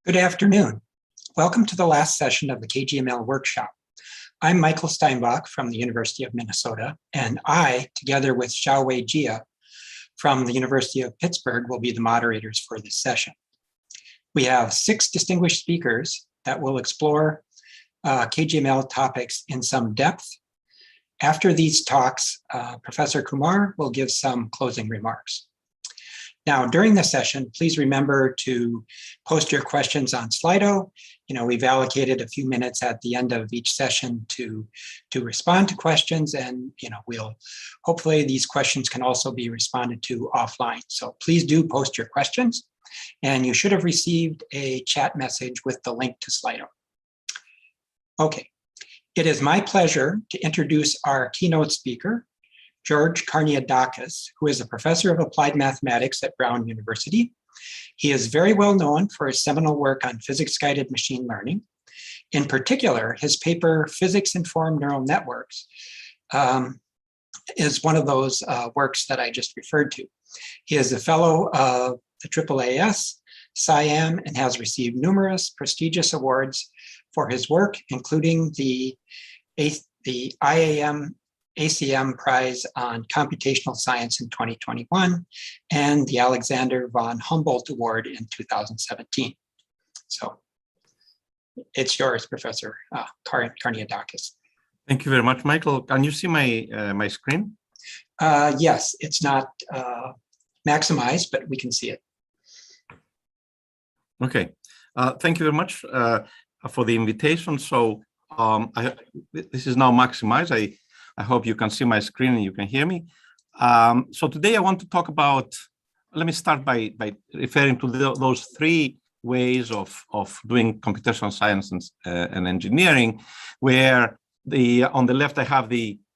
Good afternoon. Welcome to the last session of the KGML workshop. I'm Michael Steinbach from the University of Minnesota, and I, together with Xiaowei Jia from the University of Pittsburgh, will be the moderators for this session. We have 6 distinguished speakers that will explore KGML topics in some depth. After these talks, Professor Kumar will give some closing remarks. Now, during the session, please remember to post your questions on Slido. We've allocated a few minutes at the end of each session to respond to questions, and hopefully these questions can also be responded to offline. So please do post your questions, and you should have received a chat message with the link to Slido. Okay, it is my pleasure to introduce our keynote speaker, George Karniadakis, who is a professor of applied mathematics at Brown University. He is very well known for his seminal work on physics-guided machine learning. In particular, his paper, Physics-Informed Neural Networks, is one of those works that I just referred to. He is a fellow of the AAAS, Scion, and has received numerous prestigious awards for his work, including the IAM ACM Prize on Computational Science in 2021 and the Alexander von Humboldt Award in 2017. So it's yours, Professor Karniadakis. Thank you very much, Michael. Can you see my screen? Yes, it's not maximized, but we can see it. Okay, thank you very much for the invitation. So this is now maximized. I hope you can see my screen and you can hear me. So today I want to talk about, let me start by referring to those 3 ways of doing computational science and engineering, where on the left I have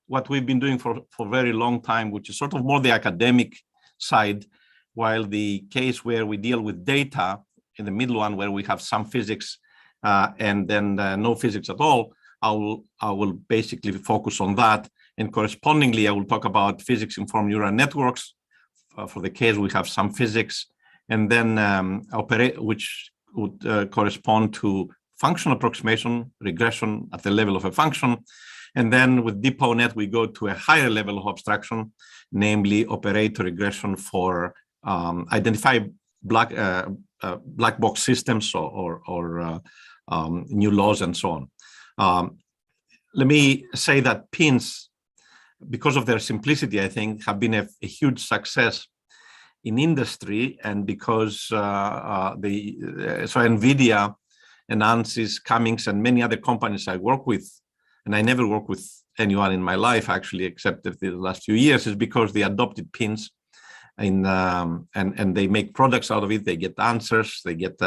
what we've been doing for a very long time, which is sort of more the academic side, while the case where we deal with data, in the middle one where we have some physics and then no physics at all, I will basically focus on that, and correspondingly I will talk about physics-informed neural networks. For the case we have some physics, and then which would correspond to functional approximation, regression at the level of a function, and then with Deponet we go to a higher level of abstraction, namely operator regression for identify black box systems or new laws and so on. Let me say that pins, because of their simplicity, I think, have been a huge success in industry, and because so NVIDIA and ANSYS, Cummings, and many other companies I work with, and I never work with anyone in my life actually, except the last few years, is because they adopted pins and they make products out of it. They get answers, they get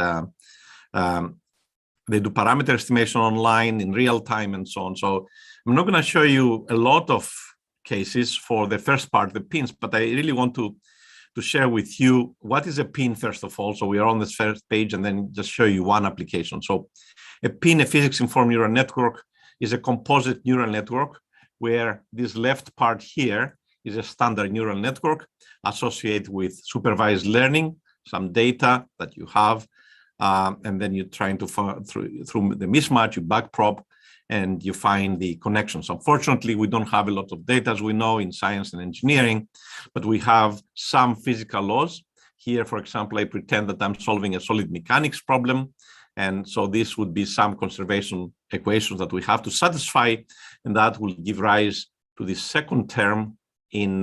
they do parameter estimation online in real time and so on. So I'm not going to show you a lot of cases for the first part, the pins, but I really want to share with you what is a pin first of all. So we are on this first page and then just show you one application. So a pin, a physics-informed neural network, is a composite neural network where this left part here is a standard neural network associated with supervised learning, some data that you have, and then you're trying to through the mismatch, you backprop, and you find the connections. Unfortunately, we don't have a lot of data, as we know, in science and engineering, but we have some physical laws. Here, for example, I pretend that I'm solving a solid mechanics problem, and so this would be some conservation equations that we have to satisfy, and that will give rise to the second term in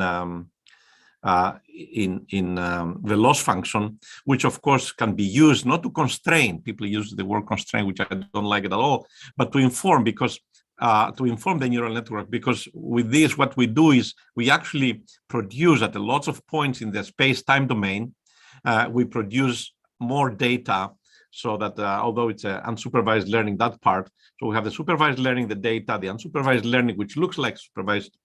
the loss function, which of course can be used not to constrain. People use the word constrain, which I don't like it at all, but to inform, because to inform the neural network, because with this, what we do is we actually produce at lots of points in the space-time domain, we produce more data, so that although it's unsupervised learning, that part, so we have the supervised learning, the data, the unsupervised learning, which looks like supervised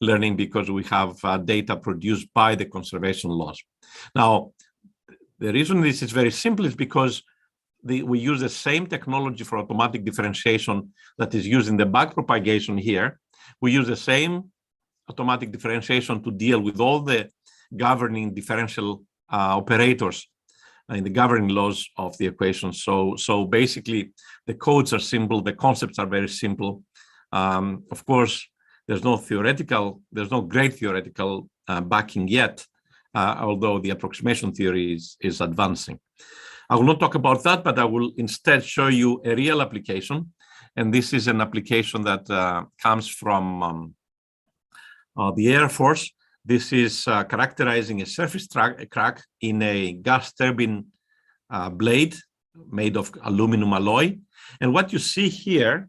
learning because we have data produced by the conservation laws. Now, the reason this is very simple is because we use the same technology for automatic differentiation that is used in the backpropagation here. We use the same automatic differentiation to deal with all the governing differential operators in the governing laws of the equation. So basically, the codes are simple, the concepts are very simple. Of course, there's no great theoretical backing yet, although the approximation theory is advancing. I will not talk about that, but I will instead show you a real application. And this is an application that comes from the Air Force. This is characterizing a surface crack in a gas turbine blade made of aluminum alloy. And what you see here,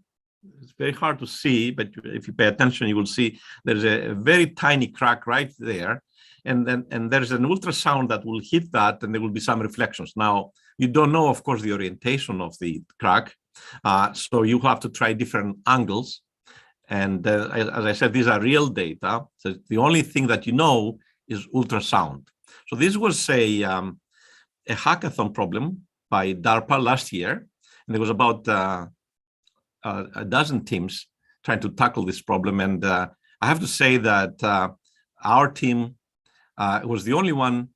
it's very hard to see, but if you pay attention, you will see there's a very tiny crack right there. And there's an ultrasound that will hit that, and there will be some reflections. Now, you don't know, of course, the orientation of the crack. So you have to try different angles. And as I said, these are real data. So the only thing that you know is ultrasound. So this was a hackathon problem by DARPA last year. And there was about a dozen teams trying to tackle this problem. And I have to say that our team was the only one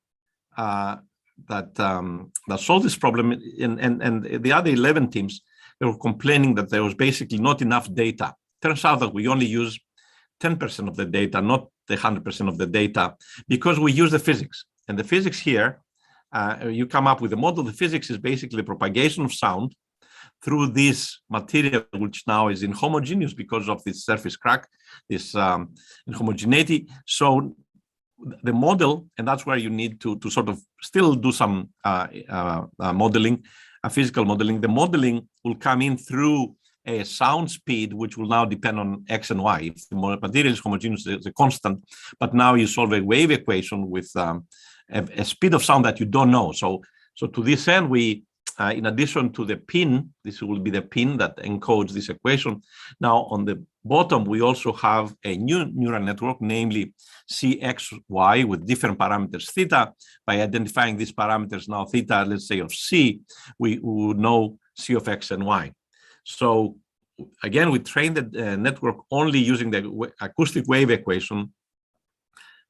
that solved this problem. And the other 11 teams, they were complaining that there was basically not enough data. Turns out that we only use 10% of the data, not the 100% of the data, because we use the physics. And the physics here, you come up with a model. The physics is basically propagation of sound through this material, which now is inhomogeneous because of this surface crack, this inhomogeneity. So the model, and that's where you need to sort of still do some modeling, physical modeling. The modeling will come in through a sound speed, which will now depend on X and Y. If the material is homogeneous, it's a constant, but now you solve a wave equation with a speed of sound that you don't know. So to this end, we, in addition to the pin, this will be the pin that encodes this equation. Now on the bottom, we also have a new neural network, namely CXY with different parameters theta. By identifying these parameters now theta, let's say of C, we would know C of X and Y. So again, we trained the network only using the acoustic wave equation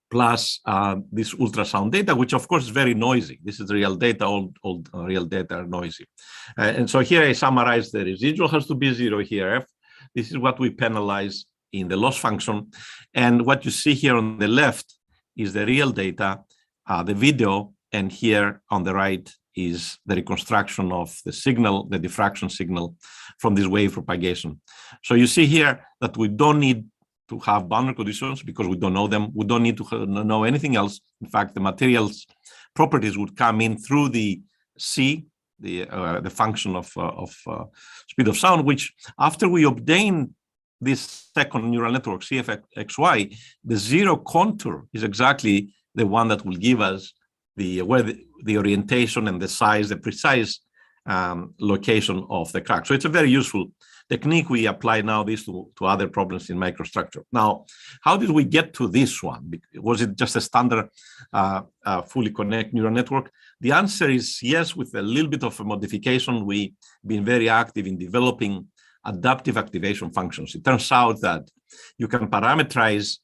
plus this ultrasound data, which of course is very noisy. This is real data, all real data are noisy. And so here I summarize the residual has to be 0 here, F. This is what we penalize in the loss function. And what you see here on the left is the real data, the video, and here on the right is the reconstruction of the signal, the diffraction signal from this wave propagation. So you see here that we don't need to have boundary conditions because we don't know them. We don't need to know anything else. In fact, the materials properties would come in through the C, the function of speed of sound, which after we obtain this second neural network, CFXY, the zero contour is exactly the one that will give us the orientation and the size, the precise location of the crack. So it's a very useful technique. We apply now this to other problems in microstructure. Now, how did we get to this one? Was it just a standard fully connect neural network? The answer is yes, with a little bit of a modification. We've been very active in developing adaptive activation functions. It turns out that you can parameterize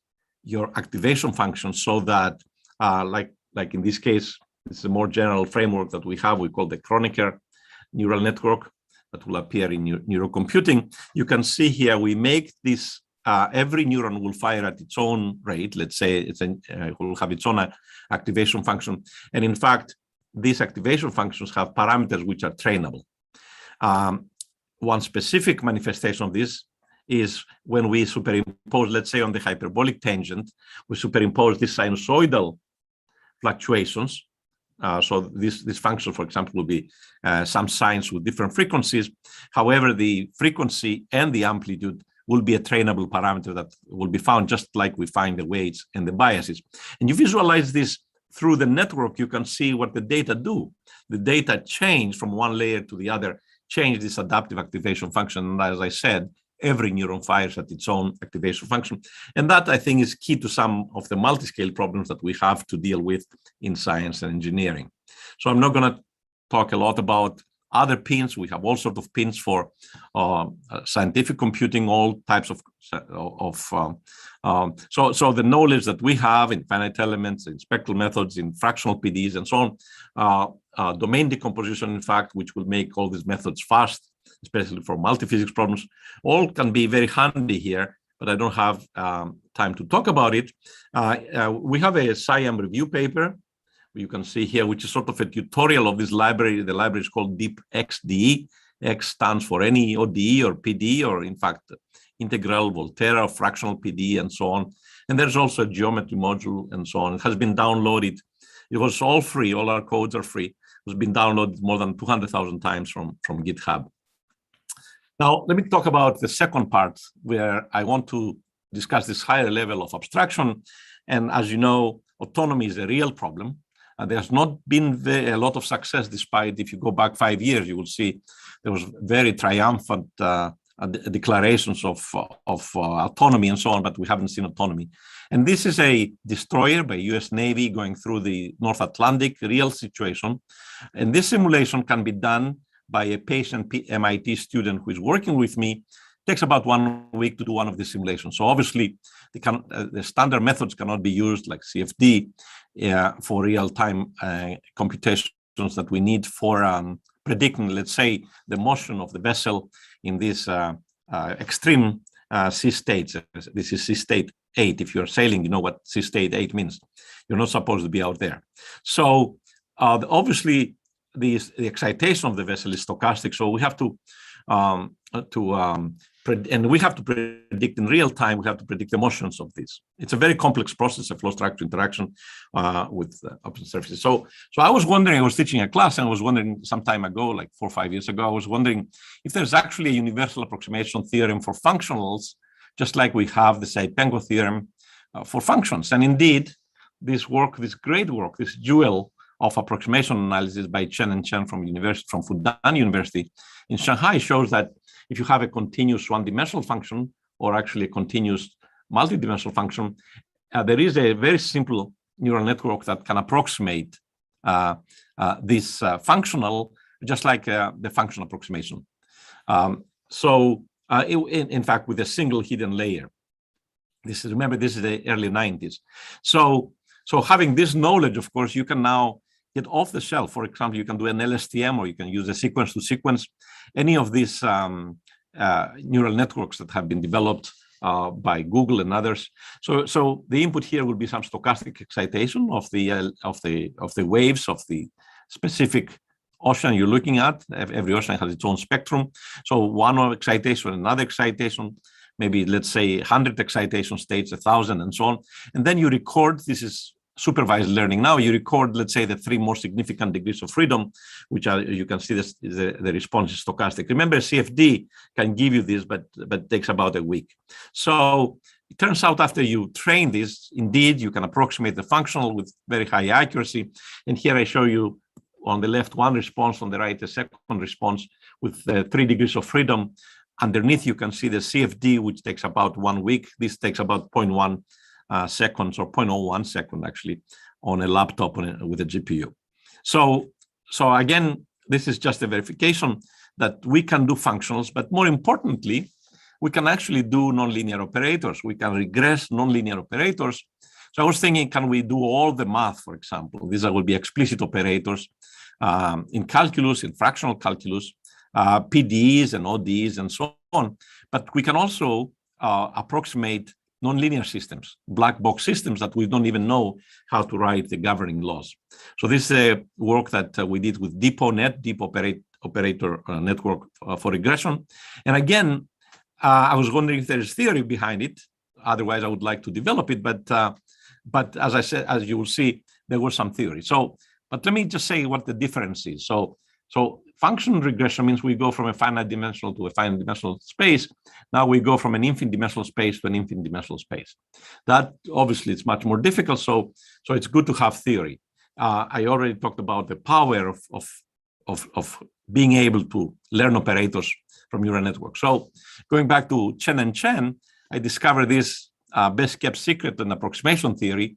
your activation functions so that, like in this case, it's a more general framework that we have. We call the Kronecker neural network that will appear in neurocomputing. You can see here we make this. Every neuron will fire at its own rate. Let's say it will have its own activation function, and in fact, these activation functions have parameters which are trainable. One specific manifestation of this is when we superimpose, let's say on the hyperbolic tangent, we superimpose these sinusoidal fluctuations. So this function, for example, will be some sines with different frequencies. However, the frequency and the amplitude will be a trainable parameter that will be found just like we find the weights and the biases. And you visualize this through the network, you can see what the data do. The data change from one layer to the other, change this adaptive activation function. And as I said, every neuron fires at its own activation function. And that, I think, is key to some of the multiscale problems that we have to deal with in science and engineering. So I'm not going to talk a lot about other pins. We have all sorts of pins for scientific computing, all types of so the knowledge that we have in finite elements, in spectral methods, in fractional PDs, and so on, domain decomposition, in fact, which will make all these methods fast, especially for multi-physics problems, all can be very handy here, but I don't have time to talk about it. We have a Scion review paper, you can see here, which is sort of a tutorial of this library. The library is called DeepXDE. X stands for any ODE or PD, or in fact, integral, Volterra, fractional PD, and so on. And there's also a geometry module and so on. It has been downloaded. It was all free. All our codes are free. It has been downloaded more than 200,000 times from GitHub. Now, let me talk about the second part, where I want to discuss this higher level of abstraction. And as you know, autonomy is a real problem. There's not been a lot of success, despite, if you go back 5 years, you will see there was very triumphant declarations of autonomy and so on, but we haven't seen autonomy. And this is a destroyer by US Navy going through the North Atlantic, real situation. And this simulation can be done by a patient MIT student who is working with me. It takes about 1 week to do one of these simulations. So obviously, the standard methods cannot be used, like CFD, for real-time computations that we need for predicting, let's say, the motion of the vessel in this extreme sea states. This is sea state 8. If you're sailing, you know what sea state 8 means. You're not supposed to be out there. So obviously, the excitation of the vessel is stochastic. So we have to predict in real time. We have to predict the motions of this. It's a very complex process, a flow structure interaction with open surfaces. So I was wondering, I was teaching a class, and I was wondering some time ago, like 4 or 5 years ago, I was wondering if there's actually a universal approximation theorem for functionals, just like we have the Saipenko theorem for functions. And indeed, this work, this great work, this jewel of approximation analysis by Chen and Chen from Fudan University in Shanghai shows that if you have a continuous one-dimensional function, or actually a continuous multi-dimensional function, there is a very simple neural network that can approximate this functional, just like the function approximation. In fact, with a single hidden layer. Remember, this is the early 90s. So having this knowledge, of course, you can now get off the shelf. For example, you can do an LSTM, or you can use a sequence to sequence, any of these neural networks that have been developed by Google and others. So the input here will be some stochastic excitation of the waves of the specific ocean you're looking at. Every ocean has its own spectrum. So one excitation, another excitation, maybe let's say 100 excitation states, 1,000, and so on. And then you record. This is supervised learning. Now you record, let's say, the 3 most significant degrees of freedom, which are, you can see this, the response is stochastic. Remember, CFD can give you this, but takes about a week. So it turns out, after you train this, indeed, you can approximate the functional with very high accuracy. And here I show you on the left one response, on the right a second response with 3 degrees of freedom. Underneath, you can see the CFD, which takes about 1 week. This takes about 0.1 seconds, or 0.01 second, actually, on a laptop with a GPU. So again, this is just a verification that we can do functionals, but more importantly, we can actually do nonlinear operators. We can regress nonlinear operators. So I was thinking, can we do all the math, for example? These will be explicit operators in calculus, in fractional calculus, PDEs and ODEs and so on. But we can also approximate nonlinear systems, black box systems that we don't even know how to write the governing laws. So this is a work that we did with Deponet, Deep Operator Network for regression. And again, I was wondering if there is theory behind it. Otherwise, I would like to develop it. But as I said, as you will see, there was some theory. But let me just say what the difference is. So function regression means we go from a finite dimensional to a finite dimensional space. Now we go from an infinite dimensional space to an infinite dimensional space. That obviously it's much more difficult. So it's good to have theory. I already talked about the power of being able to learn operators from neural networks. So going back to Chen and Chen, I discovered this best kept secret in approximation theory,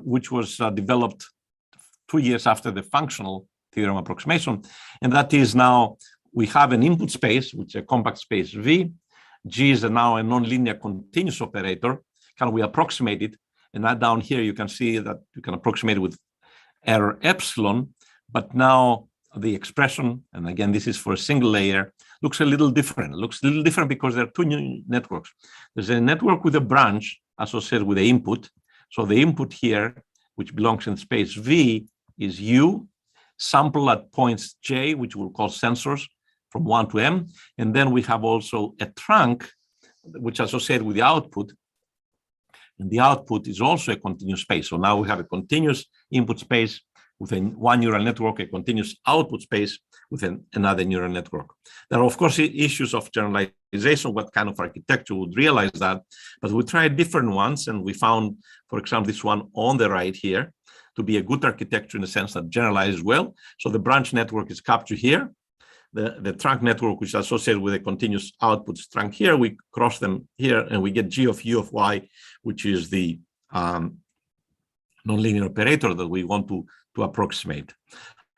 which was developed 2 years after the functional theorem approximation. And that is now we have an input space, which is a compact space V. G is now a nonlinear continuous operator. Can we approximate it? And that down here, you can see that you can approximate it with error epsilon. But now the expression, and again, this is for a single layer, looks a little different. It looks a little different because there are two new networks. There's a network with a branch associated with the input. So the input here, which belongs in space V, is U, sample at points J, which we'll call sensors, from 1 to M. And then we have also a trunk, which is associated with the output. And the output is also a continuous space. So now we have a continuous input space with one neural network, a continuous output space with another neural network. There are, of course, issues of generalization, what kind of architecture would realize that, but we tried different ones, and we found, for example, this one on the right here to be a good architecture in the sense that generalizes well. So the branch network is captured here. The trunk network, which is associated with a continuous output trunk here, we cross them here, and we get G of U of Y, which is the nonlinear operator that we want to approximate.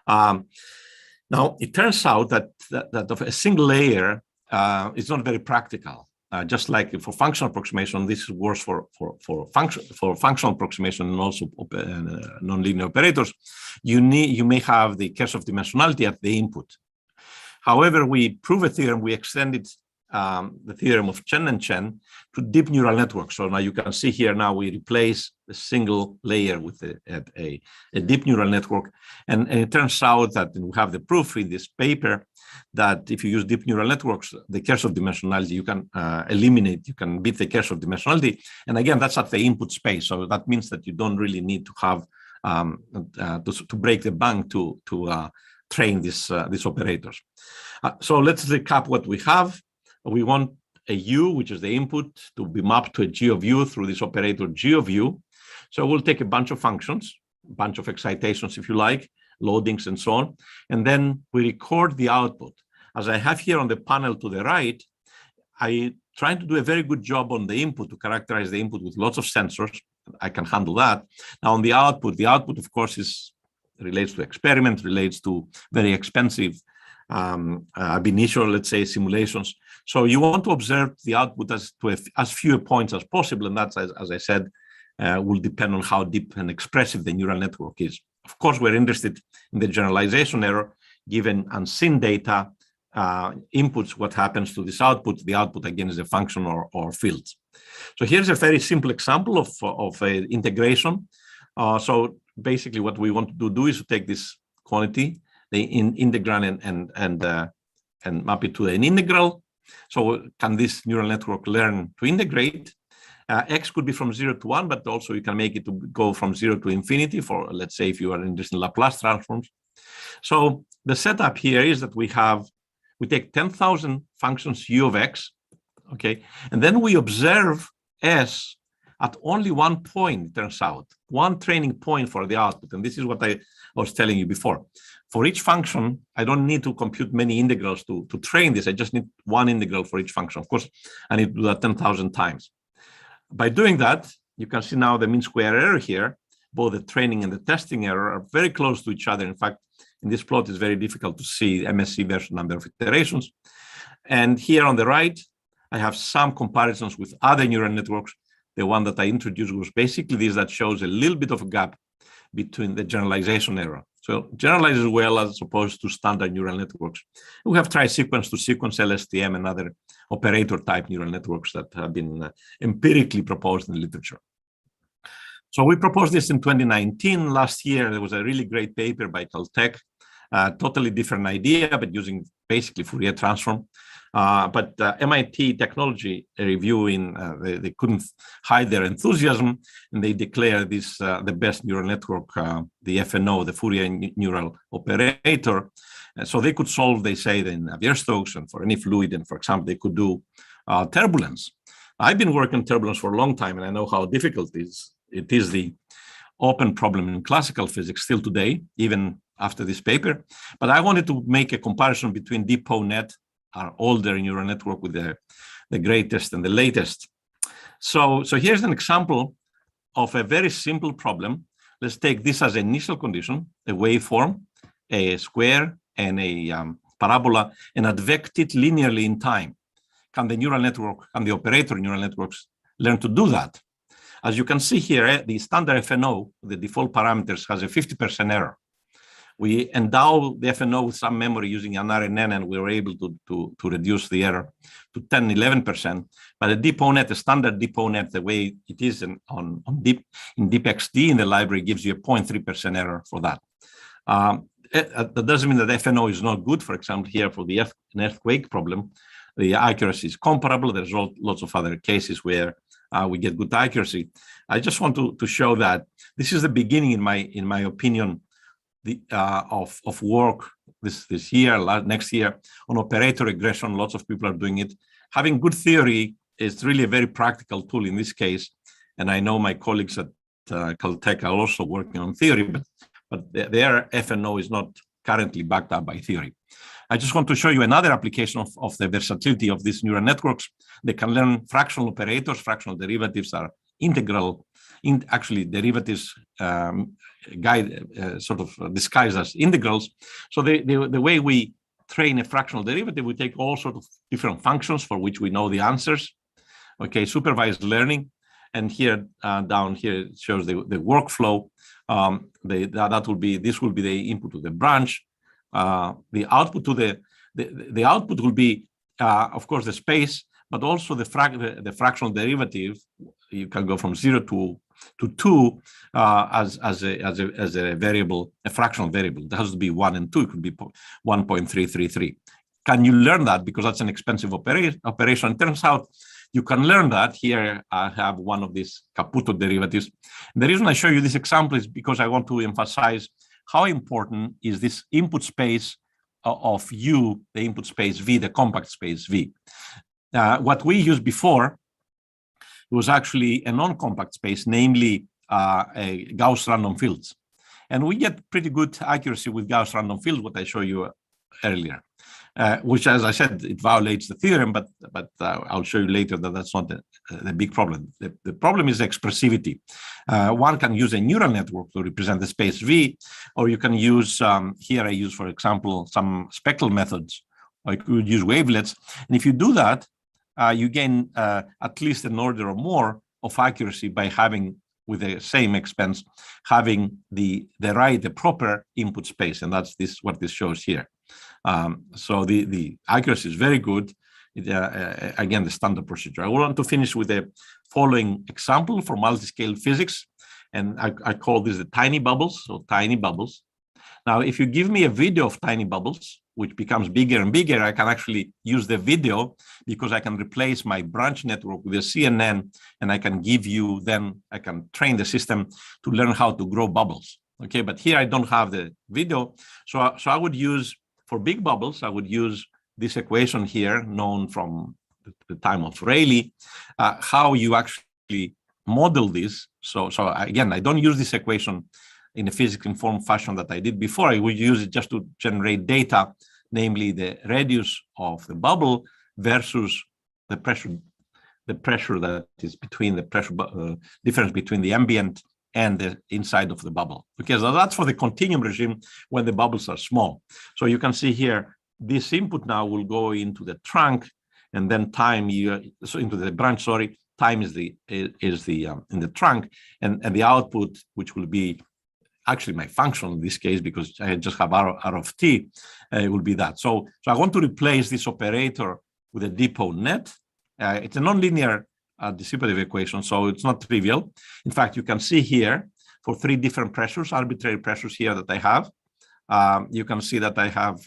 Now, it turns out that of a single layer is not very practical. Just like for functional approximation, this works for functional approximation and also nonlinear operators. You may have the case of dimensionality at the input. However, we prove a theorem, we extended the theorem of Chen and Chen to deep neural networks. So now you can see here, now we replace the single layer with a deep neural network. And it turns out that we have the proof in this paper that if you use deep neural networks, the curse of dimensionality, you can eliminate, you can beat the curse of dimensionality. And again, that's at the input space. So that means that you don't really need to have to break the bank to train these operators. So let's recap what we have. We want a U, which is the input, to be mapped to a G of U through this operator G of U. So we'll take a bunch of functions, a bunch of excitations, if you like, loadings and so on. And then we record the output. As I have here on the panel to the right, I try to do a very good job on the input to characterize the input with lots of sensors. I can handle that. Now on the output, of course, relates to experiments, relates to very expensive ab initio, let's say, simulations. So you want to observe the output as few points as possible, and that's, as I said, will depend on how deep and expressive the neural network is. Of course, we're interested in the generalization error, given unseen data inputs, what happens to this output. The output, again, is a function or fields. So here's a very simple example of integration. So basically what we want to do is to take this quantity, the integrand, and map it to an integral. So can this neural network learn to integrate? X could be from 0 to 1, but also you can make it to go from 0 to infinity for, let's say, if you are interested in Laplace transforms. So the setup here is that we take 10,000 functions U of X, okay? And then we observe S at only one point, it turns out, one training point for the output. And this is what I was telling you before. For each function, I don't need to compute many integrals to train this. I just need one integral for each function. Of course, I need to do that 10,000 times. By doing that, you can see now the mean square error here. Both the training and the testing error are very close to each other. In fact, in this plot, it's very difficult to see MSE versus number of iterations. And here on the right, I have some comparisons with other neural networks. The one that I introduced was basically this that shows a little bit of a gap between the generalization error. So generalizes well as opposed to standard neural networks. We have tried sequence to sequence, LSTM, and other operator type neural networks that have been empirically proposed in the literature. So we proposed this in 2019. Last year, there was a really great paper by Caltech, totally different idea, but using basically Fourier transform. But MIT Technology reviewing, they couldn't hide their enthusiasm, and they declare this the best neural network, the FNO, the Fourier neural operator. So they could solve, they say, in Navier-Stokes and for any fluid, and for example, they could do turbulence. I've been working on turbulence for a long time, and I know how difficult it is. It is the open problem in classical physics still today, even after this paper. But I wanted to make a comparison between Deponet, our older neural network, with the greatest and the latest. So here's an example of a very simple problem. Let's take this as an initial condition, a waveform, a square and a parabola and advect it linearly in time. Can the neural network and the operator neural networks learn to do that? As you can see here, the standard FNO, the default parameters, has a 50% error. We endow the FNO with some memory using an RNN, and we were able to reduce the error to 10, 11%. But a Deponet, a standard Deponet, the way it is in DeepXD in the library, gives you a 0.3% error for that. That doesn't mean that FNO is not good. For example, here for an earthquake problem, the accuracy is comparable. There's lots of other cases where we get good accuracy. I just want to show that this is the beginning, in my opinion, of work this year, next year, on operator regression. Lots of people are doing it. Having good theory is really a very practical tool in this case. And I know my colleagues at Caltech are also working on theory, but their FNO is not currently backed up by theory. I just want to show you another application of the versatility of these neural networks. They can learn fractional operators. Fractional derivatives are integral. Actually, derivatives sort of disguised as integrals. So the way we train a fractional derivative, we take all sorts of different functions for which we know the answers. Okay, supervised learning. And here, down here, it shows the workflow. This will be the input to the branch. The output to the output will be, of course, the space, but also the fractional derivative. You can go from 0 to 2 as a variable, a fractional variable. It has to be 1 and 2. It could be 1.333. Can you learn that? Because that's an expensive operation. It turns out you can learn that. Here I have one of these Caputo derivatives. And the reason I show you this example is because I want to emphasize how important is this input space of U, the input space V, the compact space V. What we used before was actually a non-compact space, namely a Gauss random fields. And we get pretty good accuracy with Gauss random fields, what I showed you earlier, which, as I said, it violates the theorem, but I'll show you later that that's not the big problem. The problem is expressivity. One can use a neural network to represent the space V, or you can use, here I use, for example, some spectral methods, or you could use wavelets. And if you do that, you gain at least an order or more of accuracy by having, with the same expense, having the proper input space. And that's what this shows here. So the accuracy is very good. Again, the standard procedure. I want to finish with the following example for multiscale physics. And I call this the tiny bubbles, so tiny bubbles. Now, if you give me a video of tiny bubbles, which becomes bigger and bigger, I can actually use the video because I can replace my branch network with a CNN, and I can give you, then I can train the system to learn how to grow bubbles. Okay, but here I don't have the video. So I would use, for big bubbles, I would use this equation here, known from the time of Rayleigh, how you actually model this. So again, I don't use this equation in a physics-informed fashion that I did before. I would use it just to generate data, namely the radius of the bubble versus the pressure that is between the pressure difference between the ambient and the inside of the bubble. Okay, so that's for the continuum regime when the bubbles are small. So you can see here, this input now will go into the trunk, and then time into the branch. Sorry, time is in the trunk, and the output, which will be actually my function in this case, because I just have R of t, will be that. So I want to replace this operator with a Deponet. It's a nonlinear dissipative equation, so it's not trivial. In fact, you can see here for 3 different pressures, arbitrary pressures here that I have. You can see that I have,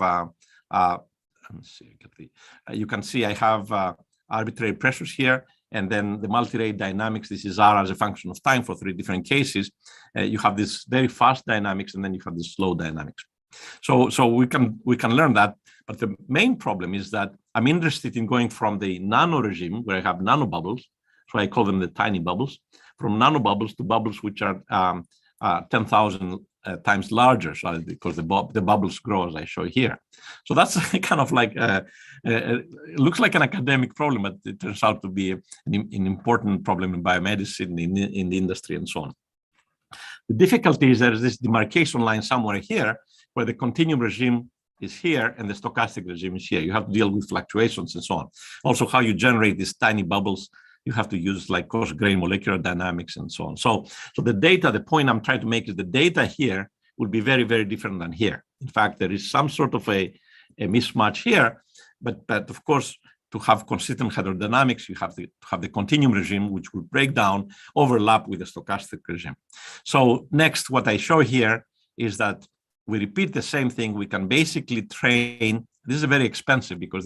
you can see I have arbitrary pressures here, and then the multi-rate dynamics, this is R as a function of time for 3 different cases. You have this very fast dynamics, and then you have this slow dynamics. So we can learn that, but the main problem is that I'm interested in going from the nano regime, where I have nanobubbles, so I call them the tiny bubbles, from nanobubbles to bubbles which are 10,000 times larger, so because the bubbles grow as I show here. So that's kind of like, it looks like an academic problem, but it turns out to be an important problem in biomedicine, in the industry, and so on. The difficulty is there's this demarcation line somewhere here where the continuum regime is here and the stochastic regime is here. You have to deal with fluctuations and so on. Also, how you generate these tiny bubbles, you have to use like coarse-grained molecular dynamics and so on. So the data, the point I'm trying to make is the data here will be very, very different than here. In fact, there is some sort of a mismatch here, but of course, to have consistent hydrodynamics, you have to have the continuum regime, which will break down, overlap with the stochastic regime. So next, what I show here is that we repeat the same thing. We can basically train. This is very expensive because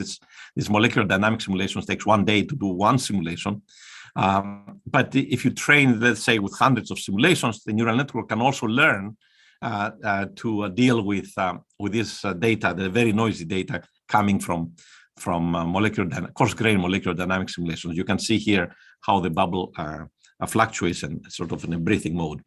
this molecular dynamic simulations takes 1 day to do one simulation. But if you train, let's say, with hundreds of simulations, the neural network can also learn to deal with this data, the very noisy data coming from coarse-grained molecular dynamic simulations. You can see here how the bubble fluctuates and sort of in a breathing mode.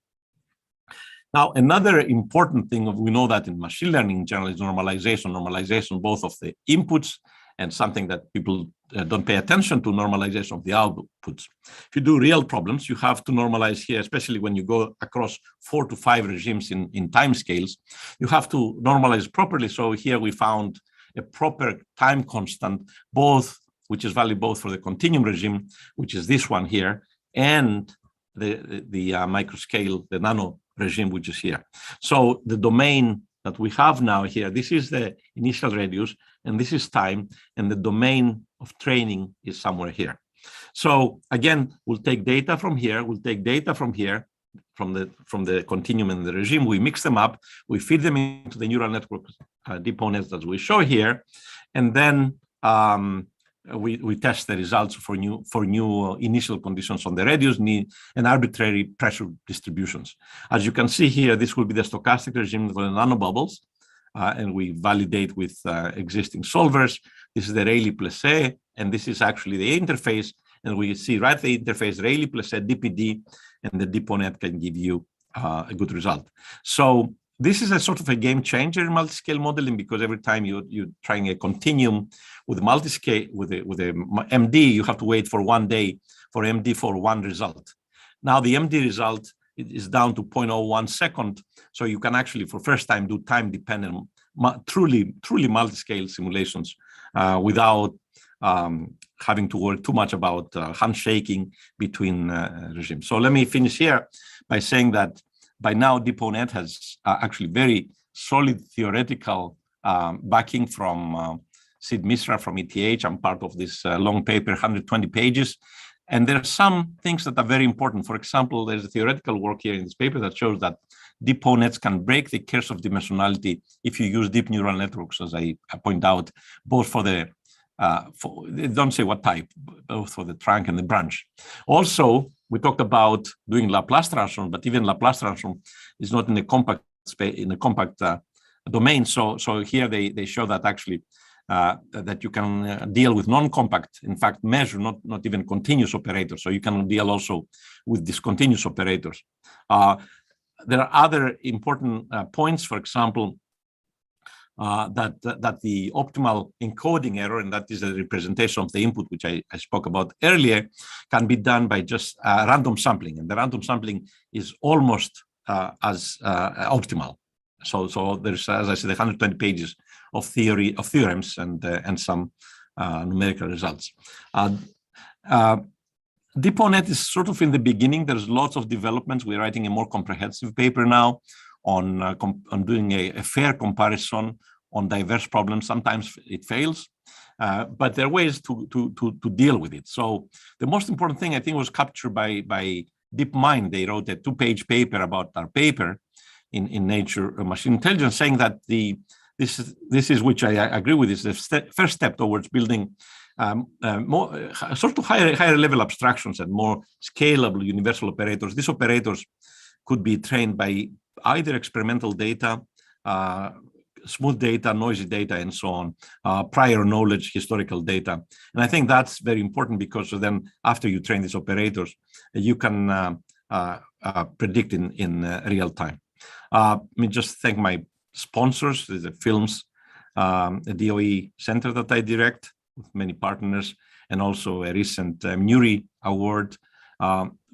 Now, another important thing, we know that in machine learning in general is normalization both of the inputs and something that people don't pay attention to, normalization of the outputs. If you do real problems, you have to normalize here, especially when you go across 4 to 5 regimes in time scales, you have to normalize properly. So here we found a proper time constant, which is valid both for the continuum regime, which is this one here, and the microscale, the nano regime, which is here. So the domain that we have now here, this is the initial radius, and this is time, and the domain of training is somewhere here. So again, we'll take data from here, we'll take data from here, from the continuum and the regime, we mix them up, we feed them into the neural network deponents that we show here, and then we test the results for new initial conditions on the radius and arbitrary pressure distributions. As you can see here, this will be the stochastic regime for the nanobubbles, and we validate with existing solvers. This is the Rayleigh-Plessé, and this is actually the interface, and we see right the interface Rayleigh-Plessé DPD, and the Deponet can give you a good result. So this is a sort of a game changer in multiscale modeling, because every time you're trying a continuum with multiscale with a MD, you have to wait for 1 day for MD for one result. Now the MD result is down to 0.01 second, so you can actually for first time do time dependent, truly multiscale simulations without having to worry too much about handshaking between regimes. So let me finish here by saying that by now, Deponet has actually very solid theoretical backing from Sid Misra from ETH. I'm part of this long paper, 120 pages. And there are some things that are very important. For example, there's a theoretical work here in this paper that shows that Deponets can break the curse of dimensionality if you use deep neural networks, as I point out, both for the they don't say what type, both for the trunk and the branch. Also, we talked about doing Laplace transform, but even Laplace transform is not in a compact space, in a compact domain. So here they show that actually that you can deal with non-compact, in fact, measure, not even continuous operators. So you can deal also with discontinuous operators. There are other important points, for example, that the optimal encoding error, and that is a representation of the input, which I spoke about earlier, can be done by just random sampling. And the random sampling is almost as optimal. So there's, as I said, 120 pages of theorems and some numerical results. Deponet is sort of in the beginning. There's lots of developments. We're writing a more comprehensive paper now on doing a fair comparison on diverse problems. Sometimes it fails, but there are ways to deal with it. So the most important thing I think was captured by DeepMind. They wrote a 2-page paper about our paper in Nature Machine Intelligence, saying that this is which I agree with, is the first step towards building more sort of higher level abstractions and more scalable universal operators. These operators could be trained by either experimental data, smooth data, noisy data, and so on, prior knowledge, historical data. And I think that's very important, because then after you train these operators, you can predict in real time. Let me just thank my sponsors, the films, the DOE Center that I direct with many partners, and also a recent Muri Award.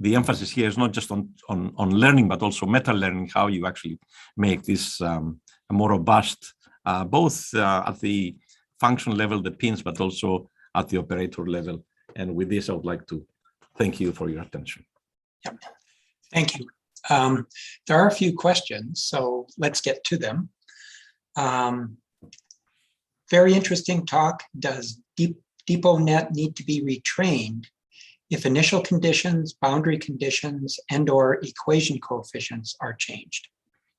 The emphasis here is not just on learning, but also meta learning, how you actually make this more robust, both at the function level, the pins, but also at the operator level. And with this, I would like to thank you for your attention. Yep. Thank you. There are a few questions, so let's get to them. Very interesting talk. Does Deponet need to be retrained if initial conditions, boundary conditions, and/or equation coefficients are changed?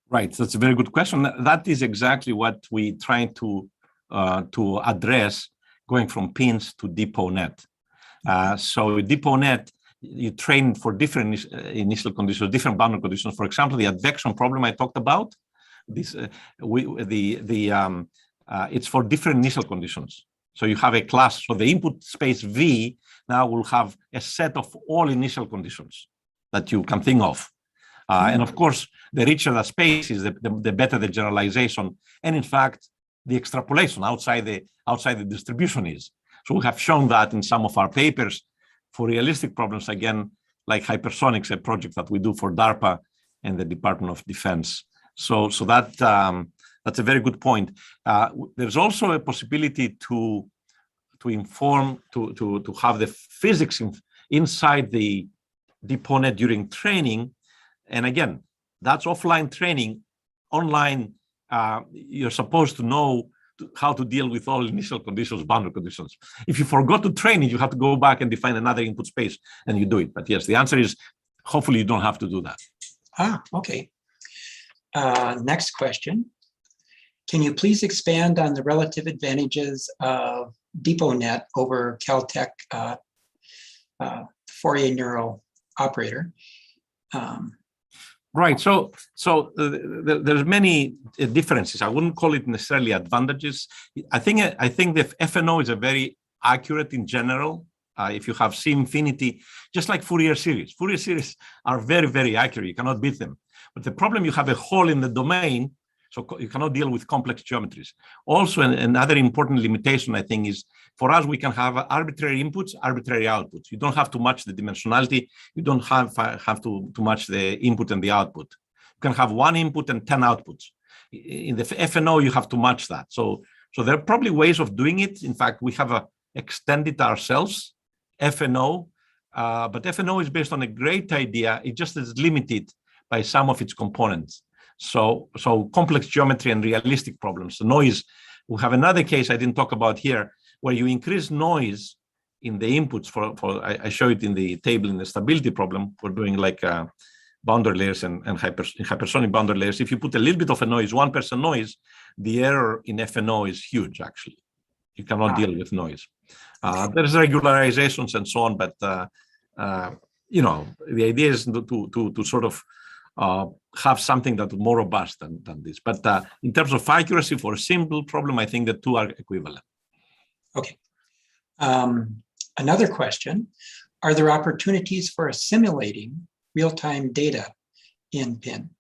Right, that's a very good question. That is exactly what we try to address going from pins to Deponet. So Deponet, you train for different initial conditions, different boundary conditions. For example, the advection problem I talked about, this it's for different initial conditions. So you have a class, so the input space V now will have a set of all initial conditions that you can think of. And of course, the richer the space is, the better the generalization. And in fact, the extrapolation outside the distribution is. So we have shown that in some of our papers for realistic problems, again, like hypersonics, a project that we do for DARPA and the Department of Defense. So that's a very good point. There's also a possibility to inform, to have the physics inside the Deponet during training. And again, that's offline training. Online, you're supposed to know how to deal with all initial conditions, boundary conditions. If you forgot to train it, you have to go back and define another input space and you do it. But yes, the answer is hopefully you don't have to do that. Okay. Next question. Can you please expand on the relative advantages of Deponet over Caltech Fourier neural operator? Right. So there's many differences. I wouldn't call it necessarily advantages. I think the FNO is a very accurate in general. If you have C infinity, just like Fourier series. Fourier series are very, very accurate. You cannot beat them. But the problem, you have a hole in the domain, so you cannot deal with complex geometries. Also, another important limitation, I think, is for us, we can have arbitrary inputs, arbitrary outputs. You don't have to match the dimensionality. You don't have to match the input and the output. You can have one input and 10 outputs. In the FNO, you have to match that. So there are probably ways of doing it. In fact, we have extended ourselves, FNO, but FNO is based on a great idea. It just is limited by some of its components. So complex geometry and realistic problems. The noise, we have another case I didn't talk about here, where you increase noise in the inputs I show it in the table in the stability problem. We're doing like boundary layers and hypersonic boundary layers. If you put a little bit of a noise, 1% noise, the error in FNO is huge, actually. You cannot deal with noise. There's regularizations and so on, but you know, the idea is to sort of have something that's more robust than this. But in terms of accuracy for a simple problem, I think the two are equivalent. Okay. Another question, are there opportunities for assimilating real-time data in PIN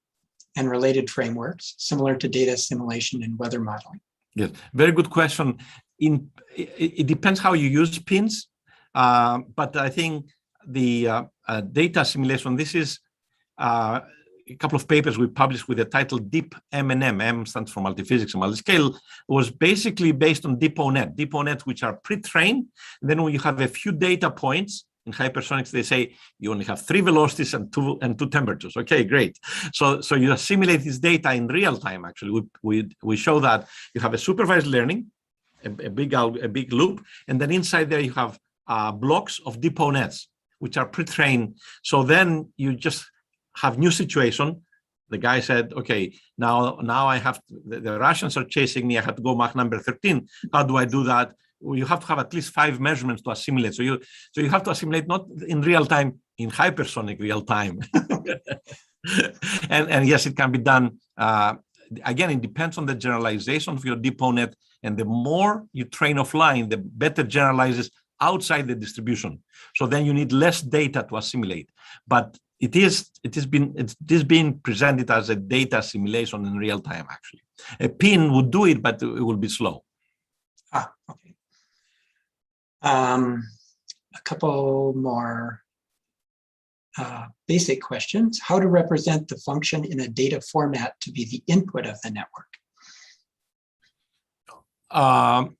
and related frameworks similar to data assimilation and weather modeling? Yes, very good question. It depends how you use pins, but I think the data assimilation, this is a couple of papers we published with the title Deep M&M. M stands for multiphysics and multiscale. Was basically based on Deponet, which are pre-trained. Then when you have a few data points in hypersonics, they say you only have 3 velocities and two temperatures. Okay, great. So you assimilate this data in real time. Actually, we show that you have a supervised learning, a big loop, and then inside there you have blocks of Deponets, which are pre-trained. So then you just have new situation. The guy said, okay, now I have the Russians are chasing me. I have to go Mach number 13. How do I do that? Well, you have to have at least 5 measurements to assimilate. So you have to assimilate not in real time, in hypersonic real time. and yes, it can be done. Again, it depends on the generalization of your Deponet, and the more you train offline, the better generalizes outside the distribution. So then you need less data to assimilate. But it is being presented as a data assimilation in real time, actually. A pin would do it, but it will be slow. Okay. A couple more basic questions. How to represent the function in a data format to be the input of the network? Not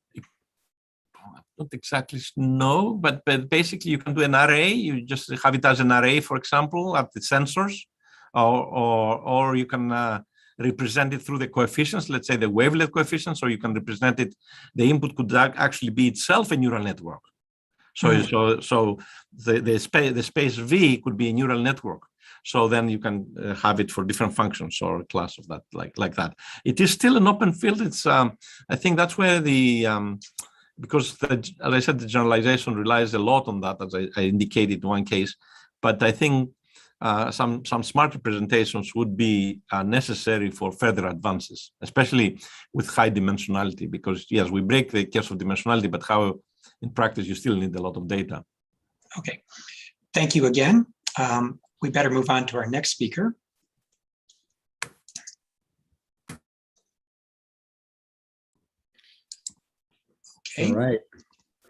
exactly know, but basically you can do an array. You just have it as an array, for example, at the sensors, or you can represent it through the coefficients, let's say the wavelet coefficients, or you can represent it. The input could actually be itself a neural network. So the space V could be a neural network. So then you can have it for different functions or a class of that, like that. It is still an open field. It's I think that's where the because as I said, the generalization relies a lot on that, as I indicated in one case. But I think some smart representations would be necessary for further advances, especially with high dimensionality, because yes, we break the case of dimensionality, but how in practice you still need a lot of data. Okay, thank you again. We better move on to our next speaker. Okay. All right.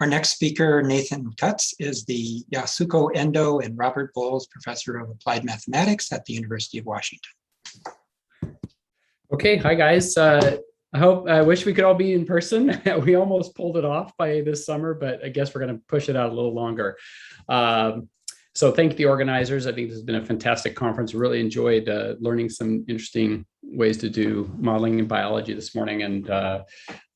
Our next speaker, Nathan Cutts, is the Yasuko Endo and Robert Bowles Professor of Applied Mathematics at the University of Washington. Okay, hi guys. I wish we could all be in person. We almost pulled it off by this summer, but I guess we're going to push it out a little longer. So thank the organizers. I think this has been a fantastic conference. Really enjoyed learning some interesting ways to do modeling in biology this morning. And what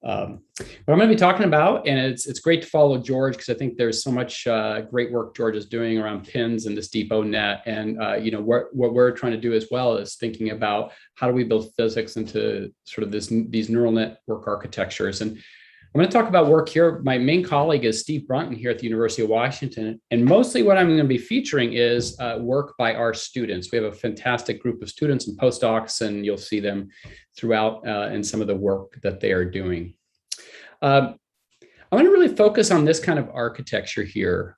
I'm going to be talking about, and it's great to follow George because I think there's so much great work George is doing around pins and this Deponet. And what we're trying to do as well is thinking about how do we build physics into sort of these neural network architectures. And I'm going to talk about work here. My main colleague is Steve Brunton here at the University of Washington. And mostly what I'm going to be featuring is work by our students. We have a fantastic group of students and postdocs, and you'll see them throughout in some of the work that they are doing. I'm going to really focus on this kind of architecture here.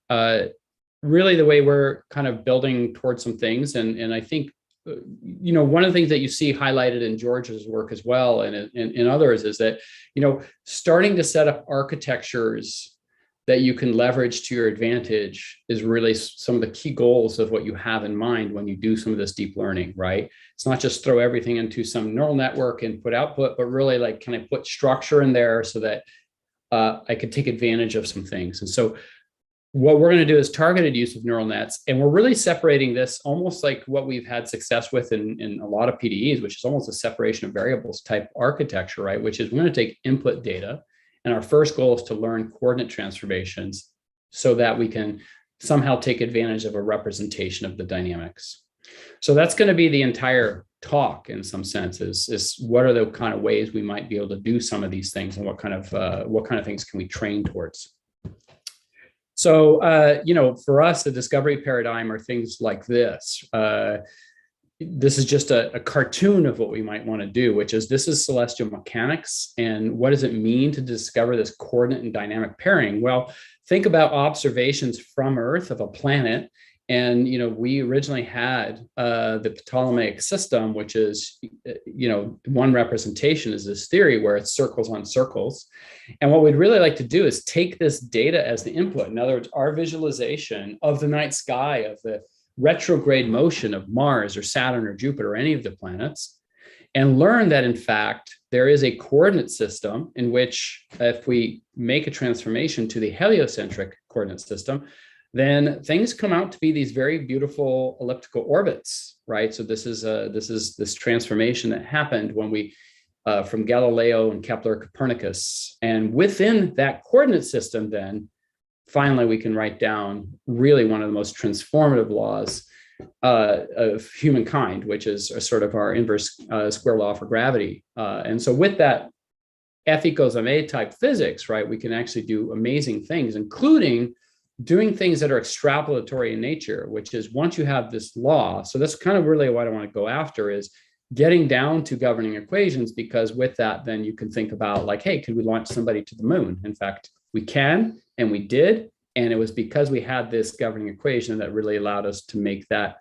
Really the way we're kind of building towards some things. And I think one of the things that you see highlighted in George's work as well, and in others, is that, starting to set up architectures that you can leverage to your advantage is really some of the key goals of what you have in mind when you do some of this deep learning, right? It's not just throw everything into some neural network and put output, but really like, can I put structure in there so that I could take advantage of some things? And so what we're going to do is targeted use of neural nets, and we're really separating this almost like what we've had success with in a lot of PDEs, which is almost a separation of variables type architecture, right? Which is we're going to take input data, and our first goal is to learn coordinate transformations so that we can somehow take advantage of a representation of the dynamics. So that's going to be the entire talk in some sense, is what are the kind of ways we might be able to do some of these things, and what kind of things can we train towards. So, for us, the discovery paradigm are things like this. This is just a cartoon of what we might want to do, which is this is celestial mechanics. And what does it mean to discover this coordinate and dynamic pairing? Well, think about observations from Earth of a planet. And, we originally had the Ptolemaic system, which is, one representation is this theory where it's circles on circles. And what we'd really like to do is take this data as the input. In other words, our visualization of the night sky, of the retrograde motion of Mars or Saturn or Jupiter or any of the planets, and learn that, in fact, there is a coordinate system in which if we make a transformation to the heliocentric coordinate system, then things come out to be these very beautiful elliptical orbits, right? So this is this transformation that happened when we from Galileo and Kepler, Copernicus, and within that coordinate system, then finally we can write down really one of the most transformative laws of humankind, which is a sort of our inverse square law for gravity. And so with that F equals ma type physics, right, we can actually do amazing things, including doing things that are extrapolatory in nature, which is once you have this law. So that's kind of really what I want to go after, is getting down to governing equations, because with that, then you can think about like, hey, could we launch somebody to the moon? In fact, we can, and we did. And it was because we had this governing equation that really allowed us to make that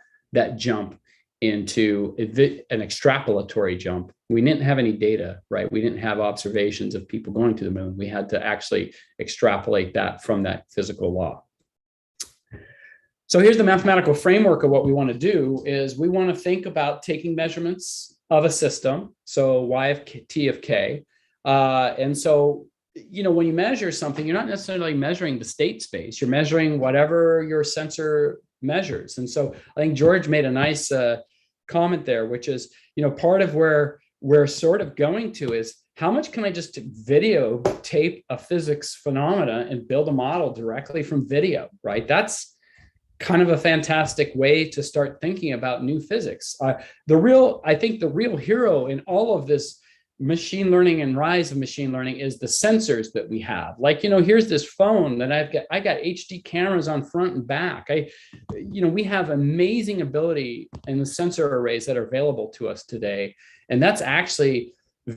jump into an extrapolatory jump. We didn't have any data, right? We didn't have observations of people going to the moon. We had to actually extrapolate that from that physical law. So here's the mathematical framework of what we want to do. Is we want to think about taking measurements of a system, so y of t of k. And so when you measure something, you're not necessarily measuring the state space. You're measuring whatever your sensor measures. And so I think George made a nice comment there, which is, part of where we're sort of going to is how much can I just videotape a physics phenomena and build a model directly from video, right? That's kind of a fantastic way to start thinking about new physics. I think the real hero in all of this machine learning and rise of machine learning is the sensors that we have. Like, here's this phone that I got HD cameras on front and back. We have amazing ability in the sensor arrays that are available to us today. And that's actually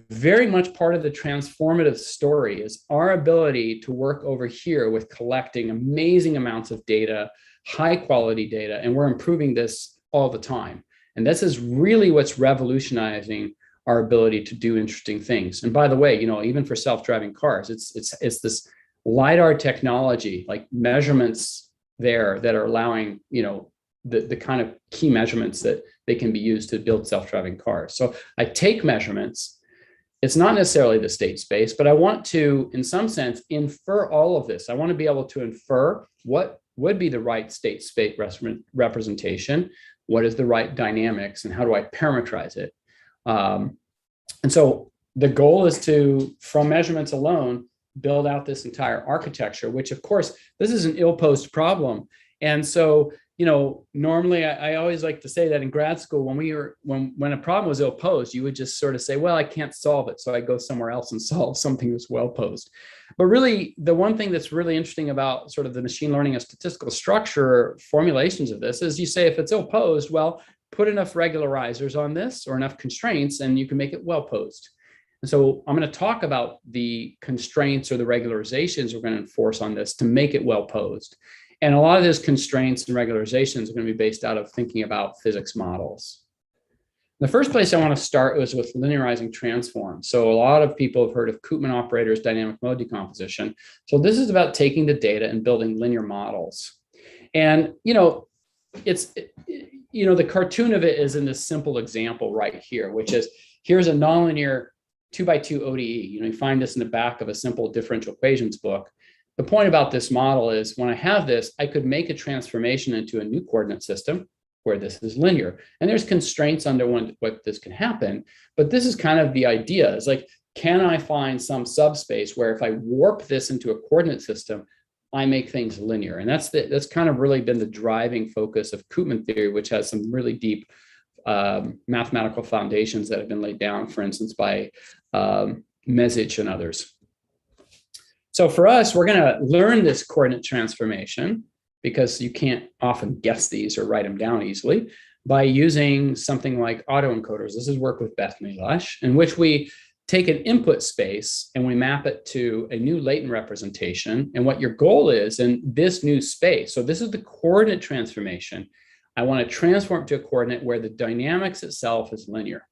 very much part of the transformative story, is our ability to work over here with collecting amazing amounts of data, high quality data, and we're improving this all the time. And this is really what's revolutionizing our ability to do interesting things. And by the way, even for self-driving cars, it's this LiDAR technology, like measurements there that are allowing, the kind of key measurements that they can be used to build self-driving cars. So I take measurements. It's not necessarily the state space, but I want to, in some sense, infer all of this. I want to be able to infer what would be the right state space representation, what is the right dynamics, and how do I parameterize it? And so the goal is to, from measurements alone, build out this entire architecture, which of course, this is an ill-posed problem. And so, normally I always like to say that in grad school, when a problem was ill-posed, you would just sort of say, well, I can't solve it, so I go somewhere else and solve something that's well-posed. But really, the one thing that's really interesting about sort of the machine learning and statistical structure formulations of this is you say, if it's ill-posed, well, put enough regularizers on this or enough constraints and you can make it well-posed. And so I'm going to talk about the constraints or the regularizations we're going to enforce on this to make it well-posed. And a lot of those constraints and regularizations are going to be based out of thinking about physics models. The first place I want to start was with linearizing transform. So a lot of people have heard of Koopman operators, dynamic mode decomposition. So this is about taking the data and building linear models. And, the cartoon of it is in this simple example right here, which is, here's a nonlinear 2x2 ODE. You find this in the back of a simple differential equations book. The point about this model is when I have this, I could make a transformation into a new coordinate system where this is linear. And there's constraints under what this can happen. But this is kind of the idea. It's like, can I find some subspace where if I warp this into a coordinate system, I make things linear? And that's kind of really been the driving focus of Koopman theory, which has some really deep mathematical foundations that have been laid down, for instance, by Mesic and others. So for us, we're going to learn this coordinate transformation, because you can't often guess these or write them down easily, by using something like autoencoders. This is work with Bethany Lush, in which we take an input space and we map it to a new latent representation. And what your goal is in this new space, so this is the coordinate transformation. I want to transform it to a coordinate where the dynamics itself is linear.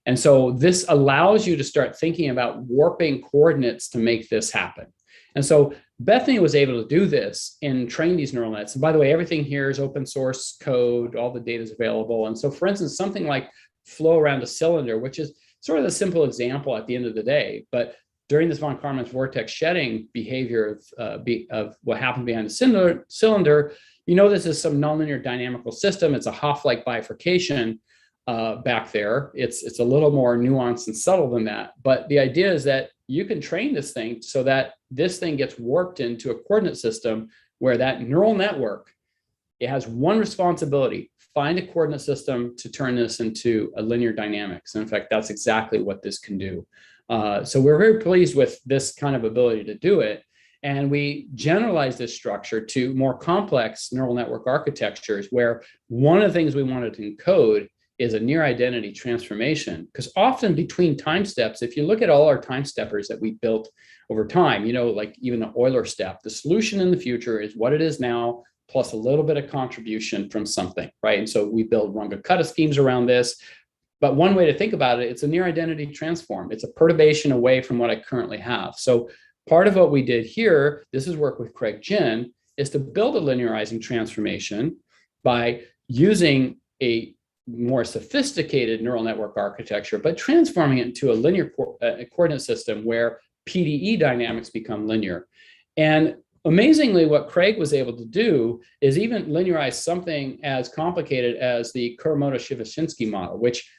And so this allows you to start thinking about warping coordinates to make this happen. And so Bethany was able to do this and train these neural nets. And by the way, everything here is open source code, all the data is available. And so for instance, something like flow around a cylinder, which is sort of the simple example at the end of the day, but during this von Karman's vortex shedding behavior of what happened behind the cylinder, this is some nonlinear dynamical system. It's a Hopf-like bifurcation back there. It's a little more nuanced and subtle than that. But the idea is that you can train this thing so that this thing gets warped into a coordinate system where that neural network, it has one responsibility: find a coordinate system to turn this into a linear dynamics. And in fact, that's exactly what this can do. So we're very pleased with this kind of ability to do it. And we generalize this structure to more complex neural network architectures, where one of the things we wanted to encode is a near identity transformation. Because often between time steps, if you look at all our time steppers that we built over time, like even the Euler step, the solution in the future is what it is now, plus a little bit of contribution from something, right? And so we build Runge-Kutta schemes around this. But one way to think about it, it's a near identity transform. It's a perturbation away from what I currently have. So part of what we did here, this is work with Craig Jin, is to build a linearizing transformation by using a more sophisticated neural network architecture, but transforming it into a linear coordinate system where PDE dynamics become linear. And amazingly, what Craig was able to do is even linearize something as complicated as the Kuramoto-Shibashinsky model, which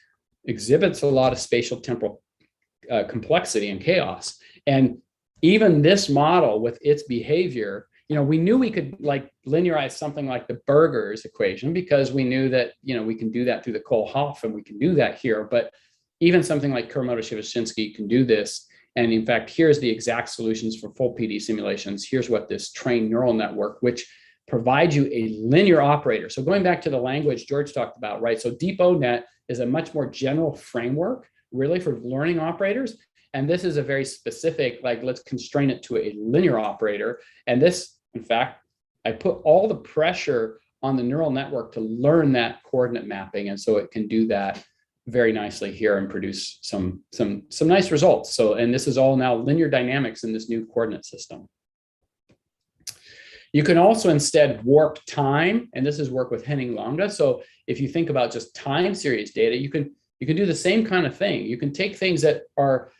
exhibits a lot of spatial temporal complexity and chaos. And even this model with its behavior, we knew we could like linearize something like the Burger's equation because we knew that, we can do that through the Kohl-Hopf, and we can do that here. But even something like Kuramoto-Shibashinsky can do this. And in fact, here's the exact solutions for full PD simulations. Here's what this trained neural network, which provides you a linear operator. So going back to the language George talked about, right? So Deponet is a much more general framework really for learning operators. And this is a very specific, like, let's constrain it to a linear operator. And this, in fact, I put all the pressure on the neural network to learn that coordinate mapping. And so it can do that very nicely here and produce some nice results. So, and this is all now linear dynamics in this new coordinate system. You can also instead warp time, and this is work with Henning-Lange. So if you think about just time series data, you can do the same kind of thing. You can take things that are,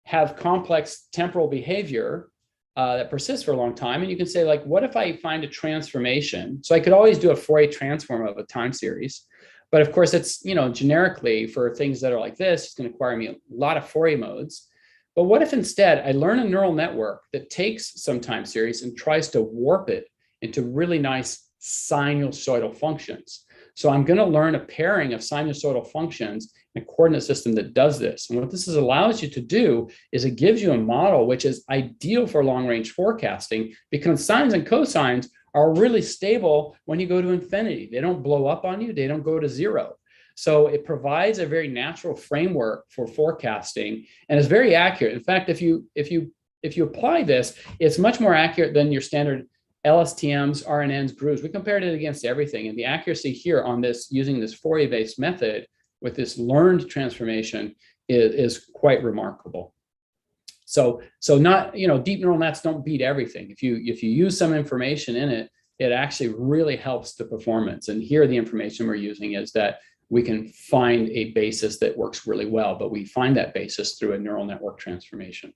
have complex temporal behavior that persists for a long time, and you can say, like, what if I find a transformation? So I could always do a Fourier transform of a time series. But of course, it's, generically for things that are like this, it's going to require me a lot of Fourier modes. But what if instead I learn a neural network that takes some time series and tries to warp it into really nice sinusoidal functions? So I'm going to learn a pairing of sinusoidal functions in a coordinate system that does this. And what this allows you to do is it gives you a model which is ideal for long-range forecasting, because sines and cosines are really stable when you go to infinity. They don't blow up on you. They don't go to zero. So it provides a very natural framework for forecasting, and is very accurate. In fact, if you apply this, it's much more accurate than your standard LSTMs, RNNs, GRUs. We compared it against everything, and the accuracy here on this, using this Fourier-based method with this learned transformation, is quite remarkable. So not, deep neural nets don't beat everything. If you use some information in it, it actually really helps the performance. And here the information we're using is that we can find a basis that works really well, but we find that basis through a neural network transformation.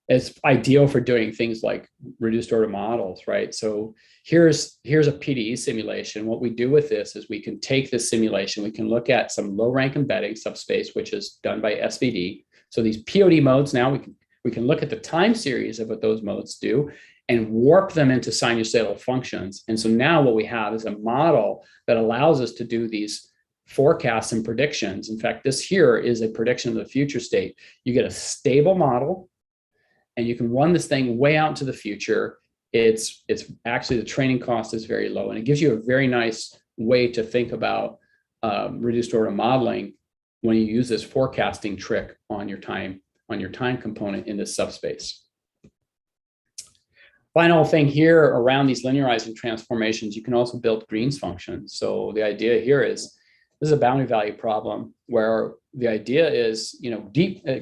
It's ideal for doing things like reduced order models, right? So here's a PDE simulation. What we do with this is we can take this simulation, we can look at some low rank embedding subspace, which is done by SVD. So these POD modes, now we can look at the time series of what those modes do and warp them into sinusoidal functions. And so now what we have is a model that allows us to do these forecasts and predictions. In fact, this here is a prediction of the future state. You get a stable model, and you can run this thing way out into the future. It's actually, the training cost is very low, and it gives you a very nice way to think about reduced order modeling when you use this forecasting trick on your time component in this subspace. Final thing here around these linearizing transformations, you can also build Green's functions. So the idea here is, this is a boundary value problem where the idea is,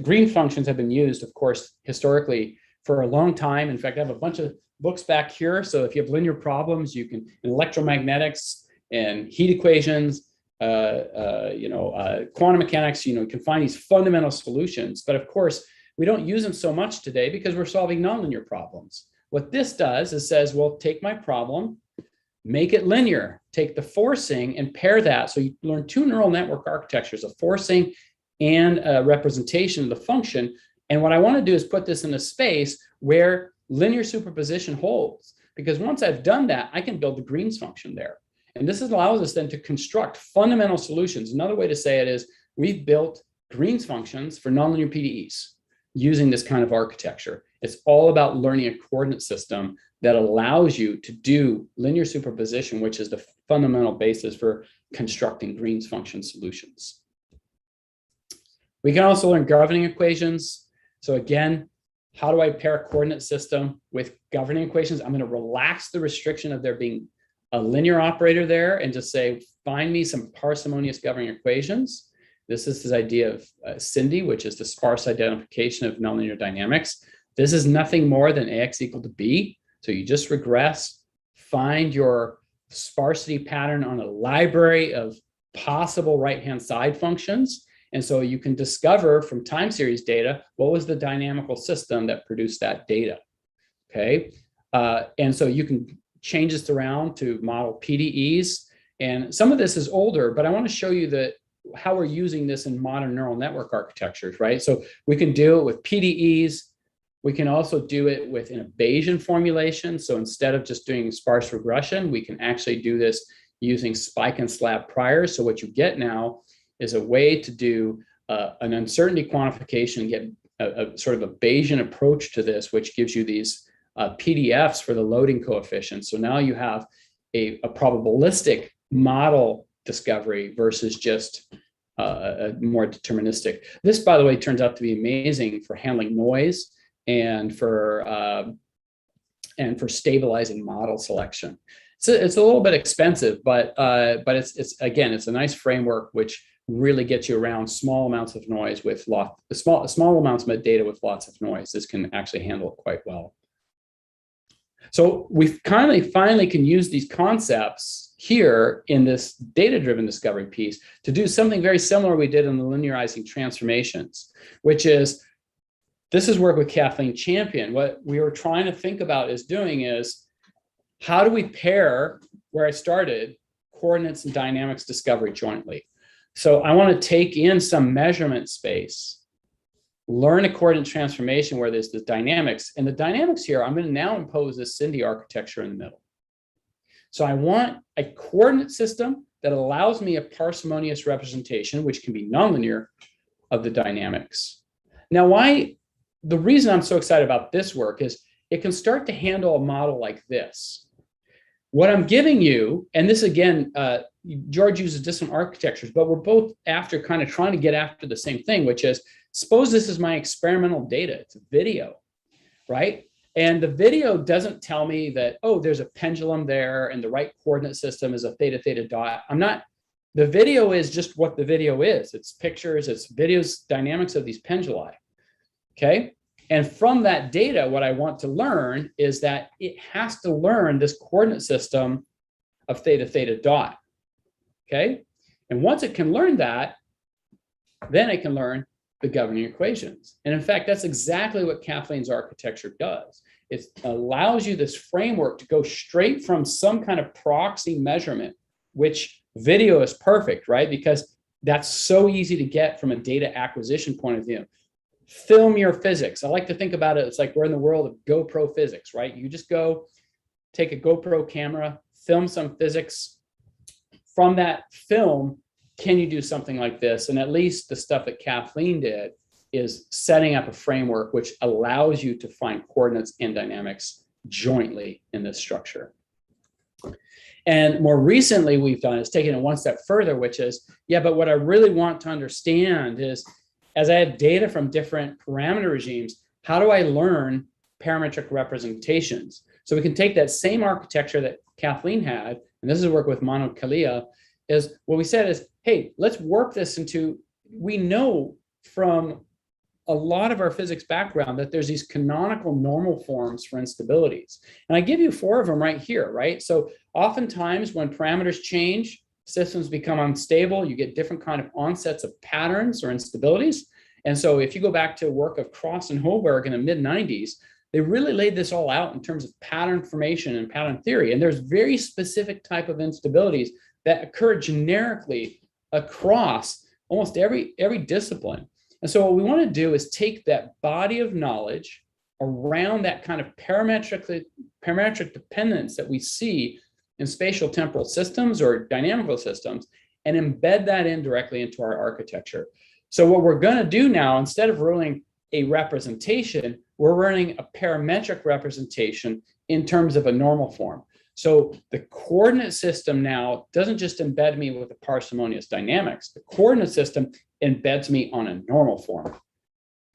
Green functions have been used, of course, historically for a long time. In fact, I have a bunch of books back here. So if you have linear problems, you can, in electromagnetics and heat equations, quantum mechanics, you can find these fundamental solutions. But of course, we don't use them so much today because we're solving nonlinear problems. What this does is says, well, take my problem, make it linear, take the forcing and pair that. So you learn two neural network architectures, a forcing and a representation of the function. And what I want to do is put this in a space where linear superposition holds, because once I've done that, I can build the Green's function there. And this allows us then to construct fundamental solutions. Another way to say it is, we've built Green's functions for nonlinear PDEs using this kind of architecture. It's all about learning a coordinate system that allows you to do linear superposition, which is the fundamental basis for constructing Green's function solutions. We can also learn governing equations. So again, how do I pair a coordinate system with governing equations? I'm going to relax the restriction of there being a linear operator there and just say, find me some parsimonious governing equations. This is this idea of SINDY, which is the sparse identification of nonlinear dynamics. This is nothing more than AX equal to B. So you just regress, find your sparsity pattern on a library of possible right-hand side functions, And so you can discover from time series data, what was the dynamical system that produced that data, okay? And so you can change this around to model PDEs. And some of this is older, but I want to show you how we're using this in modern neural network architectures, right? So we can do it with PDEs. We can also do it with an Bayesian formulation. So instead of just doing sparse regression, we can actually do this using spike and slab priors. So what you get now is a way to do an uncertainty quantification, get a sort of a Bayesian approach to this, which gives you these PDFs for the loading coefficients. So now you have a probabilistic model discovery versus just a more deterministic. This, by the way, turns out to be amazing for handling noise and for stabilizing model selection. It's a little bit expensive, but it's again, it's a nice framework which really gets you around small amounts of noise with small amounts of data with lots of noise. This can actually handle it quite well. So we finally can use these concepts here in this data-driven discovery piece to do something very similar we did in the linearizing transformations, which is, this is work with Kathleen Champion. What we were trying to think about is how do we pair, where I started, coordinates and dynamics discovery jointly? So I want to take in some measurement space, learn a coordinate transformation where there's the dynamics. And the dynamics here, I'm going to now impose this Cindy architecture in the middle. So I want a coordinate system that allows me a parsimonious representation, which can be nonlinear, of the dynamics. Now, the reason I'm so excited about this work is it can start to handle a model like this. What I'm giving you, and this again, George uses different architectures, but we're both after kind of trying to get after the same thing, which is, suppose this is my experimental data, it's a video, right? And the video doesn't tell me that, oh, there's a pendulum there and the right coordinate system is a theta theta dot. The video is just what the video is. It's pictures, it's videos, dynamics of these penduli, okay? And from that data, what I want to learn is that it has to learn this coordinate system of theta theta dot, okay? And once it can learn that, then it can learn the governing equations. And in fact, that's exactly what Kathleen's architecture does. It allows you this framework to go straight from some kind of proxy measurement, which video is perfect, right? Because that's so easy to get from a data acquisition point of view. Film your physics. I like to think about it, it's like we're in the world of GoPro physics, right? You just go take a GoPro camera, film some physics. From that film, can you do something like this? And at least the stuff that Kathleen did is setting up a framework which allows you to find coordinates and dynamics jointly in this structure. And more recently we've done is taken it one step further, which is, yeah, but what I really want to understand is, as I have data from different parameter regimes, how do I learn parametric representations? So we can take that same architecture that Kathleen had, and this is work with Manu Kalia, is what we said is, hey, let's work this into, we know from a lot of our physics background that there's these canonical normal forms for instabilities. And I give you 4 of them right here, right? So oftentimes when parameters change, systems become unstable, you get different kind of onsets of patterns or instabilities. And so if you go back to work of Cross and Holberg in the mid-90s, they really laid this all out in terms of pattern formation and pattern theory. And there's very specific type of instabilities that occur generically across almost every discipline. And so what we want to do is take that body of knowledge around that kind of parametric dependence that we see in spatial temporal systems or dynamical systems and embed that in directly into our architecture. So what we're going to do now, instead of running a representation, we're running a parametric representation in terms of a normal form. So the coordinate system now doesn't just embed me with the parsimonious dynamics. The coordinate system embeds me on a normal form.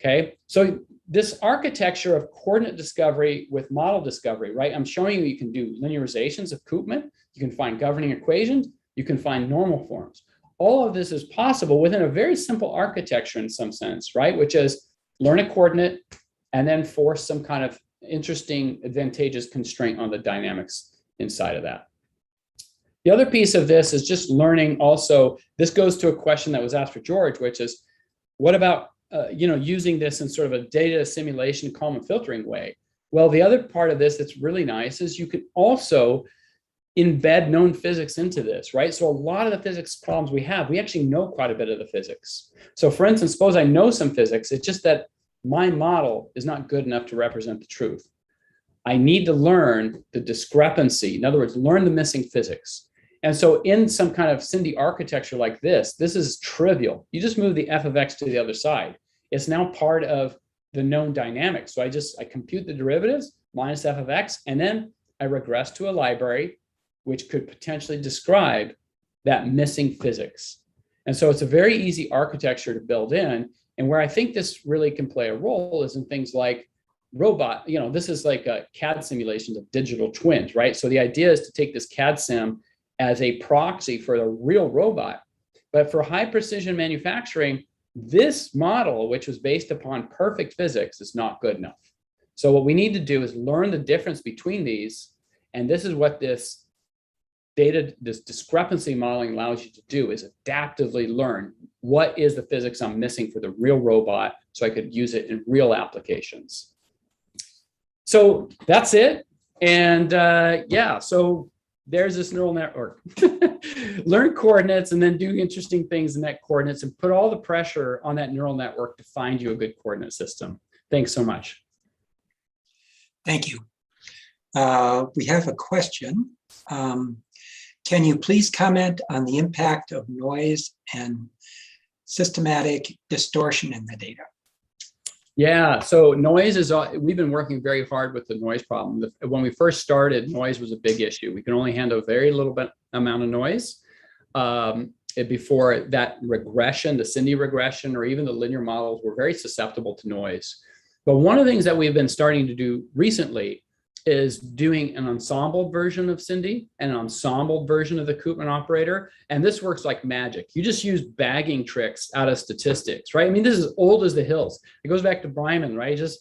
Okay, so this architecture of coordinate discovery with model discovery, right? I'm showing you can do linearizations of Koopman, you can find governing equations, you can find normal forms. All of this is possible within a very simple architecture in some sense, right? Which is learn a coordinate and then force some kind of interesting advantageous constraint on the dynamics inside of that. The other piece of this is just learning also, this goes to a question that was asked for George, which is, what about, using this in sort of a data assimilation, Kalman filtering way? Well, the other part of this that's really nice is you can also embed known physics into this, right? So a lot of the physics problems we have, we actually know quite a bit of the physics. So for instance, suppose I know some physics, it's just that my model is not good enough to represent the truth. I need to learn the discrepancy. In other words, learn the missing physics. And so in some kind of SIMD architecture like this is trivial. You just move the f of x to the other side. It's now part of the known dynamics. So I compute the derivatives minus f of x, and then I regress to a library which could potentially describe that missing physics. And so it's a very easy architecture to build in. And where I think this really can play a role is in things like robot, this is like a CAD simulations of digital twins, right? So the idea is to take this CAD sim as a proxy for the real robot. But for high precision manufacturing, this model, which was based upon perfect physics, is not good enough. So what we need to do is learn the difference between these. And this is what this discrepancy modeling allows you to do, is adaptively learn what is the physics I'm missing for the real robot so I could use it in real applications. So that's it. And so there's this neural network. Learn coordinates and then do interesting things in that coordinates and put all the pressure on that neural network to find you a good coordinate system. Thanks so much. Thank you. We have a question. Can you please comment on the impact of noise and systematic distortion in the data? Yeah, so noise is, we've been working very hard with the noise problem. When we first started, noise was a big issue. We can only handle a very little bit amount of noise. Before that regression, the SIMD regression, or even the linear models were very susceptible to noise. But one of the things that we've been starting to do recently is doing an ensemble version of SIMD and an ensemble version of the Koopman operator. And this works like magic. You just use bagging tricks out of statistics, right? I mean, this is old as the hills. It goes back to Bryman, right? Just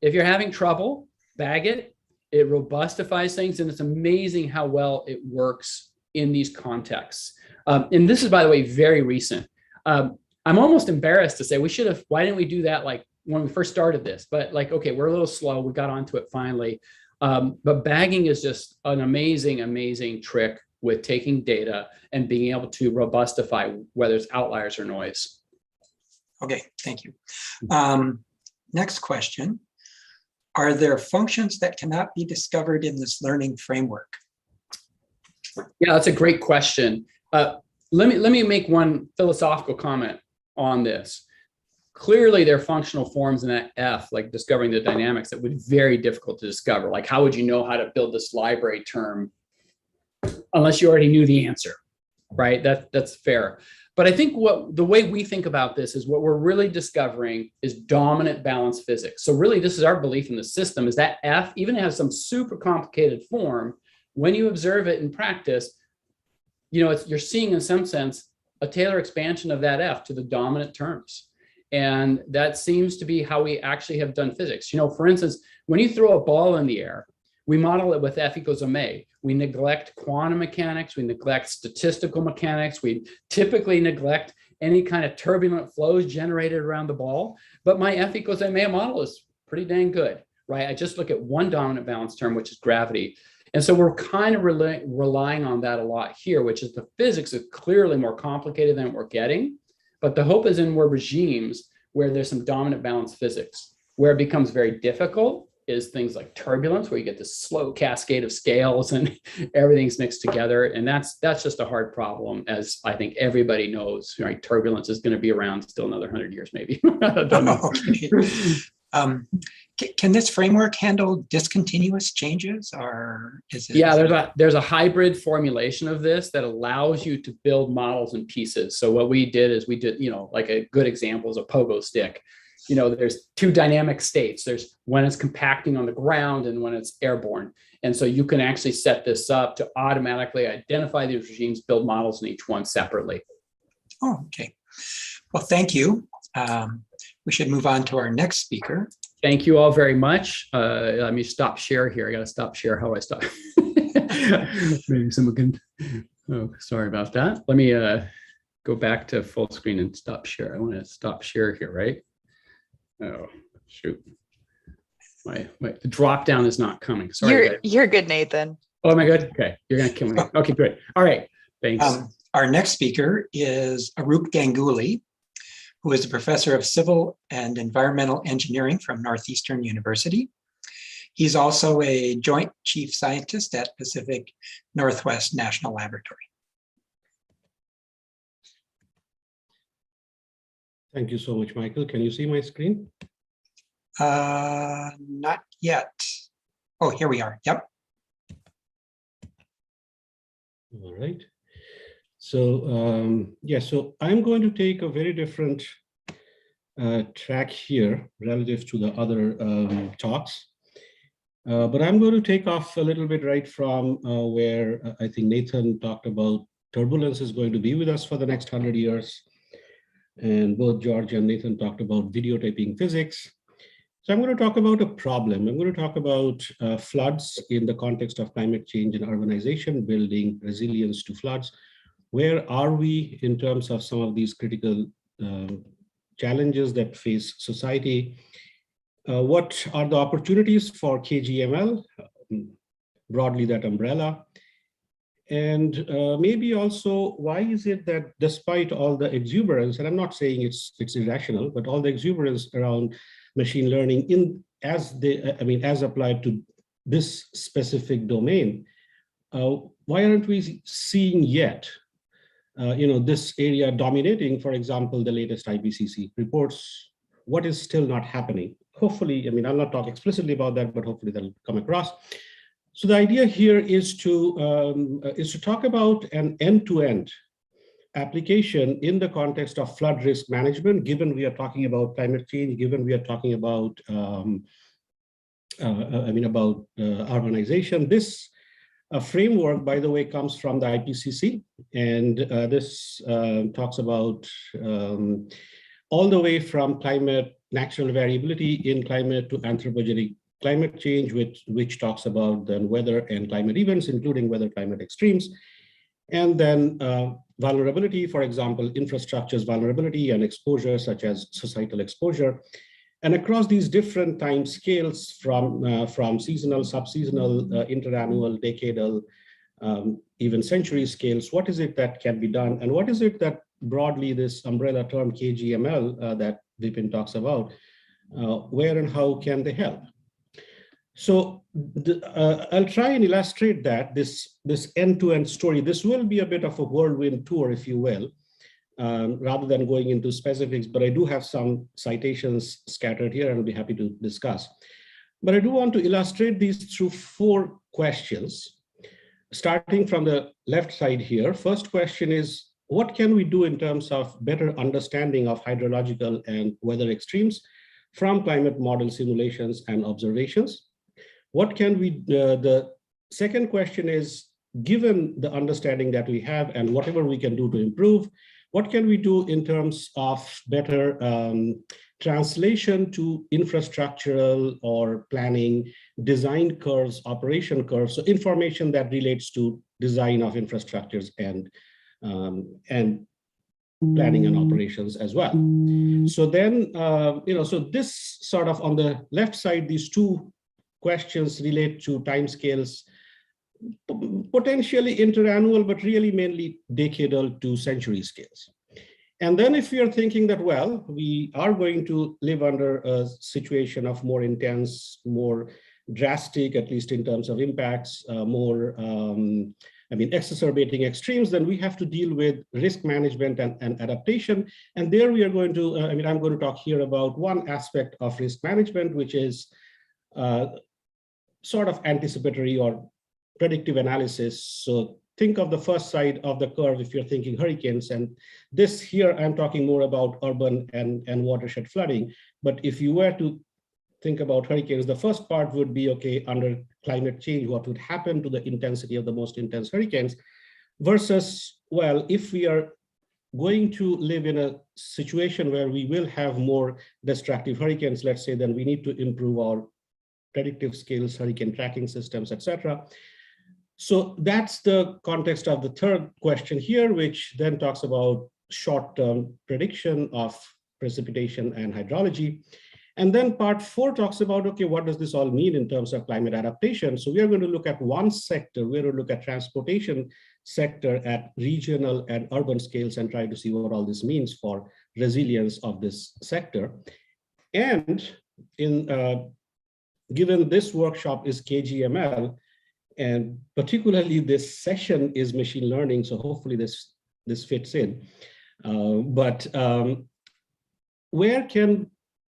if you're having trouble, bag it. It robustifies things, and it's amazing how well it works in these contexts. And this is, by the way, very recent. I'm almost embarrassed to say why didn't we do that like when we first started this? But like, okay, we're a little slow. We got onto it finally. But bagging is just an amazing, amazing trick with taking data and being able to robustify whether it's outliers or noise. Okay, thank you. Next question. Are there functions that cannot be discovered in this learning framework? Yeah, that's a great question. Let me make one philosophical comment on this. Clearly, there are functional forms in that F, like discovering the dynamics, that would be very difficult to discover. Like, how would you know how to build this library term unless you already knew the answer, right? That's fair. But I think the way we think about this is what we're really discovering is dominant balance physics. So really, this is our belief in the system, is that F, even has some super complicated form, when you observe it in practice, you're seeing in some sense a Taylor expansion of that F to the dominant terms. And that seems to be how we actually have done physics. For instance, when you throw a ball in the air, we model it with F equals ma. We neglect quantum mechanics. We neglect statistical mechanics. We typically neglect any kind of turbulent flows generated around the ball. But my F equals ma model is pretty dang good, right? I just look at one dominant balance term, which is gravity. And so we're kind of relying on that a lot here, which is the physics is clearly more complicated than we're getting. But the hope is in more regimes where there's some dominant balance physics. Where it becomes very difficult is things like turbulence, where you get this slow cascade of scales and everything's mixed together. And that's just a hard problem, as I think everybody knows, right? Turbulence is going to be around still another 100 years, maybe. I don't know. Okay. Can this framework handle discontinuous changes, or is it? Yeah, there's a hybrid formulation of this that allows you to build models in pieces. So what we did is like a good example is a pogo stick. There's two dynamic states. There's when it's compacting on the ground and when it's airborne. And so you can actually set this up to automatically identify these regimes, build models in each one separately. Oh, okay. Well, thank you. We should move on to our next speaker. Thank you all very much. Let me stop share here. I got to stop share. How do I stop? Maybe someone can. Oh, sorry about that. Let me. go back to full screen and stop share. I want to stop share here, right? Oh, shoot. The drop down is not coming. Sorry. You're good, Nathan. Oh, am I good? Okay. You're going to kill me. Okay, good. All right. Thanks. Our next speaker is Arup Ganguly, who is a professor of civil and environmental engineering from Northeastern University. He's also a joint chief scientist at Pacific Northwest National Laboratory. Thank you so much, Michael. Can you see my screen? Not yet. Oh, here we are. Yep. All right. So, so I'm going to take a very different track here relative to the other talks. But I'm going to take off a little bit right from where I think Nathan talked about turbulence is going to be with us for the next 100 years. And both George and Nathan talked about videotaping physics. So I'm going to talk about a problem. I'm going to talk about floods in the context of climate change and urbanization, building resilience to floods. Where are we in terms of some of these critical challenges that face society? What are the opportunities for KGML, broadly that umbrella? And maybe also, why is it that despite all the exuberance, and I'm not saying it's irrational, but all the exuberance around machine learning as applied to this specific domain, why aren't we seeing yet this area dominating, for example, the latest IPCC reports? What is still not happening? Hopefully, I'll not talk explicitly about that, but hopefully that'll come across. So the idea here is to talk about an end-to-end application in the context of flood risk management, given we are talking about climate change, given we are talking about urbanization. This framework, by the way, comes from the IPCC, and this talks about all the way from climate, natural variability in climate to anthropogenic climate change, which talks about then weather and climate events, including weather climate extremes, and then vulnerability, for example, infrastructures vulnerability and exposure, such as societal exposure. And across these different time scales from seasonal, sub-seasonal, interannual, decadal, even century scales, what is it that can be done? And what is it that broadly this umbrella term KGML that Deeponet talks about, where and how can they help? So I'll try and illustrate that, this end-to-end story. This will be a bit of a whirlwind tour, if you will, rather than going into specifics, but I do have some citations scattered here and I'll be happy to discuss. But I do want to illustrate these through 4 questions, starting from the left side here. First question is, what can we do in terms of better understanding of hydrological and weather extremes from climate model simulations and observations? What can we, the second question is, given the understanding that we have and whatever we can do to improve, what can we do in terms of better translation to infrastructural or planning, design curves, operation curves, so information that relates to design of infrastructures and planning and operations as well. So then, so this sort of on the left side, these 2 questions relate to timescales, potentially interannual, but really mainly decadal to century scales. And then if we are thinking that, well, we are going to live under a situation of more intense, more drastic, at least in terms of impacts, more, exacerbating extremes, then we have to deal with risk management and adaptation. And there we are going to, I'm going to talk here about one aspect of risk management, which is sort of anticipatory or predictive analysis. So think of the first side of the curve if you're thinking hurricanes, and this here I'm talking more about urban and watershed flooding. But if you were to think about hurricanes, the first part would be, okay, under climate change, what would happen to the intensity of the most intense hurricanes versus, well, if we are going to live in a situation where we will have more destructive hurricanes, let's say, then we need to improve our predictive skills, hurricane tracking systems, etc. So that's the context of the third question here, which then talks about short-term prediction of precipitation and hydrology. And then part 4 talks about, okay, what does this all mean in terms of climate adaptation? So we are going to look at one sector. We're going to look at transportation sector at regional and urban scales and try to see what all this means for resilience of this sector. And given this workshop is KGML, and particularly this session is machine learning, so hopefully this fits in. Where can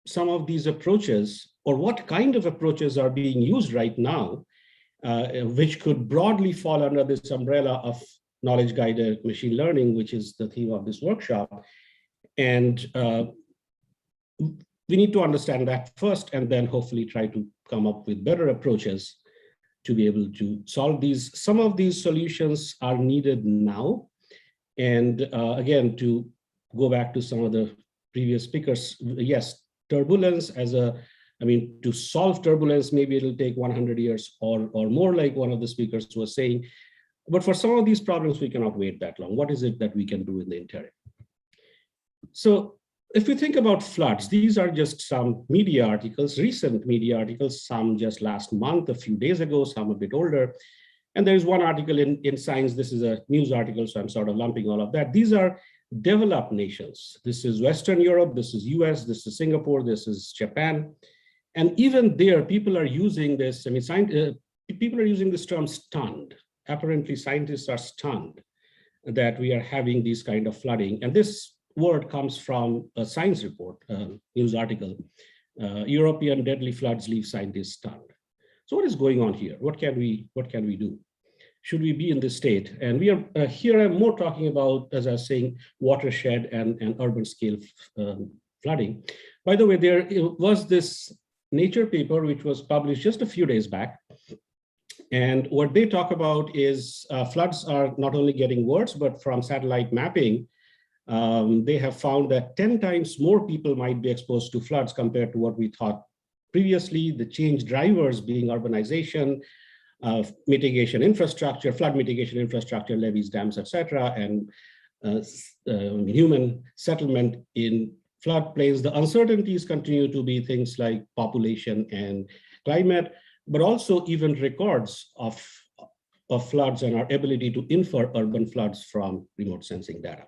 some of these approaches, or what kind of approaches are being used right now, which could broadly fall under this umbrella of knowledge-guided machine learning, which is the theme of this workshop. And we need to understand that first, and then hopefully try to come up with better approaches to be able to solve these. Some of these solutions are needed now. And again, to go back to some of the previous speakers, yes, turbulence to solve turbulence, maybe it'll take 100 years or more, like one of the speakers was saying. But for some of these problems, we cannot wait that long. What is it that we can do in the interim? So if we think about floods, these are just some media articles, recent media articles, some just last month, a few days ago, some a bit older. And there's one article in Science. This is a news article, so I'm sort of lumping all of that. These are developed nations. This is Western Europe, this is US, this is Singapore, this is Japan. And even there, people are using this, people are using this term stunned. Apparently, scientists are stunned that we are having these kind of flooding. And this word comes from a Science report, news article. European deadly floods leave scientists stunned. So what is going on here? What can we do? Should we be in this state? And we are here, I'm more talking about, as I was saying, watershed and urban scale flooding. By the way, there was this Nature paper, which was published just a few days back. And what they talk about is floods are not only getting worse, but from satellite mapping, they have found that 10 times more people might be exposed to floods compared to what we thought previously. The change drivers being urbanization, mitigation infrastructure, flood mitigation infrastructure, levees, dams, etc., and human settlement in floodplains. The uncertainties continue to be things like population and climate, but also even records of floods and our ability to infer urban floods from remote sensing data.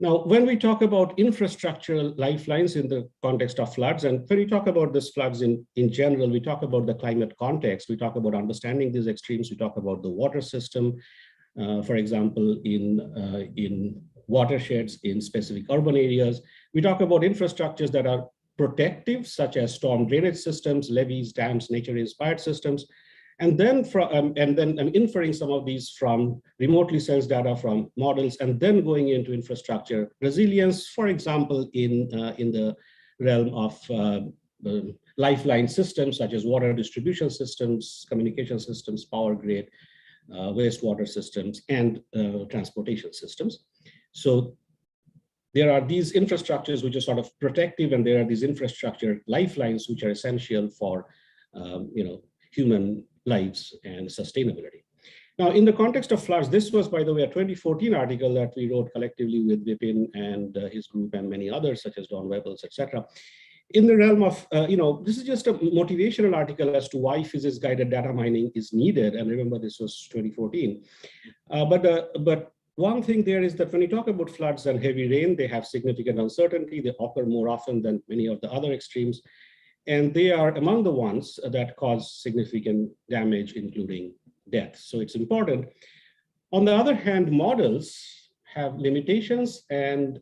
Now, when we talk about infrastructural lifelines in the context of floods, and when we talk about these floods in general, we talk about the climate context, we talk about understanding these extremes, we talk about the water system, for example, in watersheds in specific urban areas. We talk about infrastructures that are protective, such as storm drainage systems, levees, dams, nature-inspired systems. And then inferring some of these from remotely sensed data from models, and then going into infrastructure resilience, for example, in the realm of lifeline systems such as water distribution systems, communication systems, power grid, wastewater systems, and transportation systems. So there are these infrastructures which are sort of protective, and there are these infrastructure lifelines which are essential for human lives and sustainability. Now, in the context of floods, this was, by the way, a 2014 article that we wrote collectively with Vipin and his group and many others, such as Don Webels, etc. In the realm of, this is just a motivational article as to why physics-guided data mining is needed. And remember, this was 2014. But one thing there is that when you talk about floods and heavy rain, they have significant uncertainty. They occur more often than many of the other extremes. And they are among the ones that cause significant damage, including death. So it's important. On the other hand, models have limitations and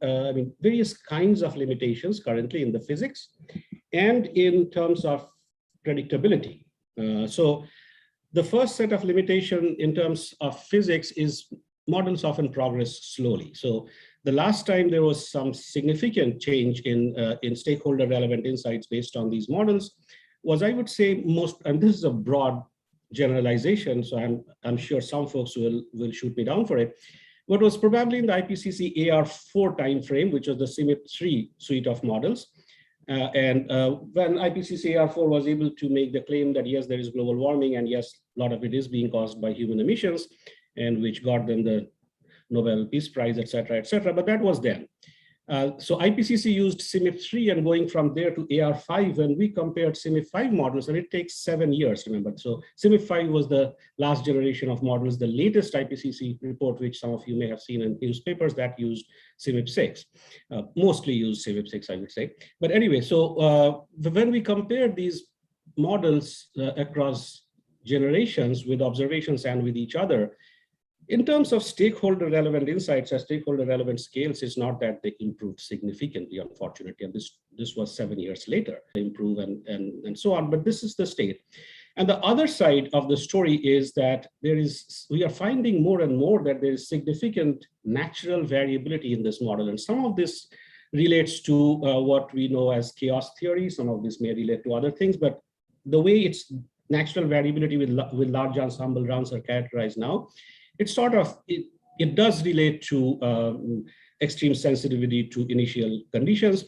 various kinds of limitations currently in the physics and in terms of predictability. So the first set of limitation in terms of physics is models often progress slowly. So the last time there was some significant change in stakeholder relevant insights based on these models was, I would say, and this is a broad generalization, so I'm sure some folks will shoot me down for it, but was probably in the IPCC AR4 timeframe, which was the CMIP3 suite of models. When IPCC AR4 was able to make the claim that yes, there is global warming, and yes, a lot of it is being caused by human emissions, and which got them the Nobel Peace Prize, et cetera, but that was then. So IPCC used CMIP3 and going from there to AR5, and we compared CMIP5 models, and it takes 7 years, remember. So CMIP5 was the last generation of models. The latest IPCC report, which some of you may have seen in newspapers, that used CMIP6, mostly used CMIP6, I would say. But anyway, so when we compared these models across generations with observations and with each other, in terms of stakeholder relevant insights or stakeholder relevant scales, it's not that they improved significantly, unfortunately. And this was 7 years later, they improve and so on. But this is the state. And the other side of the story is that we are finding more and more that there is significant natural variability in this model. And some of this relates to what we know as chaos theory. Some of this may relate to other things, but the way it's natural variability with large ensemble runs are characterized now, it does relate to extreme sensitivity to initial conditions.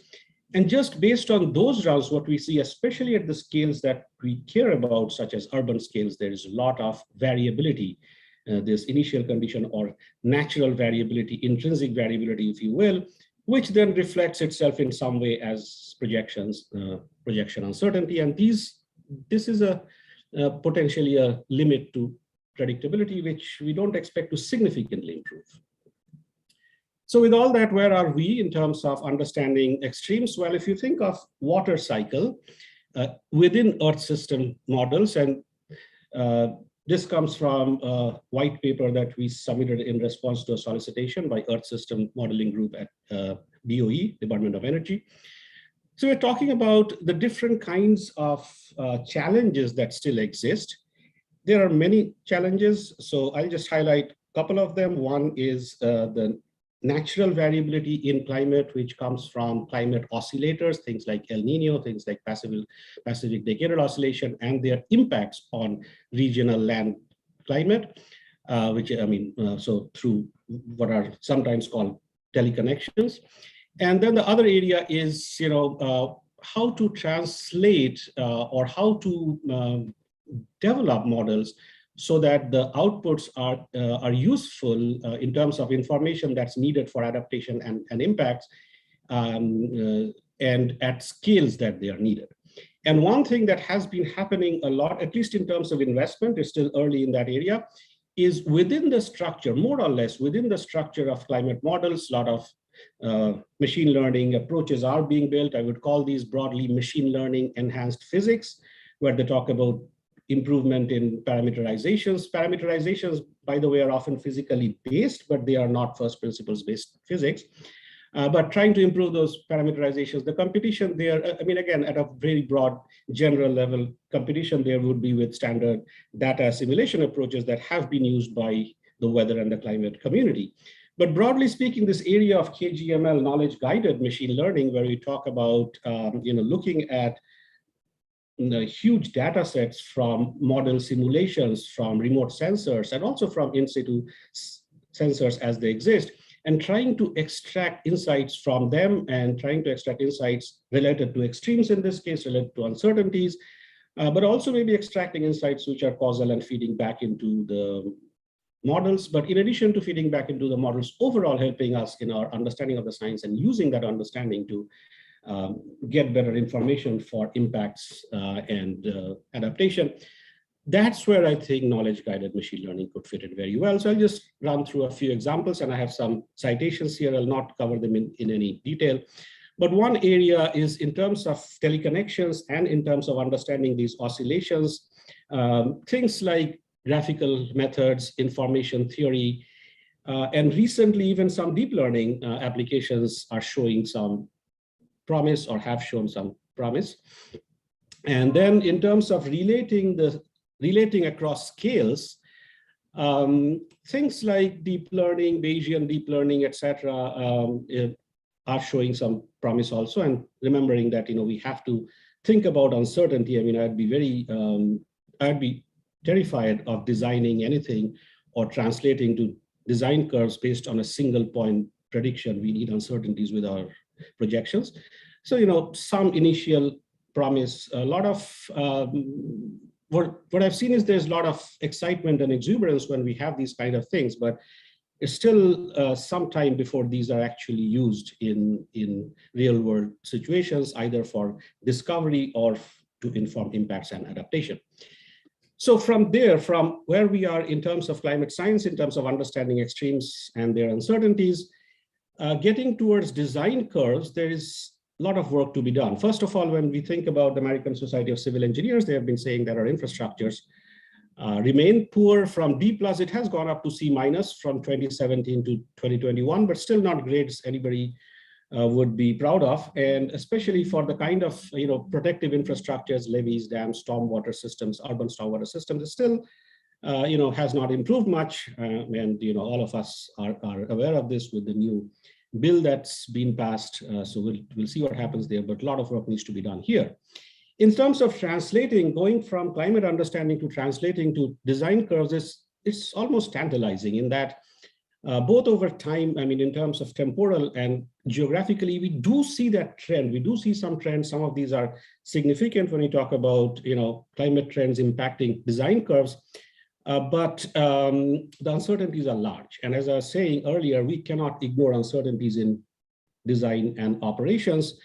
And just based on those rounds, what we see, especially at the scales that we care about, such as urban scales, there is a lot of variability, this initial condition or natural variability, intrinsic variability, if you will, which then reflects itself in some way as projections, projection uncertainty. And this is potentially a limit to predictability, which we don't expect to significantly improve. So with all that, where are we in terms of understanding extremes? Well, if you think of water cycle within Earth system models, and this comes from a white paper that we submitted in response to a solicitation by Earth System Modeling Group at DOE, Department of Energy. So we're talking about the different kinds of challenges that still exist. There are many challenges, so I'll just highlight a couple of them. One is the natural variability in climate, which comes from climate oscillators, things like El Nino, things like Pacific Decadal Oscillation, and their impacts on regional land climate, so through what are sometimes called teleconnections. And then the other area is, how to translate or how to develop models so that the outputs are useful in terms of information that's needed for adaptation and impacts, and at scales that they are needed. And one thing that has been happening a lot, at least in terms of investment, is still early in that area, is within the structure, more or less within the structure of climate models, a lot of machine learning approaches are being built. I would call these broadly machine learning enhanced physics, where they talk about improvement in parameterizations. Parameterizations, by the way, are often physically based, but they are not first principles based physics. But trying to improve those parameterizations, the competition there, again, at a very broad general level, competition there would be with standard data assimilation approaches that have been used by the weather and the climate community. But broadly speaking, this area of KGML, knowledge guided machine learning, where we talk about looking at huge data sets from model simulations, from remote sensors, and also from in situ sensors as they exist, and trying to extract insights from them, and trying to extract insights related to extremes, in this case, related to uncertainties, but also maybe extracting insights which are causal and feeding back into the models. But in addition to feeding back into the models, overall helping us in our understanding of the science and using that understanding to get better information for impacts and adaptation. That's where I think knowledge-guided machine learning could fit in very well. So I'll just run through a few examples, and I have some citations here. I'll not cover them in any detail. But one area is in terms of teleconnections and in terms of understanding these oscillations, things like graphical methods, information theory, and recently even some deep learning applications are showing some promise or have shown some promise. And then in terms of relating across scales, things like deep learning, Bayesian deep learning, etc., are showing some promise also. And remembering that we have to think about uncertainty. I'd be terrified of designing anything or translating to design curves based on a single point prediction. We need uncertainties with our projections. So, some initial promise, a lot of, what I've seen is there's a lot of excitement and exuberance when we have these kind of things, but it's still some time before these are actually used in real world situations, either for discovery or to inform impacts and adaptation. So from there, from where we are in terms of climate science, in terms of understanding extremes and their uncertainties, getting towards design curves, there is a lot of work to be done. First of all, when we think about the American Society of Civil Engineers, they have been saying that our infrastructures remain poor. From D+, it has gone up to C- from 2017 to 2021, but still not grades anybody would be proud of, and especially for the kind of protective infrastructures, levees, dams, stormwater systems, urban stormwater systems, it still has not improved much, and all of us are aware of this with the new bill that's been passed. So we'll see what happens there, but a lot of work needs to be done here. In terms of translating, going from climate understanding to translating to design curves, it's almost tantalizing in that both over time, I mean, in terms of temporal and geographically, we do see that trend. We do see some trends. Some of these are significant when we talk about, climate trends impacting design curves, but the uncertainties are large. And as I was saying earlier, we cannot ignore uncertainties in design and operations,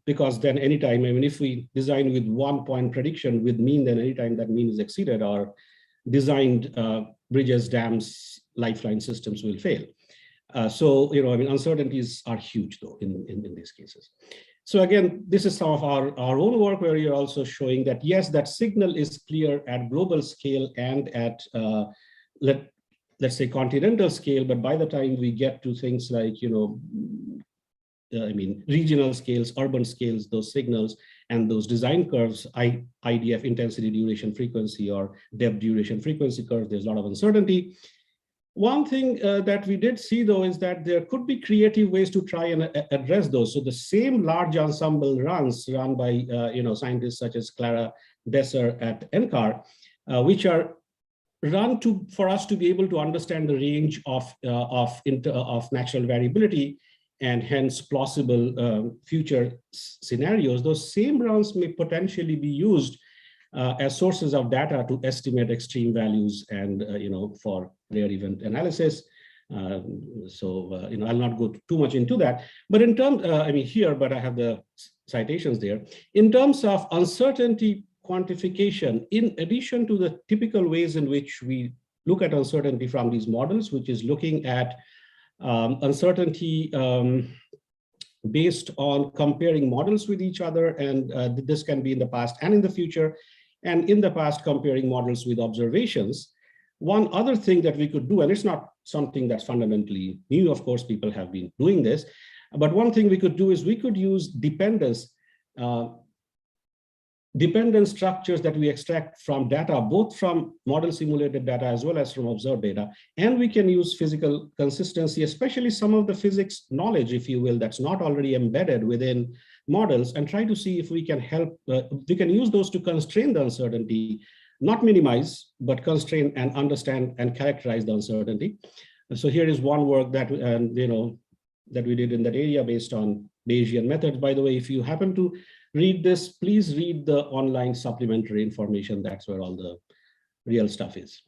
because then anytime, I mean, if we design with 1 point prediction with mean, then anytime that mean is exceeded, our designed bridges, dams, lifeline systems will fail. So, I mean, uncertainties are huge though in these cases. So again, this is some of our own work where you're also showing that, yes, that signal is clear at global scale and at, let's say, continental scale, but by the time we get to things like, I mean, regional scales, urban scales, those signals and those design curves, IDF, intensity, duration, frequency, or depth, duration, frequency curves, there's a lot of uncertainty. One thing that we did see, though, is that there could be creative ways to try and address those. So the same large ensemble runs run by scientists such as Clara Desser at NCAR, which are run for us to be able to understand the range of natural variability and hence plausible future scenarios. Those same runs may potentially be used as sources of data to estimate extreme values and for rare event analysis. I'll not go too much into that. But in terms, I mean here, but I have the citations there. In terms of uncertainty quantification, in addition to the typical ways in which we look at uncertainty from these models, which is looking at uncertainty based on comparing models with each other, and this can be in the past and in the future, and in the past comparing models with observations. One other thing that we could do, and it's not something that's fundamentally new, of course, people have been doing this, but one thing we could do is we could use dependent structures that we extract from data, both from model simulated data as well as from observed data. And we can use physical consistency, especially some of the physics knowledge, if you will, that's not already embedded within models, and try to see if we can help, we can use those to constrain the uncertainty, not minimize, but constrain and understand and characterize the uncertainty. So here is one work that, that we did in that area based on Bayesian methods. By the way, if you happen to read this, please read the online supplementary information. That's where all the real stuff is.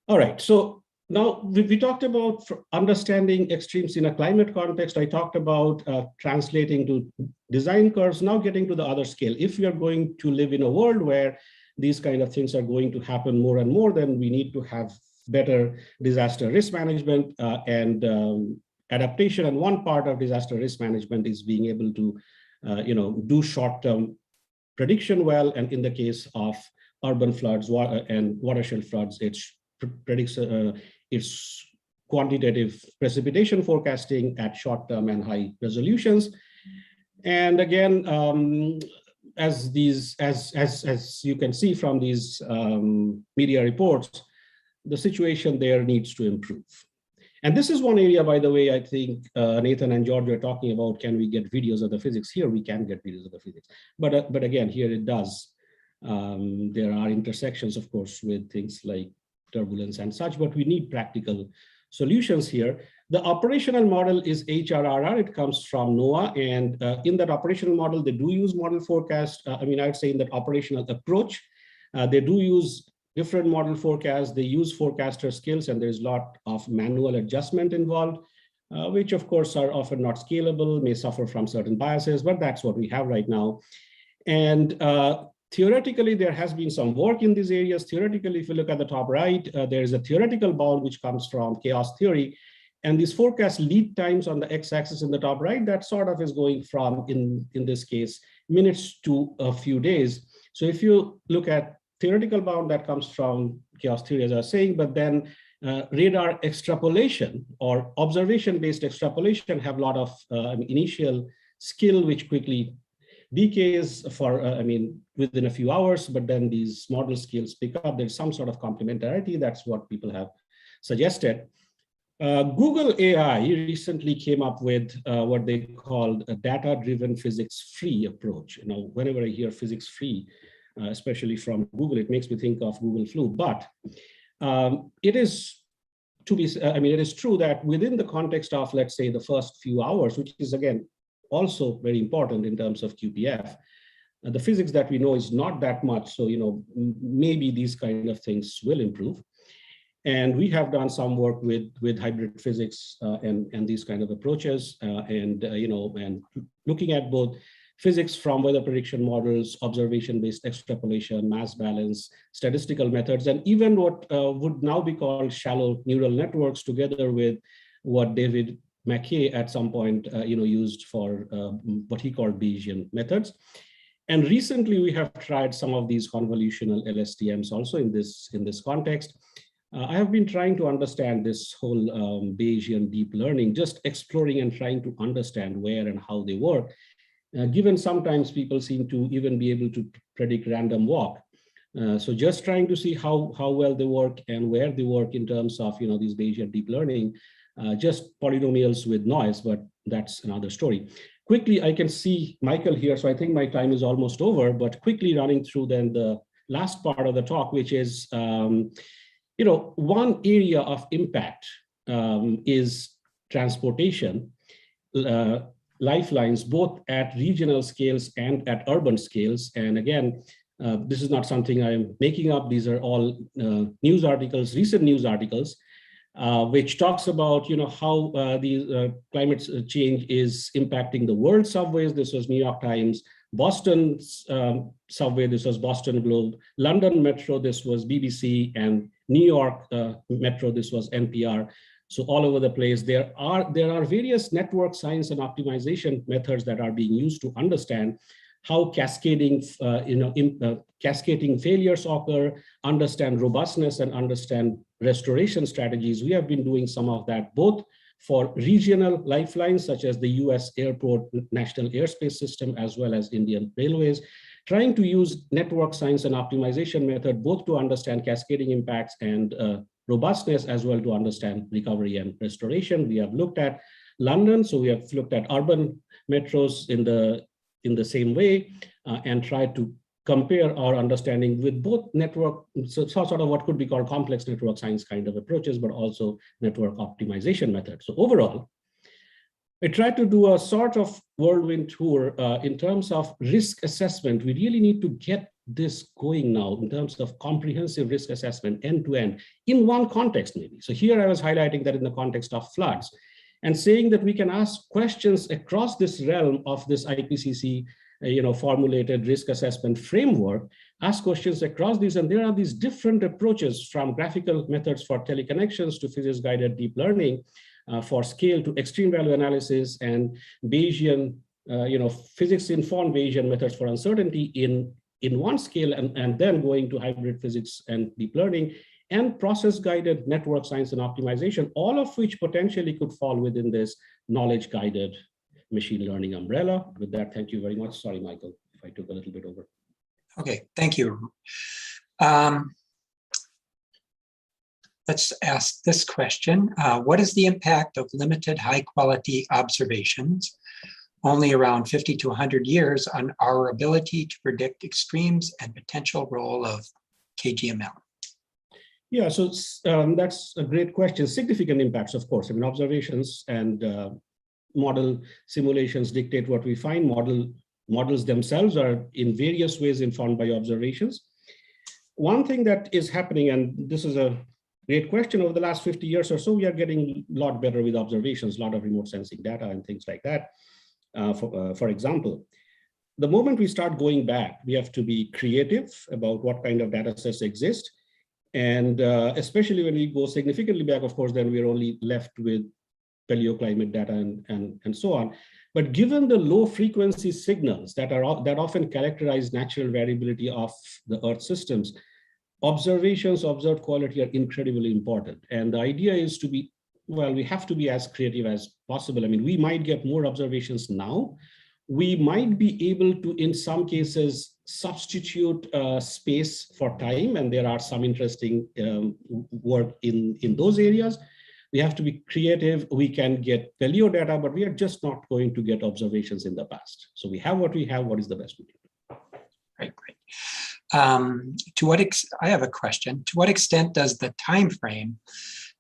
All right, so now we talked about understanding extremes in a climate context. I talked about translating to design curves, now getting to the other scale. If we are going to live in a world where these kind of things are going to happen more and more, then we need to have better disaster risk management and adaptation. And one part of disaster risk management is being able to do short-term prediction well. And in the case of urban floods and watershed floods, it predicts its quantitative precipitation forecasting at short-term and high resolutions. And again, as you can see from these media reports, the situation there needs to improve. And this is one area, by the way, I think Nathan and George are talking about, can we get videos of the physics? Here we can get videos of the physics. But again, here it does. There are intersections, of course, with things like turbulence and such, but we need practical solutions here. The operational model is HRRR. It comes from NOAA. And in that operational model, they do use model forecast. I mean, I would say in that operational approach, they do use different model forecasts. They use forecaster skills, and there's a lot of manual adjustment involved, which of course are often not scalable, may suffer from certain biases, but that's what we have right now. And theoretically, there has been some work in these areas. Theoretically, if you look at the top right, there is a theoretical bound which comes from chaos theory. And these forecast lead times on the x-axis in the top right, that sort of is going from, in this case, minutes to a few days. So if you look at theoretical bound, that comes from chaos theory, as I was saying, but then radar extrapolation or observation-based extrapolation have a lot of initial skill, which quickly decays for, within a few hours, but then these model skills pick up. There's some sort of complementarity. That's what people have suggested. Google AI recently came up with what they called a data-driven physics-free approach. You know, whenever I hear physics-free, especially from Google, it makes me think of Google flu. But it is it is true that within the context of, let's say, the first few hours, which is again also very important in terms of QPF, the physics that we know is not that much. So maybe these kind of things will improve. And we have done some work with hybrid physics and these kind of approaches, and looking at both physics from weather prediction models, observation-based extrapolation, mass balance, statistical methods, and even what would now be called shallow neural networks, together with what David McKay at some point used for what he called Bayesian methods. And recently we have tried some of these convolutional LSTMs also in this context. I have been trying to understand this whole Bayesian deep learning, just exploring and trying to understand where and how they work, given sometimes people seem to even be able to predict random walk. So just trying to see how well they work and where they work in terms of these Bayesian deep learning, just polynomials with noise, but that's another story. Quickly, I can see Michael here, so I think my time is almost over, but quickly running through then the last part of the talk, which is one area of impact is transportation, lifelines, both at regional scales and at urban scales. And again, this is not something I'm making up. These are all news articles, recent news articles, which talks about how the climate change is impacting the world subways. This was New York Times. Boston's subway, this was Boston Globe. London Metro, this was BBC, and New York Metro, this was NPR. So all over the place, there are various network science and optimization methods that are being used to understand how cascading failures occur, understand robustness, and understand restoration strategies. We have been doing some of that both for regional lifelines, such as the US Airport National Airspace System, as well as Indian Railways, trying to use network science and optimization method, both to understand cascading impacts and robustness, as well to understand recovery and restoration. We have looked at London, so we have looked at urban metros in the same way, and tried to compare our understanding with both network, so sort of what could be called complex network science kind of approaches, but also network optimization methods. So overall, I tried to do a sort of whirlwind tour in terms of risk assessment. We really need to get this going now in terms of comprehensive risk assessment end to end in one context maybe. So here I was highlighting that in the context of floods and saying that we can ask questions across this realm of this IPCC formulated risk assessment framework, ask questions across these, and there are these different approaches from graphical methods for teleconnections to physics-guided deep learning, for scale to extreme value analysis, and Bayesian, physics-informed Bayesian methods for uncertainty in one scale, and then going to hybrid physics and deep learning, and process-guided network science and optimization, all of which potentially could fall within this knowledge-guided machine learning umbrella. With that, thank you very much. Sorry, Michael, if I took a little bit over. Okay, thank you. Let's ask this question. What is the impact of limited high-quality observations, only around 50 to 100 years, on our ability to predict extremes and potential role of KGML? Yeah, so that's a great question. Significant impacts, of course. I mean, observations and model simulations dictate what we find. Models themselves are in various ways informed by observations. one thing that is happening, and this is a great question, over the last 50 years or so, we are getting a lot better with observations, a lot of remote sensing data and things like that. For example, the moment we start going back, we have to be creative about what kind of data sets exist. And especially when we go significantly back, of course, then we're only left with paleoclimate data and so on. But given the low frequency signals that often characterize natural variability of the Earth systems, observations, observed quality are incredibly important. And the idea is to be, well, we have to be as creative as possible. I mean, we might get more observations now. We might be able to, in some cases, substitute space for time. And there are some interesting work in those areas. We have to be creative. We can get paleo data, but we are just not going to get observations in the past. So we have what we have. What is the best we can do? Right, great. I have a question. To what extent does the time frame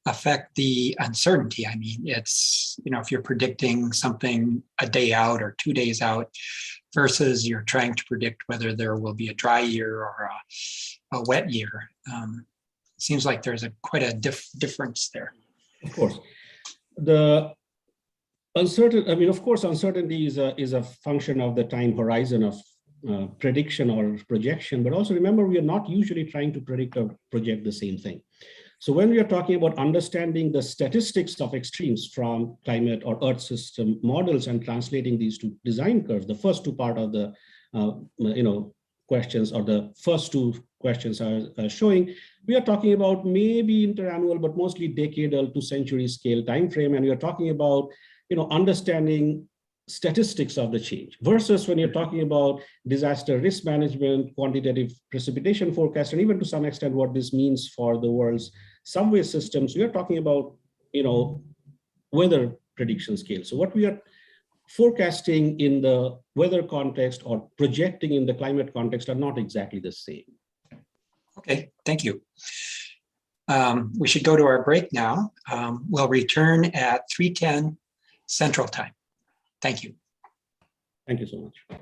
affect the uncertainty? I mean, it's, if you're predicting something a day out or 2 days out versus you're trying to predict whether there will be a dry year or a wet year. It seems like there's quite a difference there. Of course. The uncertainty is a function of the time horizon of prediction or projection, but also remember, we are not usually trying to predict or project the same thing. So when we are talking about understanding the statistics of extremes from climate or Earth system models and translating these to design curves, the first two part of the questions, or the first two questions are showing, we are talking about maybe interannual, but mostly decadal to century scale time frame, and we are talking about understanding statistics of the change, versus when you're talking about disaster risk management, quantitative precipitation forecast, and even to some extent what this means for the world's subway systems, we are talking about weather prediction scale. So what we are forecasting in the weather context or projecting in the climate context are not exactly the same. Okay, thank you. We should go to our break now. We'll return at 3:10 Central Time. Thank you. Thank you so much.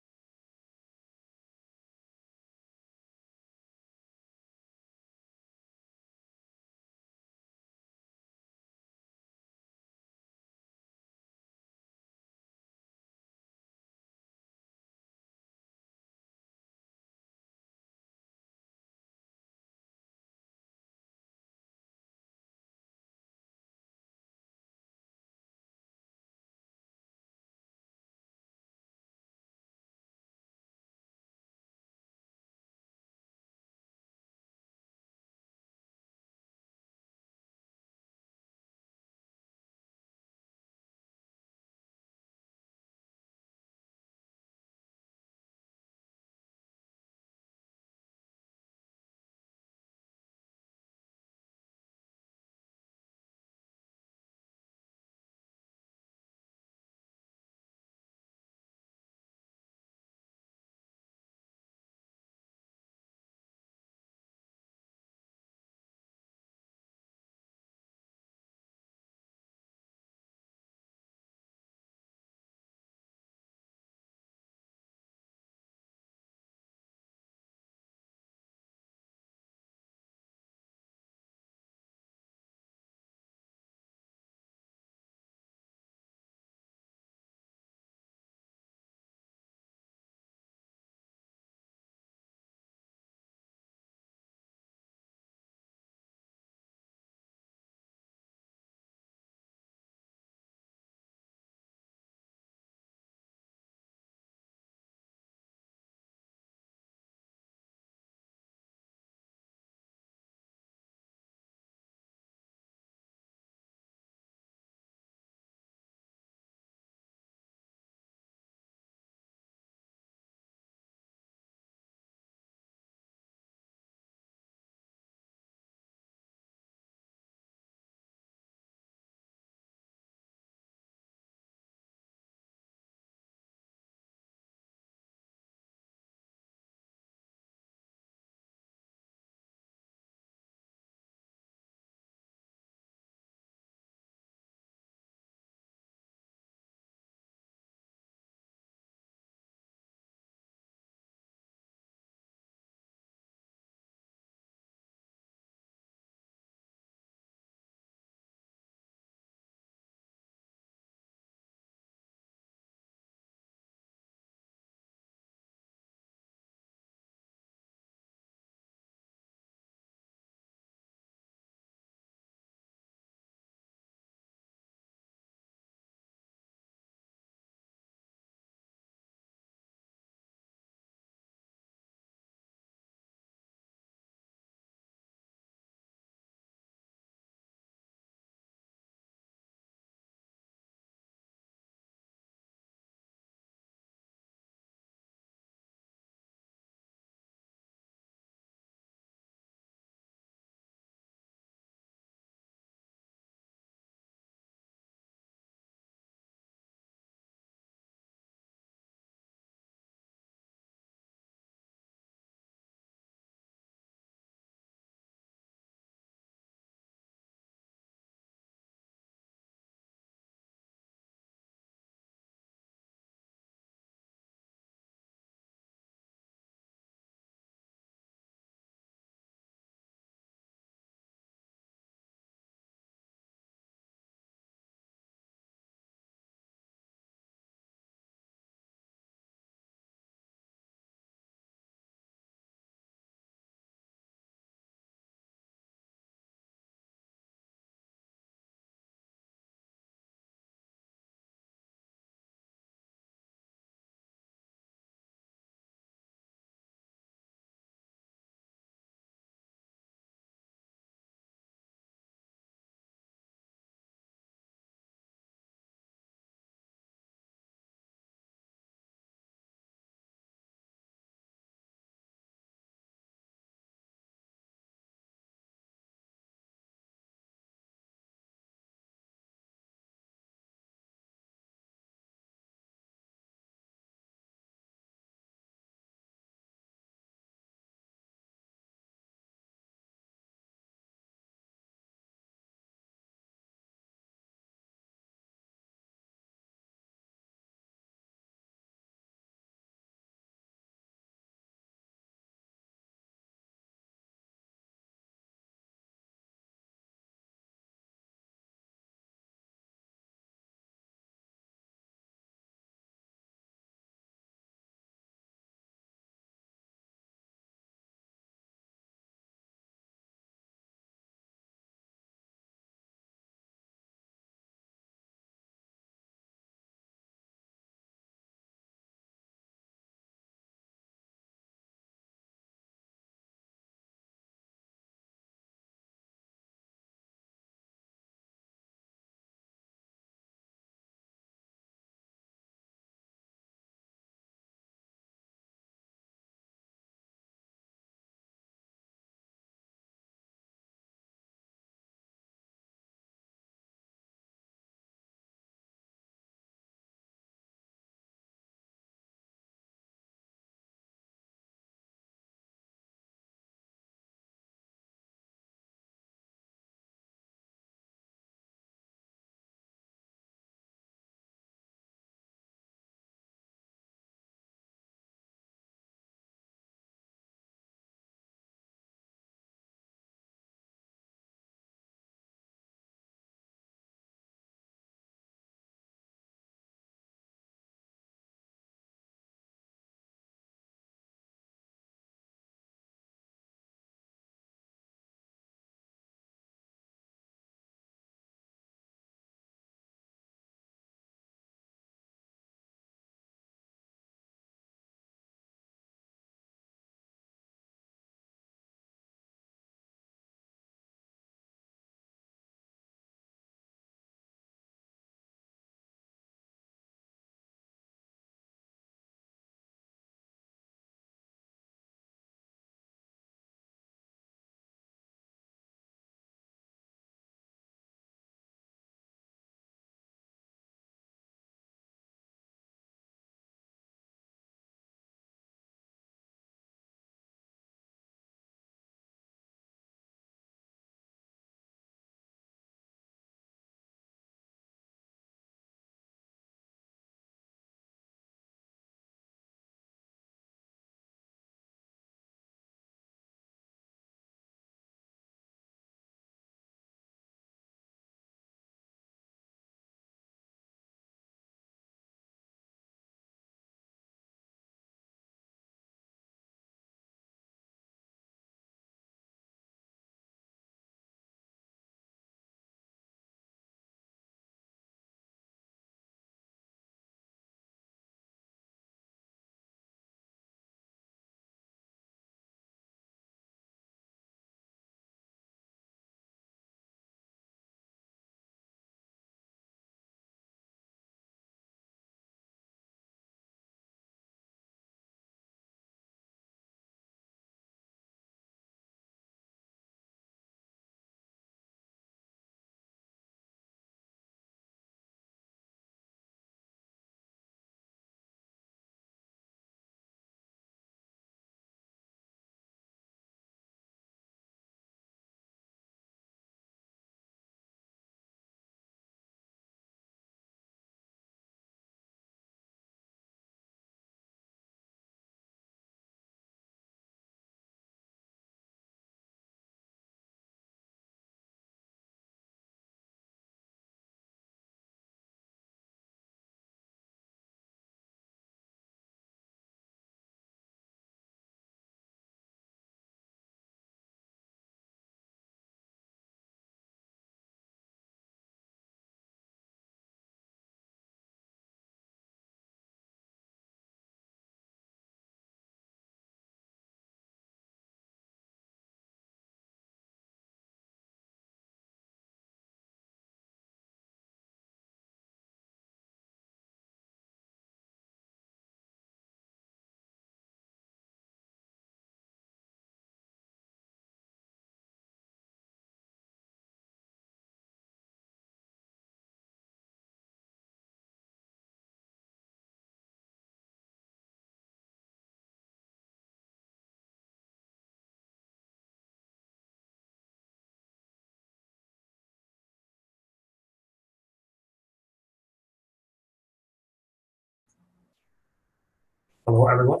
Hello, everyone.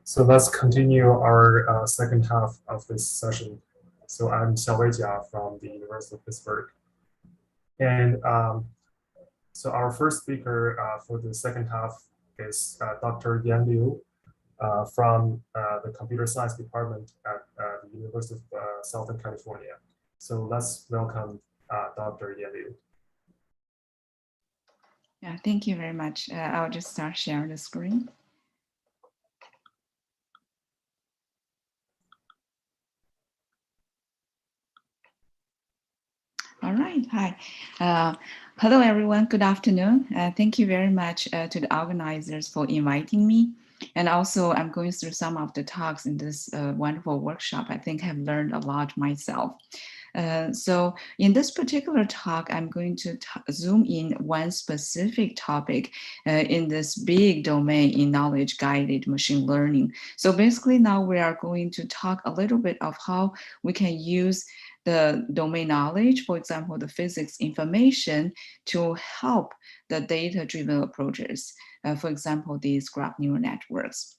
So let's continue our second half of this session. So I'm Xiaowei Jia from the University of Pittsburgh. And so our first speaker for the second half is Dr. Yan Liu from the Computer Science Department at the University of Southern California. So let's welcome Dr. Yan Liu. Yeah, thank you very much. I'll just start sharing the screen. All right, hi. Hello, everyone. Good afternoon. Thank you very much to the organizers for inviting me. And also, I'm going through some of the talks in this wonderful workshop. I think I've learned a lot myself. So in this particular talk, I'm going to zoom in one specific topic in this big domain in knowledge-guided machine learning. So basically now we are going to talk a little bit of how we can use the domain knowledge, for example, the physics information, to help the data-driven approaches, for example, these graph neural networks.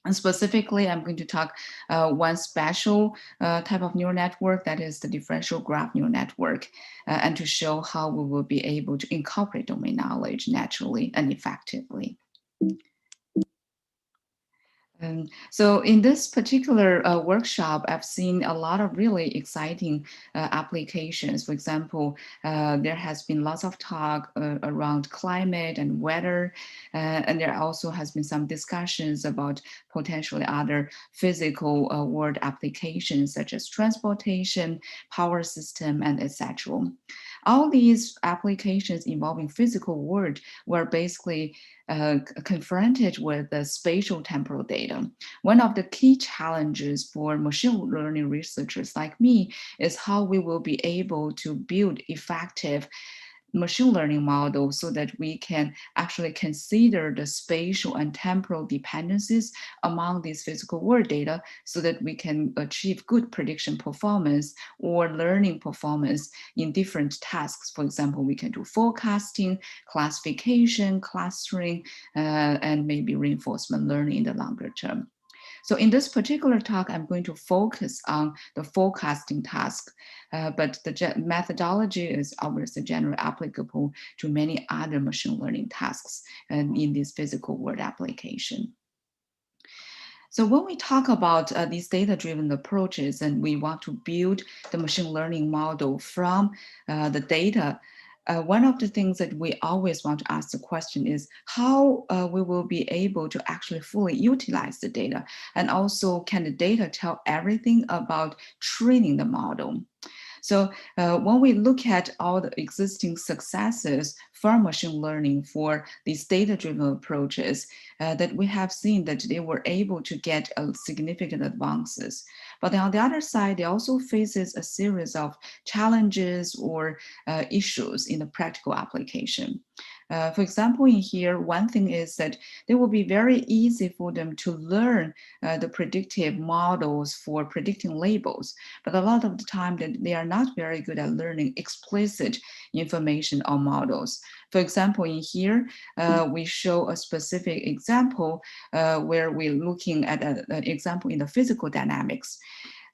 And specifically, I'm going to talk one special type of neural network, that is the differential graph neural network, and to show how we will be able to incorporate domain knowledge naturally and effectively. So in this particular workshop, I've seen a lot of really exciting applications. For example, there has been lots of talk around climate and weather, and there also has been some discussions about potentially other physical world applications such as transportation, power system, and etc. All these applications involving physical world were basically confronted with the spatial temporal data. One of the key challenges for machine learning researchers like me is how we will be able to build effective machine learning model so that we can actually consider the spatial and temporal dependencies among these physical world data so that we can achieve good prediction performance or learning performance in different tasks. For example, we can do forecasting, classification, clustering, and maybe reinforcement learning in the longer term. So in this particular talk, I'm going to focus on the forecasting task, but the methodology is obviously generally applicable to many other machine learning tasks in this physical world application. So when we talk about these data-driven approaches and we want to build the machine learning model from the data, one of the things that we always want to ask the question is how we will be able to actually fully utilize the data, and also can the data tell everything about training the model? So when we look at all the existing successes for machine learning for these data-driven approaches, that we have seen that they were able to get significant advances. But on the other side, they also faces a series of challenges or issues in the practical application. For example, in here, one thing is that it will be very easy for them to learn the predictive models for predicting labels, but a lot of the time that they are not very good at learning explicit information on models. For example, in here, we show a specific example where we're looking at an example in the physical dynamics.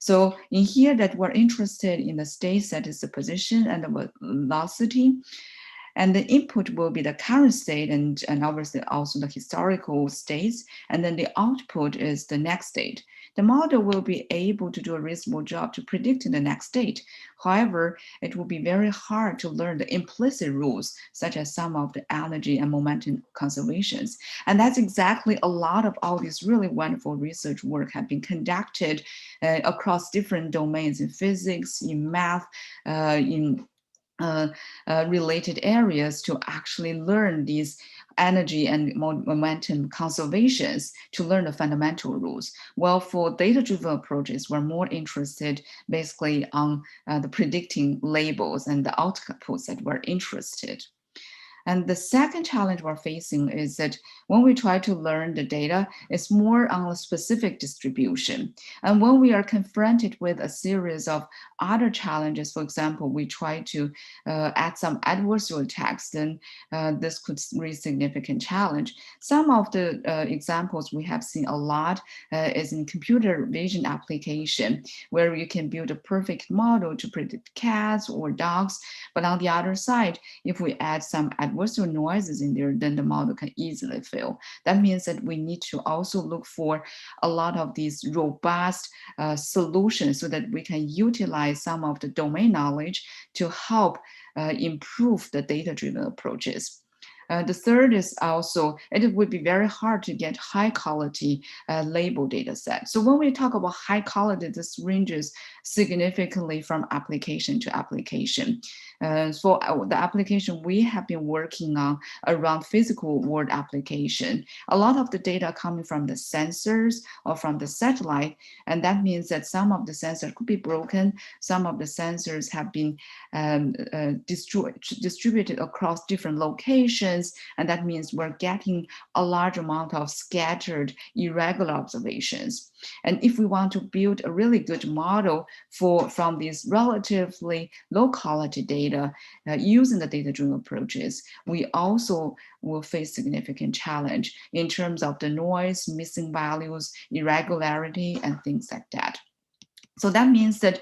So in here that we're interested in the state, that is the position and the velocity. And the input will be the current state and obviously also the historical states. And then the output is the next state. The model will be able to do a reasonable job to predict the next state. However, it will be very hard to learn the implicit rules, such as some of the energy and momentum conservations. And that's exactly a lot of all this really wonderful research work have been conducted across different domains in physics, in math, in related areas to actually learn these energy and momentum conservations to learn the fundamental rules. Well, for data-driven approaches, we're more interested basically on the predicting labels and the outputs that we're interested. And the second challenge we're facing is that when we try to learn the data, it's more on a specific distribution. And when we are confronted with a series of other challenges, for example, we try to add some adversarial text, then this could raise significant challenge. Some of the examples we have seen a lot is in computer vision application, where you can build a perfect model to predict cats or dogs. But on the other side, if we add some adversarial noises in there, then the model can easily fail. That means that we need to also look for a lot of these robust solutions so that we can utilize some of the domain knowledge to help improve the data-driven approaches. The third is also, it would be very hard to get high quality label data set. So when we talk about high quality, this ranges significantly from application to application. For the application we have been working on around physical world application, a lot of the data coming from the sensors or from the satellite, and that means that some of the sensors could be broken, some of the sensors have been distributed across different locations, and that means we're getting a large amount of scattered irregular observations. And if we want to build a really good model from these relatively low quality data using the data-driven approaches, we also will face significant challenge in terms of the noise, missing values, irregularity, and things like that. So that means that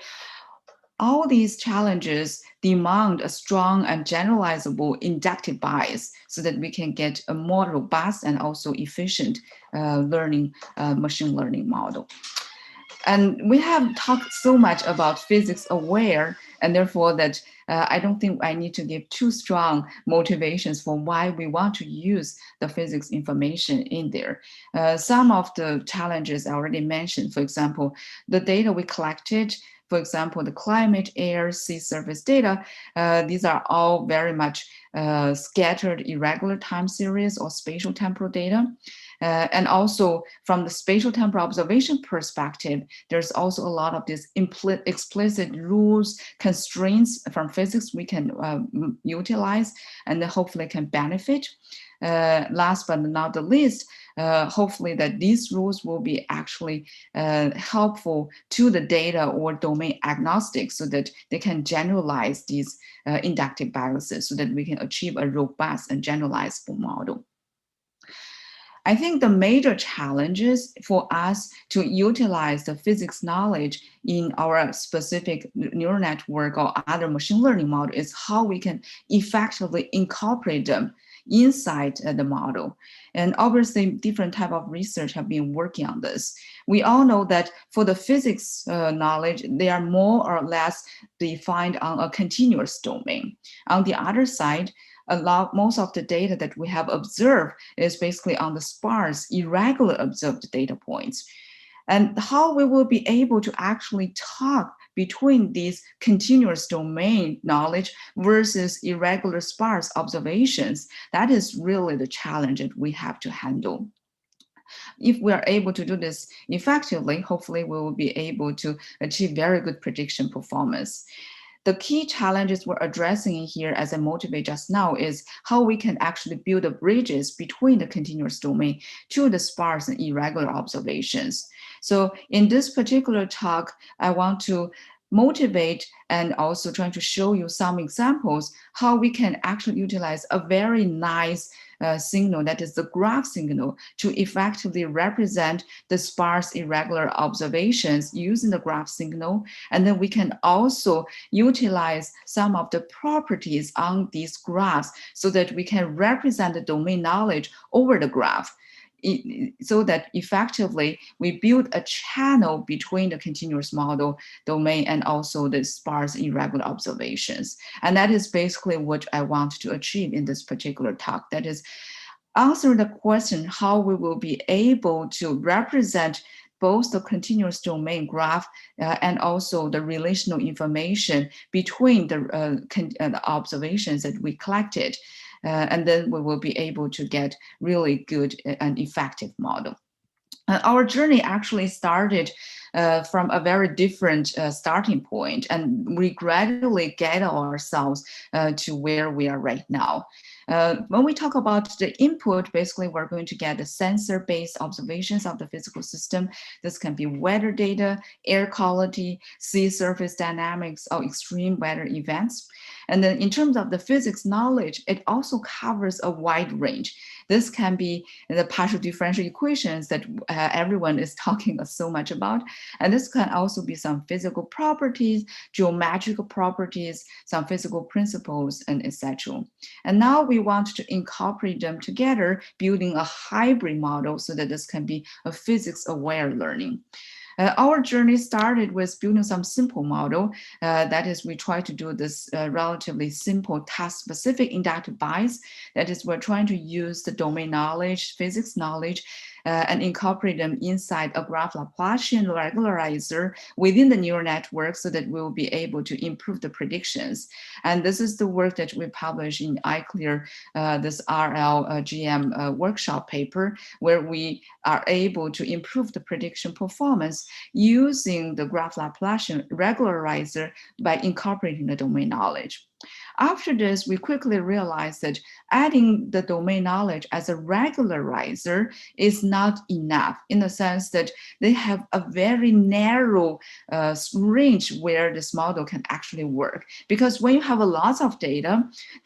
all these challenges demand a strong and generalizable inductive bias so that we can get a more robust and also efficient machine learning model. And we have talked so much about physics aware, and therefore that I don't think I need to give too strong motivations for why we want to use the physics information in there. Some of the challenges I already mentioned, for example, the data we collected, for example, the climate, air, sea surface data, these are all very much scattered irregular time series or spatial temporal data. And also from the spatial temporal observation perspective, there's also a lot of these explicit rules, constraints from physics we can utilize and hopefully can benefit. Last but not the least, hopefully that these rules will be actually helpful to the data or domain agnostic so that they can generalize these inductive biases so that we can achieve a robust and generalizable model. I think the major challenges for us to utilize the physics knowledge in our specific neural network or other machine learning model is how we can effectively incorporate them inside the model. And obviously different type of research have been working on this. We all know that for the physics knowledge, they are more or less defined on a continuous domain. On the other side, most of the data that we have observed is basically on the sparse, irregular observed data points. And how we will be able to actually talk between these continuous domain knowledge versus irregular sparse observations, that is really the challenge that we have to handle. If we are able to do this effectively, hopefully we will be able to achieve very good prediction performance. The key challenges we're addressing in here, as I motivated just now, is how we can actually build the bridges between the continuous domain to the sparse and irregular observations. So in this particular talk, I want to motivate and also trying to show you some examples how we can actually utilize a very nice signal, that is the graph signal, to effectively represent the sparse irregular observations using the graph signal. And then we can also utilize some of the properties on these graphs so that we can represent the domain knowledge over the graph, so that effectively we build a channel between the continuous model domain and also the sparse irregular observations. And that is basically what I want to achieve in this particular talk. That is answer the question how we will be able to represent both the continuous domain graph and also the relational information between the observations that we collected. And then we will be able to get really good and effective model. Our journey actually started from a very different starting point, and we gradually get ourselves to where we are right now. When we talk about the input, basically we're going to get the sensor-based observations of the physical system. This can be weather data, air quality, sea surface dynamics, or extreme weather events. And then in terms of the physics knowledge, it also covers a wide range. This can be the partial differential equations that everyone is talking so much about. And this can also be some physical properties, geometrical properties, some physical principles, and etc. And now we want to incorporate them together, building a hybrid model so that this can be a physics-aware learning. Our journey started with building some simple model. That is, we try to do this relatively simple task-specific inductive bias. That is, we're trying to use the domain knowledge, physics knowledge, and incorporate them inside a graph Laplacian regularizer within the neural network so that we'll be able to improve the predictions. And this is the work that we published in iClear, this RLGM workshop paper, where we are able to improve the prediction performance using the graph Laplacian regularizer by incorporating the domain knowledge. After this, we quickly realized that adding the domain knowledge as a regularizer is not enough, in the sense that they have a very narrow range where this model can actually work. Because when you have a lot of data,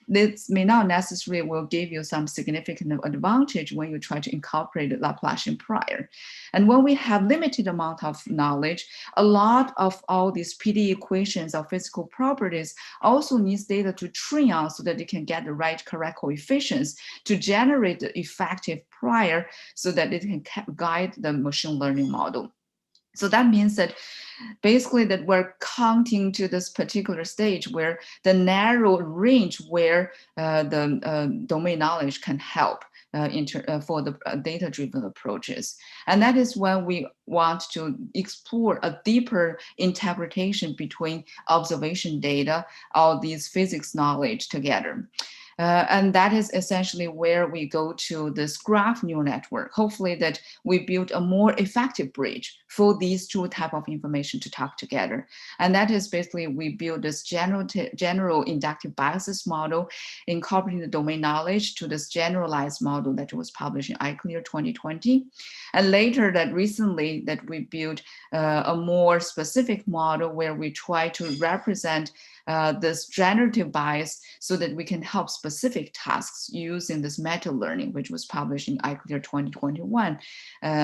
this may not necessarily will give you some significant advantage when you try to incorporate the Laplacian prior. And when we have limited amount of knowledge, a lot of all these PD equations of physical properties also needs data to train on so that they can get the right correct coefficients to generate the effective prior so that it can guide the machine learning model. So that means that basically that we're counting to this particular stage where the narrow range where the domain knowledge can help for the data-driven approaches. And that is when we want to explore a deeper interpretation between observation data, all these physics knowledge together. And that is essentially where we go to this graph neural network. Hopefully that we build a more effective bridge for these two types of information to talk together. And that is basically we build this general inductive biases model, incorporating the domain knowledge to this generalized model that was published in iClear 2020. And later that recently that we built a more specific model where we try to represent this generative bias so that we can help specific tasks using this meta learning, which was published in iClear 2021,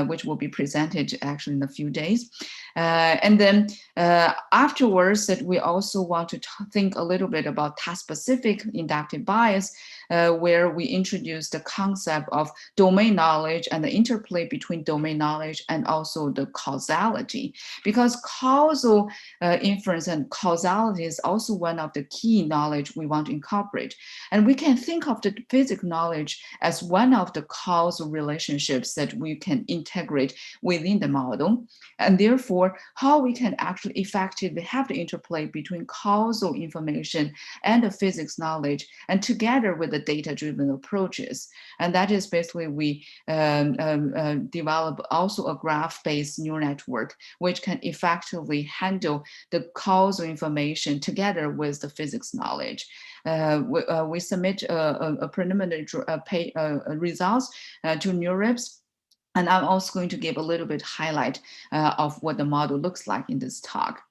which will be presented actually in a few days. And then afterwards that we also want to think a little bit about task-specific inductive bias, where we introduce the concept of domain knowledge and the interplay between domain knowledge and also the causality, because causal inference and causality is also one of the key knowledge we want to incorporate. And we can think of the physics knowledge as one of the causal relationships that we can integrate within the model. And therefore, how we can actually effectively have the interplay between causal information and the physics knowledge, and together with the data-driven approaches. And that is basically we develop also a graph-based neural network, which can effectively handle the causal information together with the physics knowledge. We submit a preliminary results to NeurIPS. And I'm also going to give a little bit highlight of what the model looks like in this talk.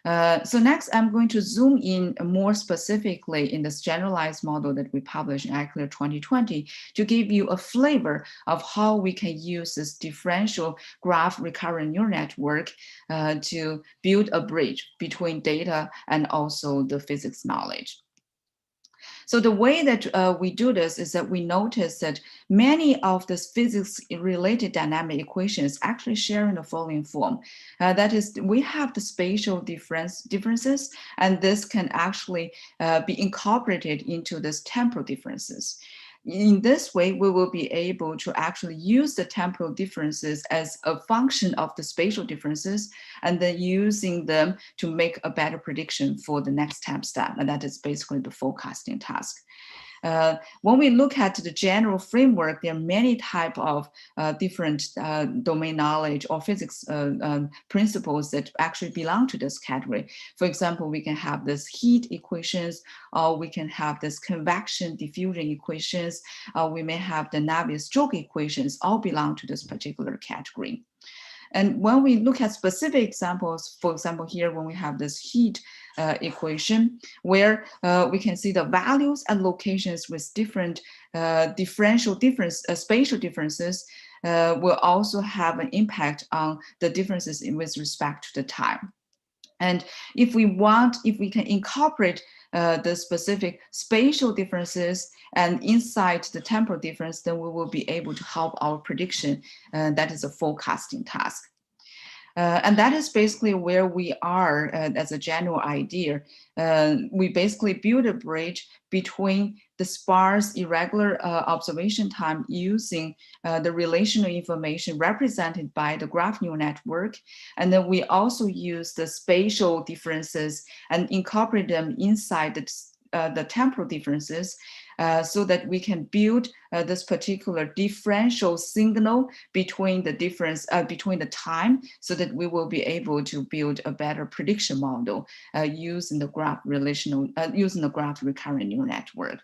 So next, I'm going to zoom in more specifically in this generalized model that we published in iClear 2020 to give you a flavor of how we can use this differential graph recurrent neural network to build a bridge between data and also the physics knowledge. So the way that we do this is that we notice that many of the physics-related dynamic equations actually share in the following form. That is, we have the spatial differences, and this can actually be incorporated into this temporal differences. In this way, we will be able to actually use the temporal differences as a function of the spatial differences, and then using them to make a better prediction for the next step. And that is basically the forecasting task. When we look at the general framework, there are many types of different domain knowledge or physics principles that actually belong to this category. For example, we can have this heat equations, or we can have this convection diffusion equations, we may have the Navier-Stokes equations, all belong to this particular category. And when we look at specific examples, for example, here when we have this heat equation, where we can see the values and locations with different spatial differences will also have an impact on the differences with respect to the time. And if we can incorporate the specific spatial differences and inside the temporal difference, then we will be able to help our prediction. That is a forecasting task. And that is basically where we are as a general idea. We basically build a bridge between the sparse irregular observation time using the relational information represented by the graph neural network. And then we also use the spatial differences and incorporate them inside the temporal differences so that we can build this particular differential signal between the difference between the time, so that we will be able to build a better prediction model using the graph recurrent neural network.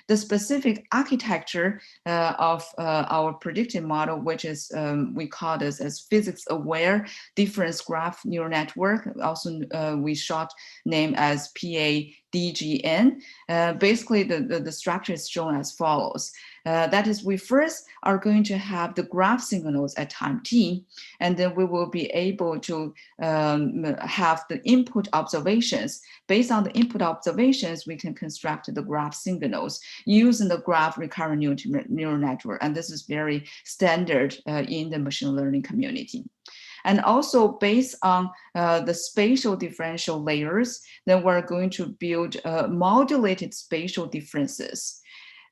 The specific architecture of our predictive model, which is we call this as physics-aware difference graph neural network, also we short name as PADGN. Basically, the structure is shown as follows. That is, we first are going to have the graph signals at time t, and then we will be able to have the input observations. Based on the input observations, we can construct the graph signals using the graph recurrent neural network. And this is very standard in the machine learning community. And also based on the spatial differential layers, then we're going to build modulated spatial differences,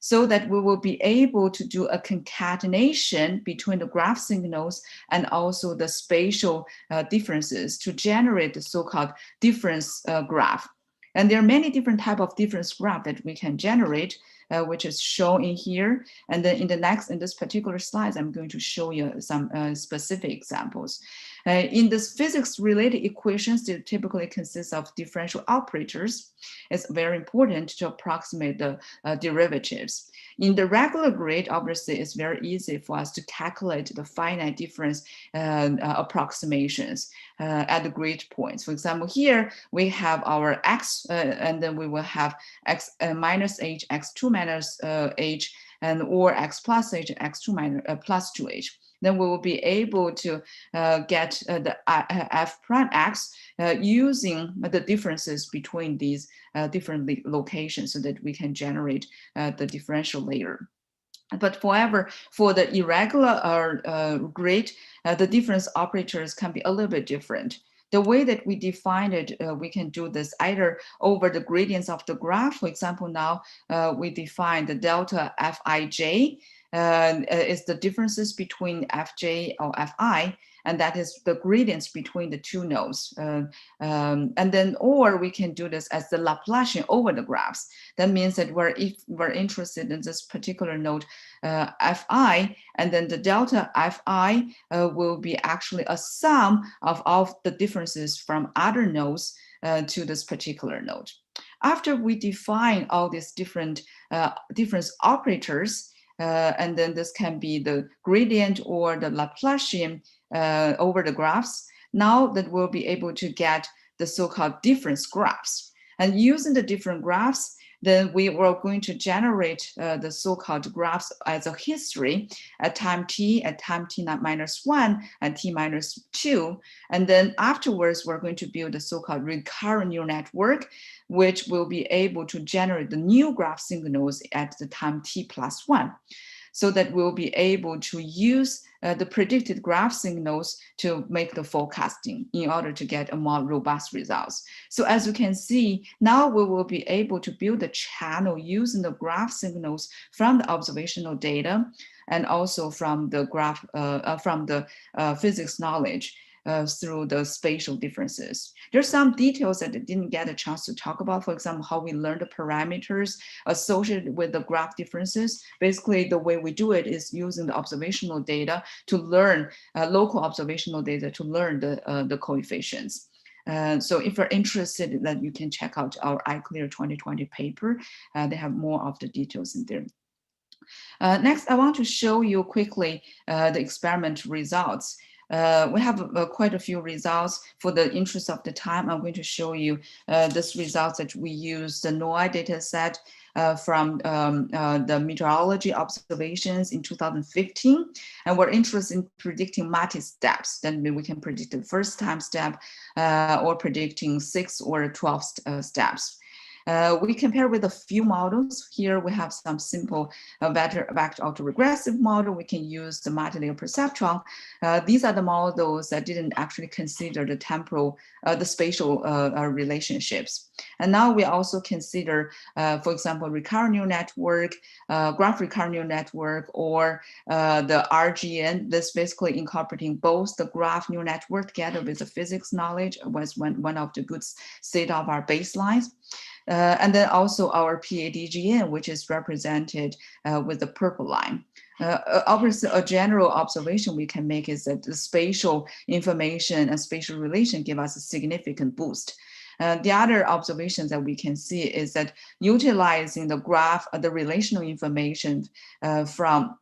so that we will be able to do a concatenation between the graph signals and also the spatial differences to generate the so-called difference graph. And there are many different types of difference graph that we can generate, which is shown in here. And then in this particular slide, I'm going to show you some specific examples. In this physics-related equations, they typically consist of differential operators. It's very important to approximate the derivatives. In the regular grid, obviously, it's very easy for us to calculate the finite difference approximations at the grid points. For example, here we have our x, and then we will have x minus h, x2 minus h, and or x plus h, x2 minus plus 2h. Then we will be able to get the f prime x using the differences between these different locations, so that we can generate the differential layer. But however, for the irregular grid, the difference operators can be a little bit different. The way that we define it, we can do this either over the gradients of the graph. For example, now we define the delta Fij is the differences between Fj or Fi, and that is the gradients between the two nodes. And then, or we can do this as the Laplacian over the graphs. That means that if we're interested in this particular node, Fi, and then the delta Fi will be actually a sum of all the differences from other nodes to this particular node. After we define all these different difference operators, and then this can be the gradient or the Laplacian over the graphs. Now that we'll be able to get the so-called difference graphs. And using the different graphs, then we were going to generate the so-called graphs as a history at time t minus 1 and t minus 2. And then afterwards, we're going to build a so-called recurrent neural network, which will be able to generate the new graph signals at the time t plus 1. So that we'll be able to use the predicted graph signals to make the forecasting in order to get a more robust results. So as you can see, now we will be able to build a channel using the graph signals from the observational data and also from the graph, from the physics knowledge. through the spatial differences. There's some details that I didn't get a chance to talk about. For example, how we learn the parameters associated with the graph differences. Basically, the way we do it is using the observational data to learn local observational data to learn the coefficients. So if you're interested, then you can check out our iClear 2020 paper. They have more of the details in there. Next, I want to show you quickly the experiment results. We have quite a few results. For the interest of the time, I'm going to show you this results that we use the NOI data set from the meteorology observations in 2015. And we're interested in predicting multi-steps. Then we can predict the first time step or predicting 6 or 12 steps. We compare with a few models. Here we have some simple vector autoregressive model. We can use the multilayer perceptron. These are the models that didn't actually consider the temporal, the spatial relationships. And now we also consider, for example, recurrent neural network, graph recurrent neural network, or the RGN. This basically incorporating both the graph neural network together with the physics knowledge was one of the good state of our baselines. And then also our PADGN, which is represented with the purple line. Obviously, a general observation we can make is that the spatial information and spatial relation give us a significant boost. The other observations that we can see is that utilizing the graph, the relational information from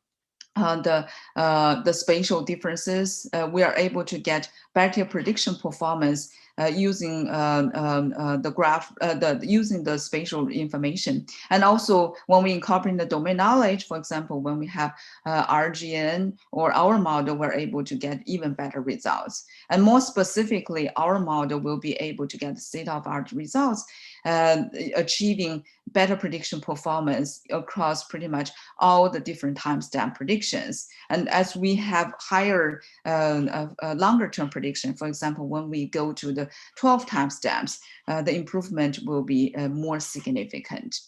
the spatial differences, we are able to get better prediction performance using the graph, using the spatial information. And also when we incorporate the domain knowledge, for example, when we have RGN or our model, we're able to get even better results. And more specifically, our model will be able to get state-of-the-art results, achieving better prediction performance across pretty much all the different timestamp predictions. And as we have higher, longer term prediction, for example, when we go to the 12 timestamps, the improvement will be more significant.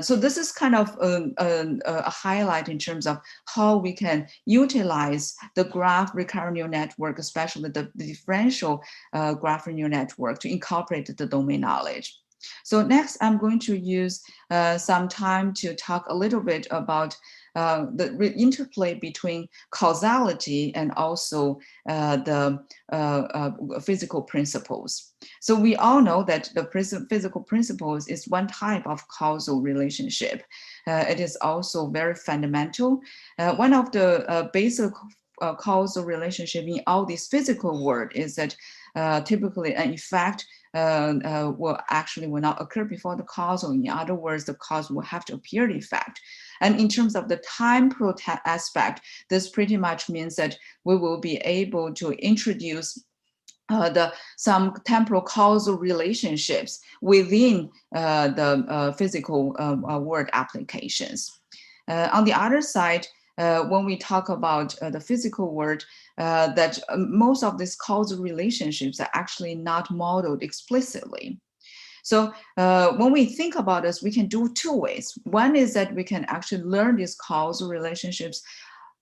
So this is kind of a highlight in terms of how we can utilize the graph recurrent neural network, especially the differential graph neural network, to incorporate the domain knowledge. So next, I'm going to use some time to talk a little bit about the interplay between causality and also the physical principles. So we all know that the physical principles is one type of causal relationship. It is also very fundamental. One of the basic causal relationship in all this physical world is that typically an effect will not occur before the causal. In other words, the cause will have to appear the effect. And in terms of the temporal aspect, this pretty much means that we will be able to introduce some temporal causal relationships within the physical world applications. On the other side, when we talk about the physical world, that most of these causal relationships are actually not modeled explicitly. So when we think about this, we can do two ways. One is that we can actually learn these causal relationships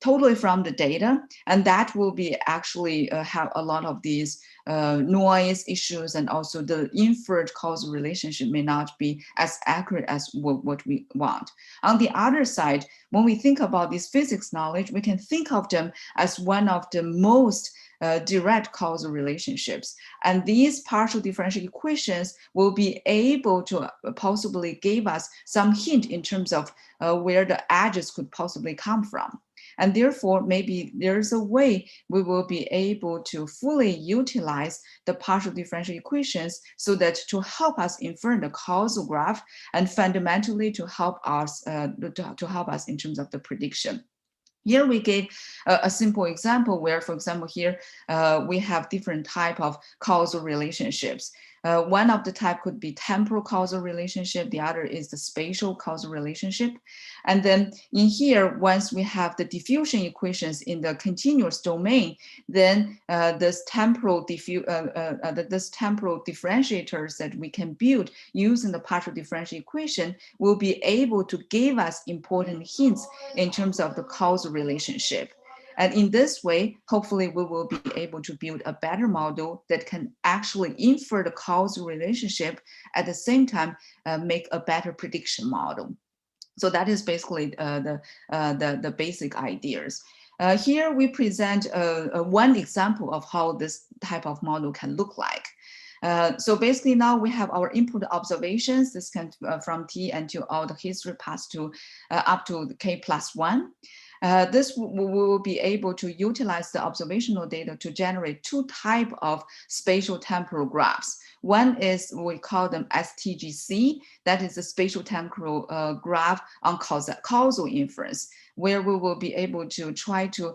totally from the data, and that will be actually have a lot of these noise issues, and also the inferred causal relationship may not be as accurate as what we want. On the other side, when we think about this physics knowledge, we can think of them as one of the most direct causal relationships. And these partial differential equations will be able to possibly give us some hint in terms of where the edges could possibly come from. And therefore, maybe there's a way we will be able to fully utilize the partial differential equations so that to help us infer the causal graph and fundamentally to help us in terms of the prediction. Here we gave a simple example where, for example, here we have different type of causal relationships. One of the type could be temporal causal relationship. The other is the spatial causal relationship. And then in here, once we have the diffusion equations in the continuous domain, then this temporal differentiators that we can build using the partial differential equation will be able to give us important hints in terms of the causal relationship. And in this way, hopefully we will be able to build a better model that can actually infer the causal relationship, at the same time make a better prediction model. So that is basically the basic ideas. Here we present one example of how this type of model can look like. So basically now we have our input observations. This can from T until all the history passed to up to K+1. This we will be able to utilize the observational data to generate two types of spatial temporal graphs. One is, we call them STGC, that is the spatial temporal graph on causal inference, where we will be able to try to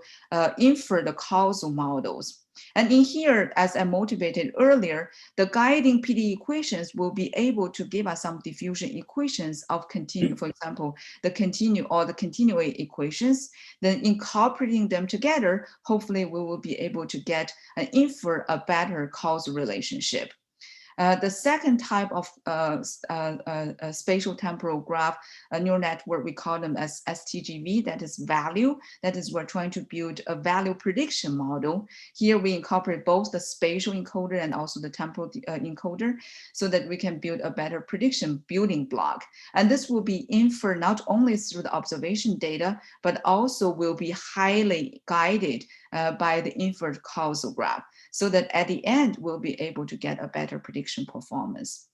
infer the causal models. And in here, as I motivated earlier, the guiding PD equations will be able to give us some diffusion equations of continue, for example, the continue or the continuate equations. Then incorporating them together, hopefully we will be able to get and infer a better causal relationship. The second type of spatial temporal graph neural network, we call them as STGV, that is value. That is, we're trying to build a value prediction model. Here we incorporate both the spatial encoder and also the temporal encoder, so that we can build a better prediction building block. And this will be inferred not only through the observation data, but also will be highly guided by the inferred causal graph, so that at the end we'll be able to get a better prediction performance.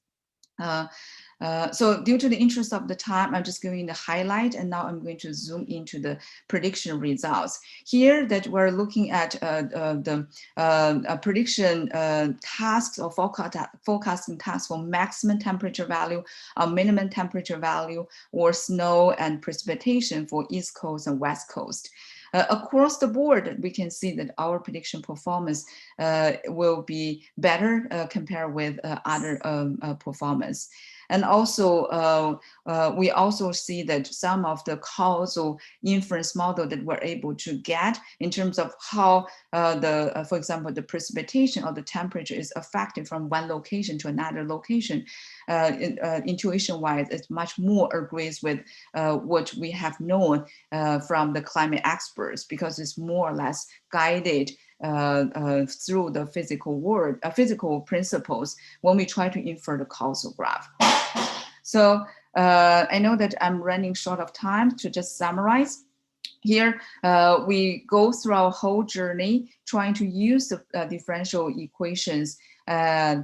So due to the interest of the time, I'm just giving the highlight, and now I'm going to zoom into the prediction results. Here that we're looking at the prediction tasks or forecasting tasks for maximum temperature value, minimum temperature value, or snow and precipitation for East Coast and West Coast. Across the board, we can see that our prediction performance will be better compared with other performance. And also, we also see that some of the causal inference model that we're able to get in terms of how for example, the precipitation or the temperature is affected from one location to another location, intuition-wise, it much more agrees with what we have known from the climate experts, because it's more or less guided through the physical world, physical principles when we try to infer the causal graph. So I know that I'm running short of time to just summarize. Here, we go through our whole journey trying to use the differential equations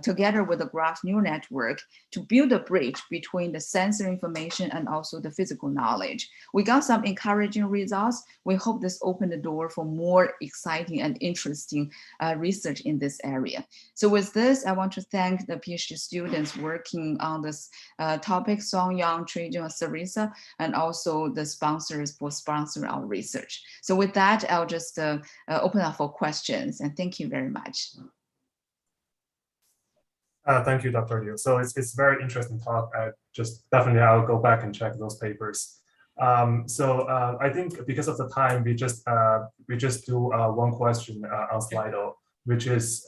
together with the graph neural network to build a bridge between the sensor information and also the physical knowledge. We got some encouraging results. We hope this opened the door for more exciting and interesting research in this area. So with this, I want to thank the PhD students working on this topic, Scion, Trajan, Sarisa, and also the sponsors for sponsoring our research. So with that, I'll just open up for questions, and thank you very much. Thank you, Dr. Liu. So it's a very interesting talk. I'll go back and check those papers. I think because of the time, we just do one question on Slido, which is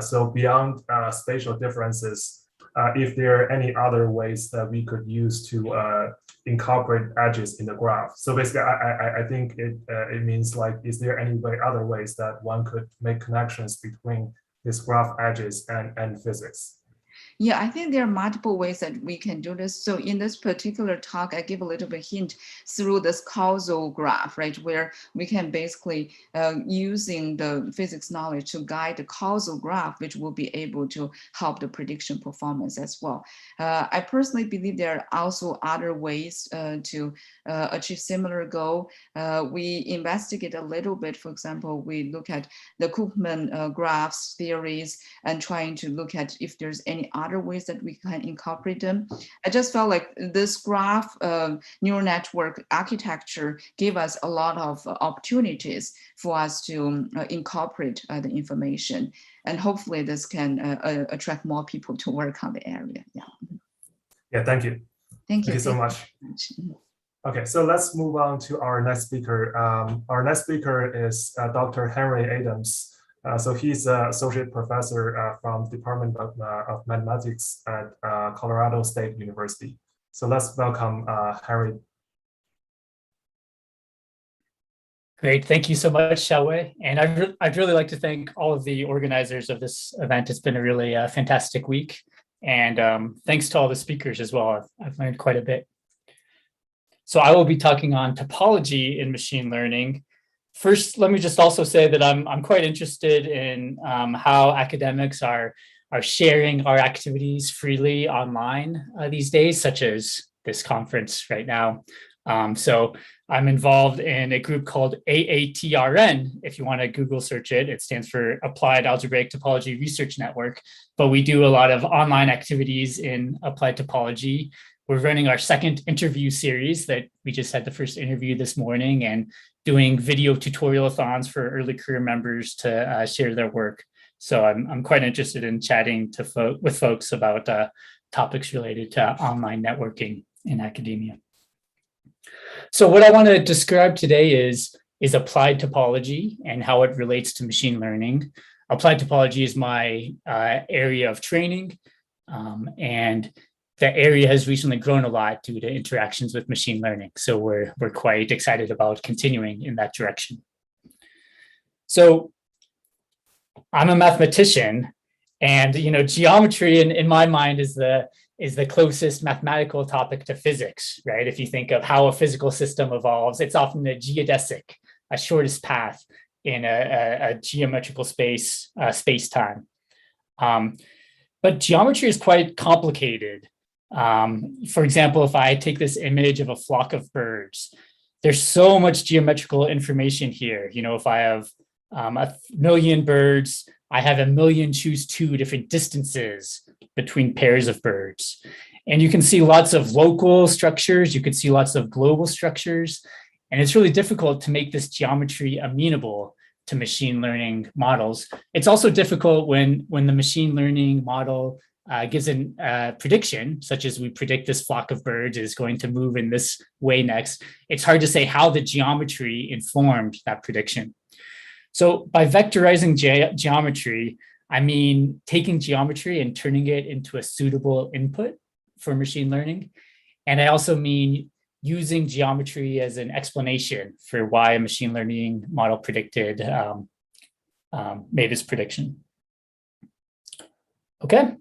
so beyond spatial differences, if there are any other ways that we could use to incorporate edges in the graph. So basically, I think it means like, is there any other ways that one could make connections between these graph edges and physics? Yeah, I think there are multiple ways that we can do this. So in this particular talk, I give a little bit hint through this causal graph, right, where we can basically using the physics knowledge to guide the causal graph, which will be able to help the prediction performance as well. I personally believe there are also other ways to achieve similar goal. We investigate a little bit. For example, we look at the Koopman graphs theories and trying to look at if there's any other ways that we can incorporate them. I just felt like this graph neural network architecture gave us a lot of opportunities for us to incorporate the information, and hopefully this can attract more people to work on the area. Yeah. Yeah, thank you. Thank you so much. Okay, so let's move on to our next speaker. Our next speaker is Dr. Henry Adams. So he's an associate professor from the Department of Mathematics at Colorado State University. So let's welcome Henry. Great. Thank you so much, Xiaowei. And I'd really like to thank all of the organizers of this event. It's been a really fantastic week. And thanks to all the speakers as well. I've learned quite a bit. So I will be talking on topology in machine learning. First, let me just also say that I'm quite interested in how academics are sharing our activities freely online these days, such as this conference right now. So I'm involved in a group called AATRN. If you want to Google search it, it stands for Applied Algebraic Topology Research Network. But we do a lot of online activities in applied topology. We're running our second interview series that we just had the first interview this morning, and doing video tutorial-a-thons for early career members to share their work. So I'm quite interested in chatting with folks about topics related to online networking in academia. So what I want to describe today is applied topology and how it relates to machine learning. Applied topology is my area of training, and the area has recently grown a lot due to interactions with machine learning. So we're quite excited about continuing in that direction. So I'm a mathematician, and geometry in my mind is the closest mathematical topic to physics, right? If you think of how a physical system evolves, it's often a geodesic, a shortest path in a geometrical space-time. But geometry is quite complicated. For example, if I take this image of a flock of birds, there's so much geometrical information here. If I have 1,000,000 birds, I have 1,000,000 choose 2 different distances between pairs of birds. And you can see lots of local structures, you can see lots of global structures, and it's really difficult to make this geometry amenable to machine learning models. It's also difficult when the machine learning model gives a prediction, such as we predict this flock of birds is going to move in this way next. It's hard to say how the geometry informed that prediction. So by vectorizing geometry, I mean taking geometry and turning it into a suitable input for machine learning. And I also mean using geometry as an explanation for why a machine learning model made this prediction. Okay.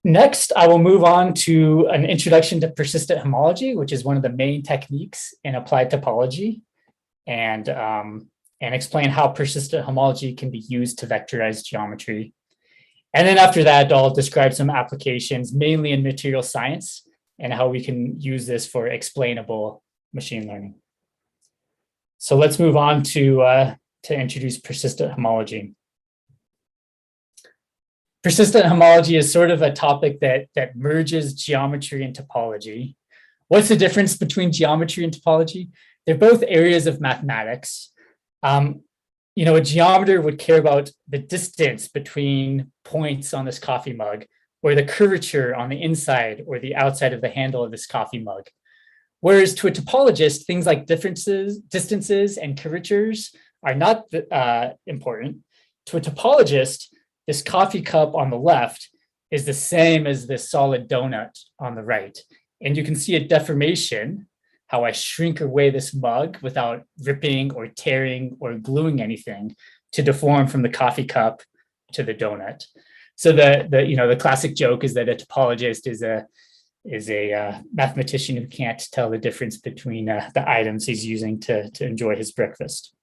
Next, I will move on to an introduction to persistent homology, which is one of the main techniques in applied topology, and explain how persistent homology can be used to vectorize geometry. And then after that, I'll describe some applications, mainly in material science, and how we can use this for explainable machine learning. So let's move on to introduce persistent homology. Persistent homology is sort of a topic that merges geometry and topology. What's the difference between geometry and topology? They're both areas of mathematics. A geometer would care about the distance between points on this coffee mug, or the curvature on the inside or the outside of the handle of this coffee mug. Whereas to a topologist, things like distances, and curvatures are not important. To a topologist, this coffee cup on the left is the same as this solid donut on the right. And you can see a deformation, how I shrink away this mug without ripping or tearing or gluing anything to deform from the coffee cup to the donut. So the classic joke is that a topologist is a mathematician who can't tell the difference between the items he's using to enjoy his breakfast.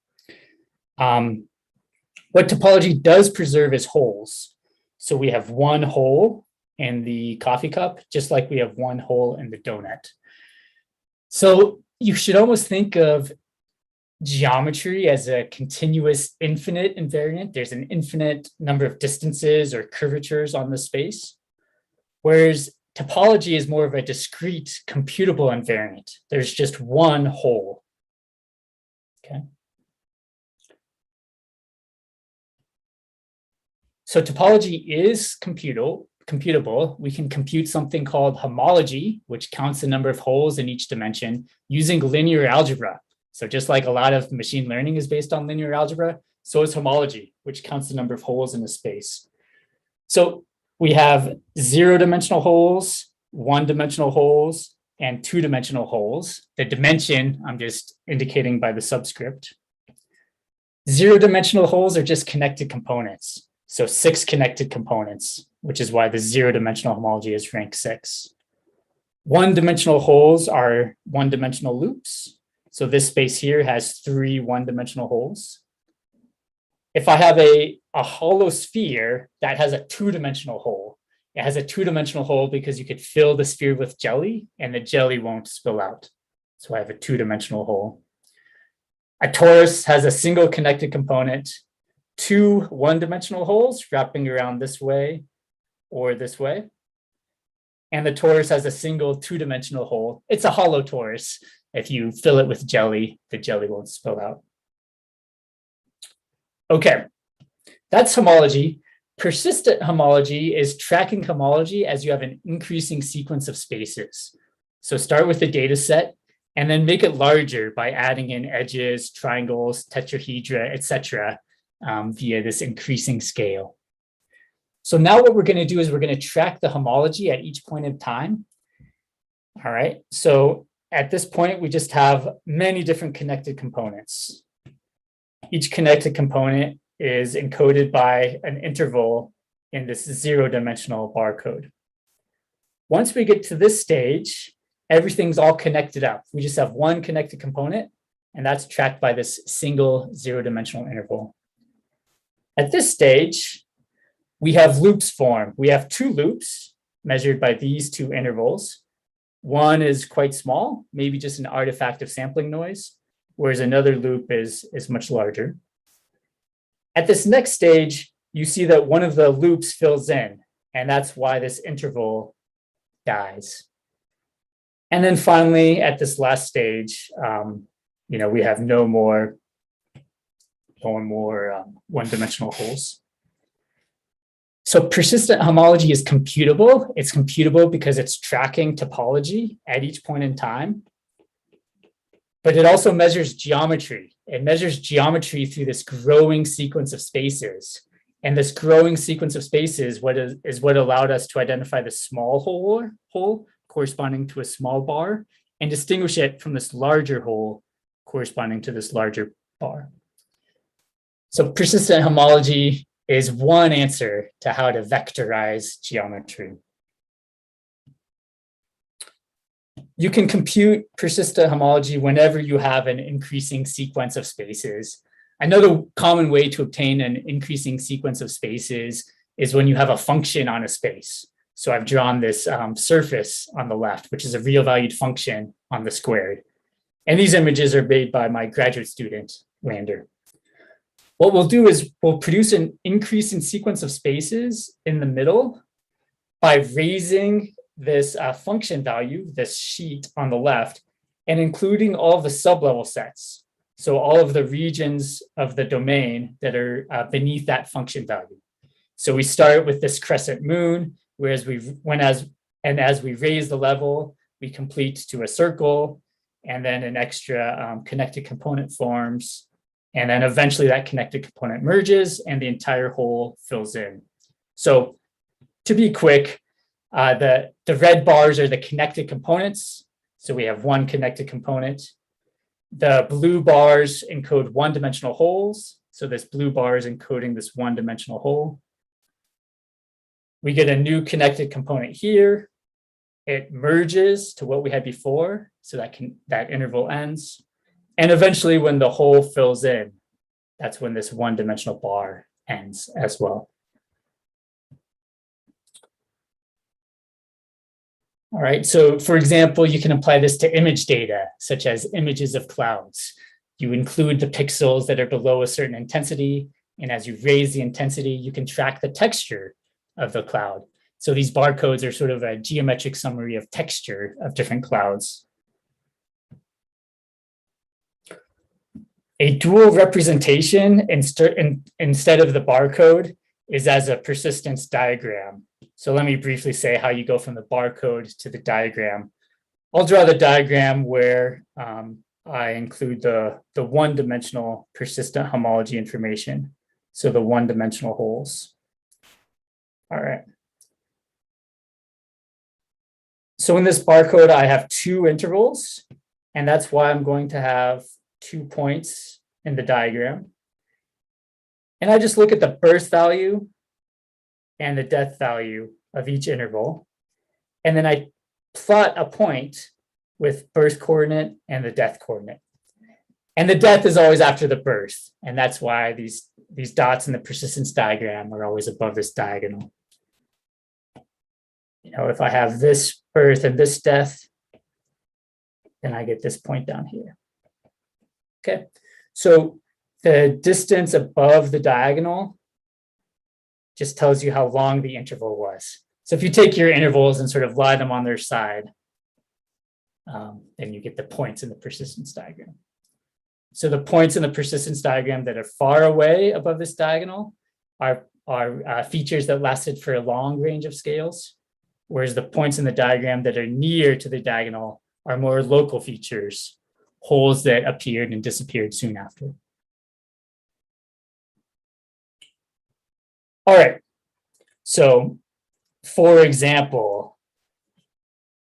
What topology does preserve is holes. So we have one hole in the coffee cup, just like we have one hole in the donut. So you should almost think of geometry as a continuous infinite invariant. There's an infinite number of distances or curvatures on the space, whereas topology is more of a discrete computable invariant. There's just one hole. Okay. So topology is computable. We can compute something called homology, which counts the number of holes in each dimension using linear algebra. So just like a lot of machine learning is based on linear algebra, so is homology, which counts the number of holes in a space. So we have 0-dimensional holes, 1-dimensional holes, and two-dimensional holes. The dimension, I'm just indicating by the subscript. Zero-dimensional holes are just connected components. So 6 connected components, which is why the zero-dimensional homology is rank 6. One-dimensional holes are one-dimensional loops. So this space here has 3 one-dimensional holes. If I have a hollow sphere that has a two-dimensional hole, it has a two-dimensional hole because you could fill the sphere with jelly and the jelly won't spill out. So I have a two-dimensional hole. A torus has a single connected component, 2 one-dimensional holes wrapping around this way or this way. And the torus has a single two-dimensional hole. It's a hollow torus. If you fill it with jelly, the jelly won't spill out. Okay, that's homology. Persistent homology is tracking homology as you have an increasing sequence of spaces. So start with the data set and then make it larger by adding in edges, triangles, tetrahedra, etc. Via this increasing scale. So now what we're going to do is we're going to track the homology at each point in time. All right, so at this point, we just have many different connected components. Each connected component is encoded by an interval in this zero-dimensional barcode. Once we get to this stage, everything's all connected up. We just have one connected component, and that's tracked by this single zero-dimensional interval. At this stage, we have loops formed. We have 2 loops measured by these 2 intervals. One is quite small, maybe just an artifact of sampling noise, whereas another loop is much larger. At this next stage, you see that one of the loops fills in, and that's why this interval dies. And then finally, at this last stage, we have no more one-dimensional holes. So persistent homology is computable. It's computable because it's tracking topology at each point in time. But it also measures geometry. It measures geometry through this growing sequence of spaces. And this growing sequence of spaces is what allowed us to identify the small hole corresponding to a small bar and distinguish it from this larger hole corresponding to this larger bar. So persistent homology is one answer to how to vectorize geometry. You can compute persistent homology whenever you have an increasing sequence of spaces. Another common way to obtain an increasing sequence of spaces is when you have a function on a space. So I've drawn this surface on the left, which is a real valued function on the squared. And these images are made by my graduate student, Lander. What we'll do is we'll produce an increase in sequence of spaces in the middle by raising this function value, this sheet on the left, and including all of the sublevel sets. So all of the regions of the domain that are beneath that function value. So we start with this crescent moon, whereas as we raise the level, we complete to a circle, and then an extra connected component forms. And then eventually that connected component merges and the entire hole fills in. So to be quick, the red bars are the connected components. So we have one connected component. The blue bars encode one-dimensional holes. So this blue bar is encoding this one-dimensional hole. We get a new connected component here. It merges to what we had before. So that interval ends. And eventually when the hole fills in, that's when this one-dimensional bar ends as well. All right, so for example, you can apply this to image data, such as images of clouds. You include the pixels that are below a certain intensity, and as you raise the intensity, you can track the texture of the cloud. So these barcodes are sort of a geometric summary of texture of different clouds. A dual representation instead of the barcode is as a persistence diagram. So let me briefly say how you go from the barcode to the diagram. I'll draw the diagram where I include the one-dimensional persistent homology information. So the one-dimensional holes. All right. So in this barcode, I have 2 intervals, and that's why I'm going to have 2 points in the diagram. And I just look at the birth value and the death value of each interval. And then I plot a point with birth coordinate and the death coordinate. And the death is always after the birth. And that's why these dots in the persistence diagram are always above this diagonal. You know, if I have this birth and this death, then I get this point down here. Okay, so the distance above the diagonal just tells you how long the interval was. So if you take your intervals and sort of lie them on their side, then you get the points in the persistence diagram. So the points in the persistence diagram that are far away above this diagonal are features that lasted for a long range of scales, whereas the points in the diagram that are near to the diagonal are more local features, holes that appeared and disappeared soon after. All right, so for example,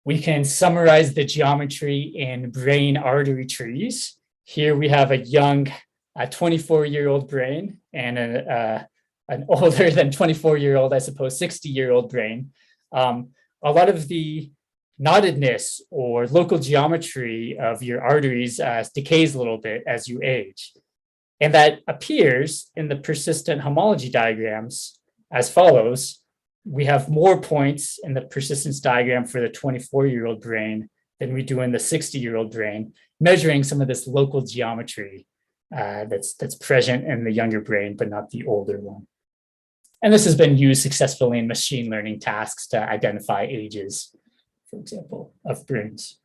we can summarize the geometry in brain artery trees. Here we have a young 24-year-old brain and an older than 24-year-old, I suppose, 60-year-old brain. A lot of the knottedness or local geometry of your arteries decays a little bit as you age. And that appears in the persistent homology diagrams as follows. We have more points in the persistence diagram for the 24-year-old brain than we do in the 60-year-old brain, measuring some of this local geometry that's present in the younger brain, but not the older one. And this has been used successfully in machine learning tasks to identify ages, for example, of brains.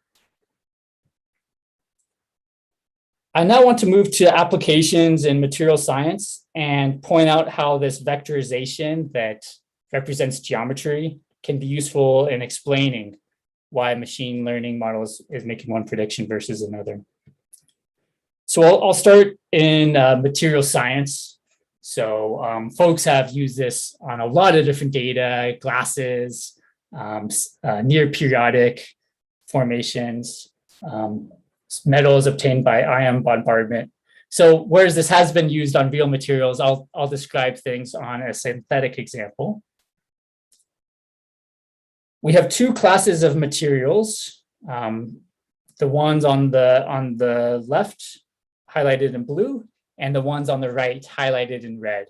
I now want to move to applications in material science and point out how this vectorization that represents geometry can be useful in explaining why machine learning models is making one prediction versus another. So I'll start in material science. So folks have used this on a lot of different data, glasses, near periodic formations, metals obtained by ion bombardment. So whereas this has been used on real materials, I'll describe things on a synthetic example. We have 2 classes of materials. The ones on the left highlighted in blue and the ones on the right highlighted in red.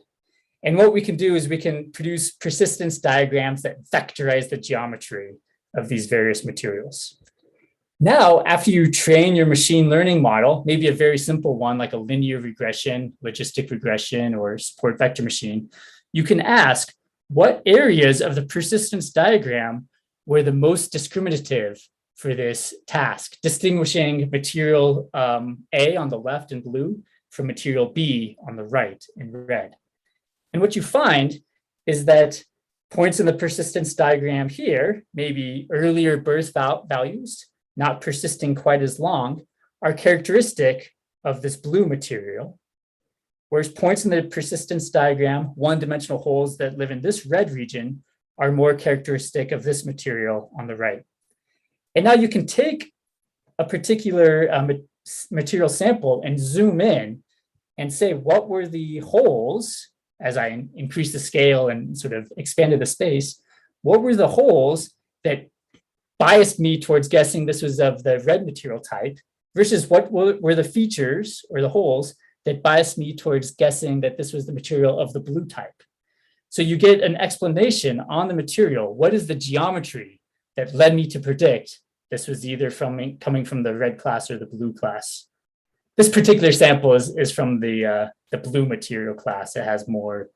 And what we can do is we can produce persistence diagrams that vectorize the geometry of these various materials. Now, after you train your machine learning model, maybe a very simple one like a linear regression, logistic regression, or support vector machine, you can ask what areas of the persistence diagram were the most discriminative for this task, distinguishing material A on the left in blue from material B on the right in red. And what you find is that points in the persistence diagram here, maybe earlier birth values, not persisting quite as long, are characteristic of this blue material, whereas points in the persistence diagram, one-dimensional holes that live in this red region, are more characteristic of this material on the right. And now you can take a particular material sample and zoom in and say, what were the holes, as I increased the scale and sort of expanded the space, what were the holes that biased me towards guessing this was of the red material type versus what were the features or the holes that biased me towards guessing that this was the material of the blue type. So you get an explanation on the material. What is the geometry that led me to predict this was either coming from the red class or the blue class? This particular sample is from the blue material class. It has more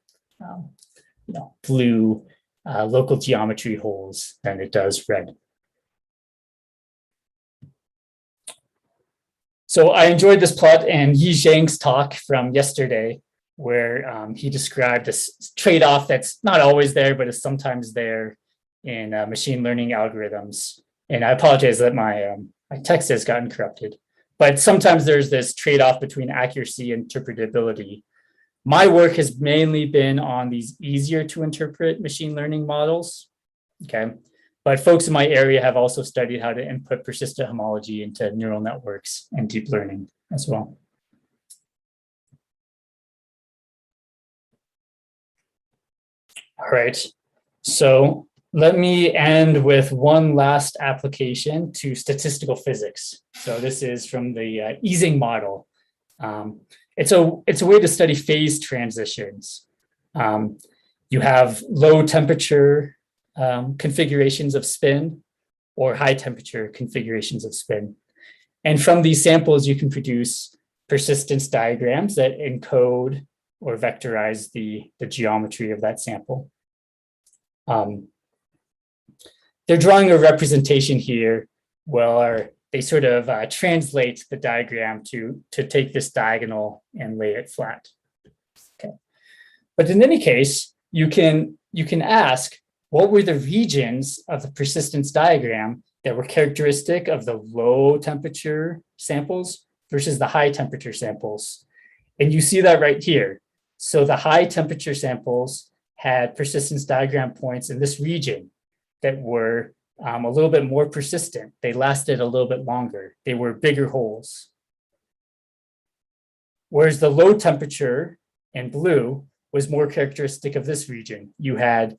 blue local geometry holes than it does red. So I enjoyed this plot and Yi Zhang's talk from yesterday, where he described this trade-off that's not always there, but is sometimes there in machine learning algorithms. And I apologize that my text has gotten corrupted, but sometimes there's this trade-off between accuracy and interpretability. My work has mainly been on these easier to interpret machine learning models, okay? But folks in my area have also studied how to input persistent homology into neural networks and deep learning as well. All right, so let me end with one last application to statistical physics. So this is from the Ising model. It's a way to study phase transitions. You have low temperature configurations of spin or high temperature configurations of spin. And from these samples, you can produce persistence diagrams that encode or vectorize the geometry of that sample. They're drawing a representation here where they sort of translate the diagram to take this diagonal and lay it flat. Okay. But in any case, you can ask, what were the regions of the persistence diagram that were characteristic of the low temperature samples versus the high temperature samples? And you see that right here. So the high temperature samples had persistence diagram points in this region that were a little bit more persistent. They lasted a little bit longer. They were bigger holes. Whereas the low temperature in blue was more characteristic of this region. You had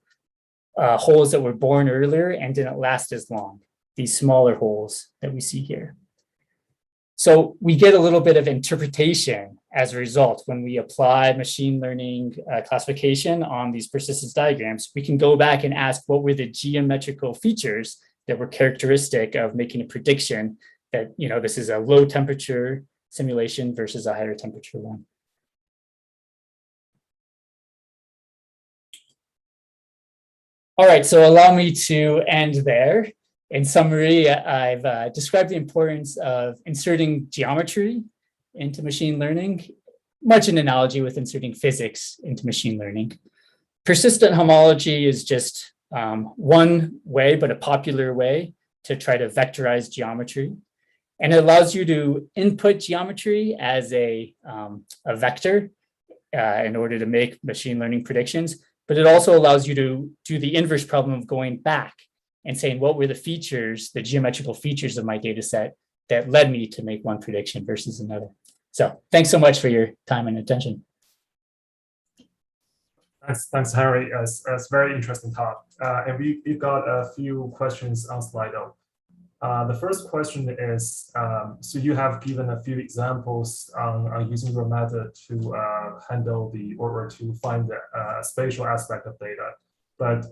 holes that were born earlier and didn't last as long, these smaller holes that we see here. So we get a little bit of interpretation as a result. When we apply machine learning classification on these persistence diagrams, we can go back and ask what were the geometrical features that were characteristic of making a prediction that, you know, this is a low temperature simulation versus a higher temperature one. All right, so allow me to end there. In summary, I've described the importance of inserting geometry into machine learning, much in analogy with inserting physics into machine learning. Persistent homology is just one way, but a popular way to try to vectorize geometry. And it allows you to input geometry as a vector in order to make machine learning predictions. But it also allows you to do the inverse problem of going back and saying, what were the features, the geometrical features of my data set that led me to make one prediction versus another. So thanks so much for your time and attention. Thanks, Henry. It's very interesting talk. And we got a few questions on Slido. The first question is, so you have given a few examples on using your method to handle or to find the spatial aspect of data. But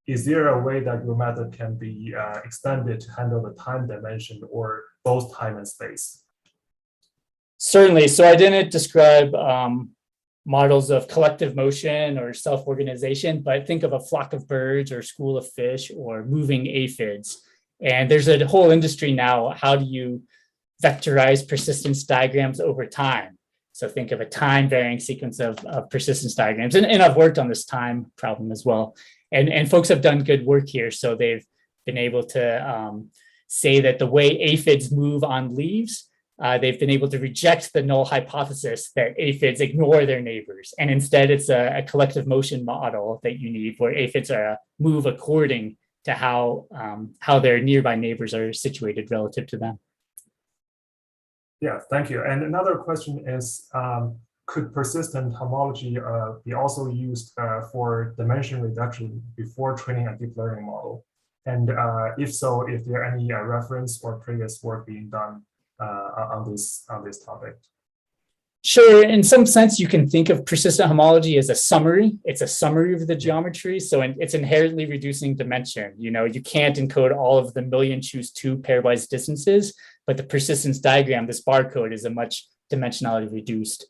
is there a way that your method can be extended to handle the time dimension or both time and space? Certainly. So I didn't describe models of collective motion or self-organization, but think of a flock of birds or school of fish or moving aphids. And there's a whole industry now. How do you vectorize persistence diagrams over time? So think of a time varying sequence of persistence diagrams. And I've worked on this time problem as well. And folks have done good work here. So they've been able to say that the way aphids move on leaves, they've been able to reject the null hypothesis that aphids ignore their neighbors. And instead, it's a collective motion model that you need where aphids move according to how their nearby neighbors are situated relative to them. Yeah, thank you. And another question is, could persistent homology be also used for dimension reduction before training a deep learning model? And if so, if there are any reference or previous work being done on this topic? Sure. In some sense, you can think of persistent homology as a summary. It's a summary of the geometry. So it's inherently reducing dimension. You know, you can't encode all of the choose-2 pairwise distances, but the persistence diagram, this barcode, is a much dimensionality reduced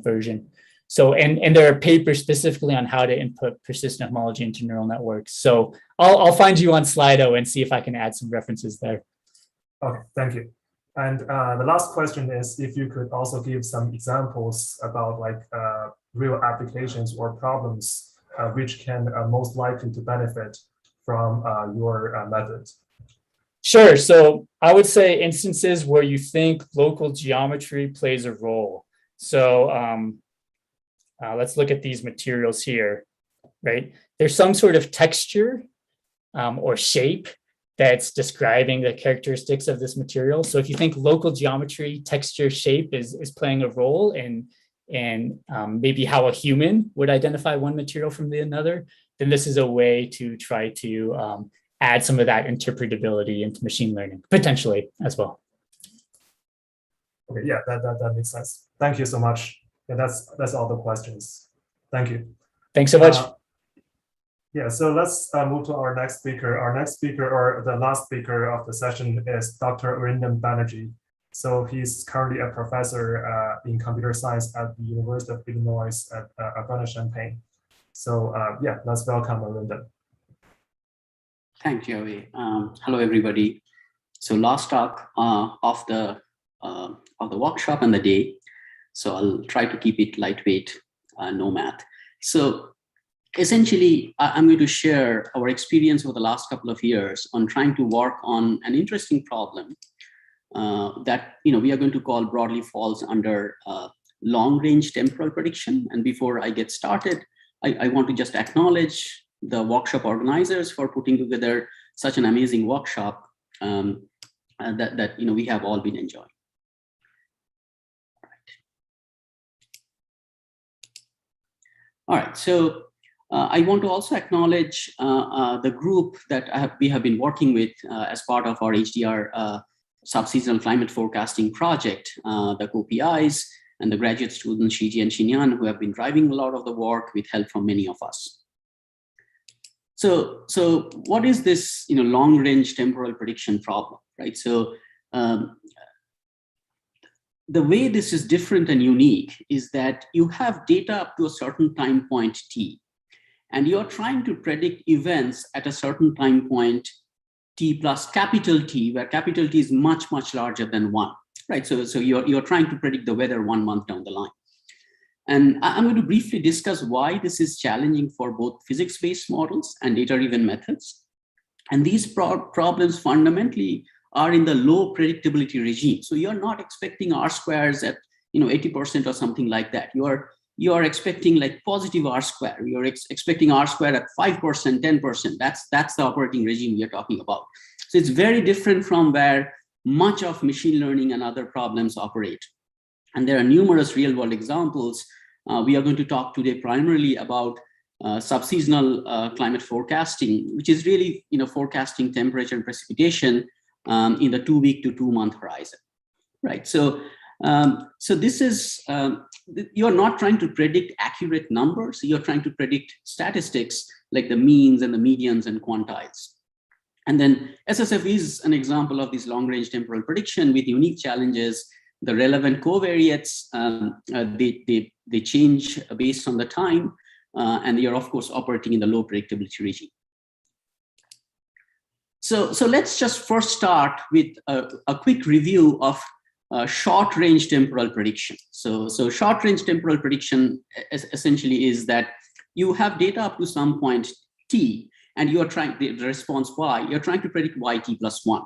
version. So, and there are papers specifically on how to input persistent homology into neural networks. So I'll find you on Slido and see if I can add some references there. Okay, thank you. And the last question is if you could also give some examples about like real applications or problems which can most likely to benefit from your method. Sure. So I would say instances where you think local geometry plays a role. So let's look at these materials here, right? There's some sort of texture or shape that's describing the characteristics of this material. So if you think local geometry, texture, shape is playing a role in maybe how a human would identify one material from another, then this is a way to try to add some of that interpretability into machine learning, potentially as well. Okay, yeah, that makes sense. Thank you so much. Yeah, that's all the questions. Thank you. Thanks so much. Yeah, so let's move to our next speaker. Our next speaker, or the last speaker of the session, is Dr. Arindam Banerjee. So he's currently a professor in computer science at the University of Illinois at Urbana-Champaign. So yeah, let's welcome Arindam. Thank you, Joey. Hello, everybody. So last talk of the workshop and the day. So I'll try to keep it lightweight, no math. So essentially, I'm going to share our experience over the last couple of years on trying to work on an interesting problem that we are going to call broadly falls under long-range temporal prediction. And before I get started, I want to just acknowledge the workshop organizers for putting together such an amazing workshop that we have all been enjoying. All right, so I want to also acknowledge the group that we have been working with as part of our HDR subseasonal climate forecasting project, the co-PIs and the graduate students, Shiji and Xinyan, who have been driving a lot of the work with help from many of us. So what is this long-range temporal prediction problem, right? So the way this is different and unique is that you have data up to a certain time point t, and you're trying to predict events at a certain time point t plus capital T, where capital T is much, much larger than 1, right? So you're trying to predict the weather 1 month down the line. And I'm going to briefly discuss why this is challenging for both physics-based models and data-driven methods. And these problems fundamentally are in the low predictability regime. So you're not expecting R squares at 80% or something like that. You are expecting like positive R square. You're expecting R square at 5%, 10%. That's the operating regime we are talking about. So it's very different from where much of machine learning and other problems operate. And there are numerous real-world examples. We are going to talk today primarily about subseasonal climate forecasting, which is really forecasting temperature and precipitation in the 2-week to 2-month horizon, right? So this is you're not trying to predict accurate numbers. You're trying to predict statistics like the means and the medians and quantiles. And then SSF is an example of this long-range temporal prediction with unique challenges. The relevant covariates, they change based on the time, and you're of course operating in the low predictability regime. So let's just first start with a quick review of short-range temporal prediction. So short-range temporal prediction essentially is that you have data up to some point t, and you are trying the response y. You're trying to predict yt plus 1.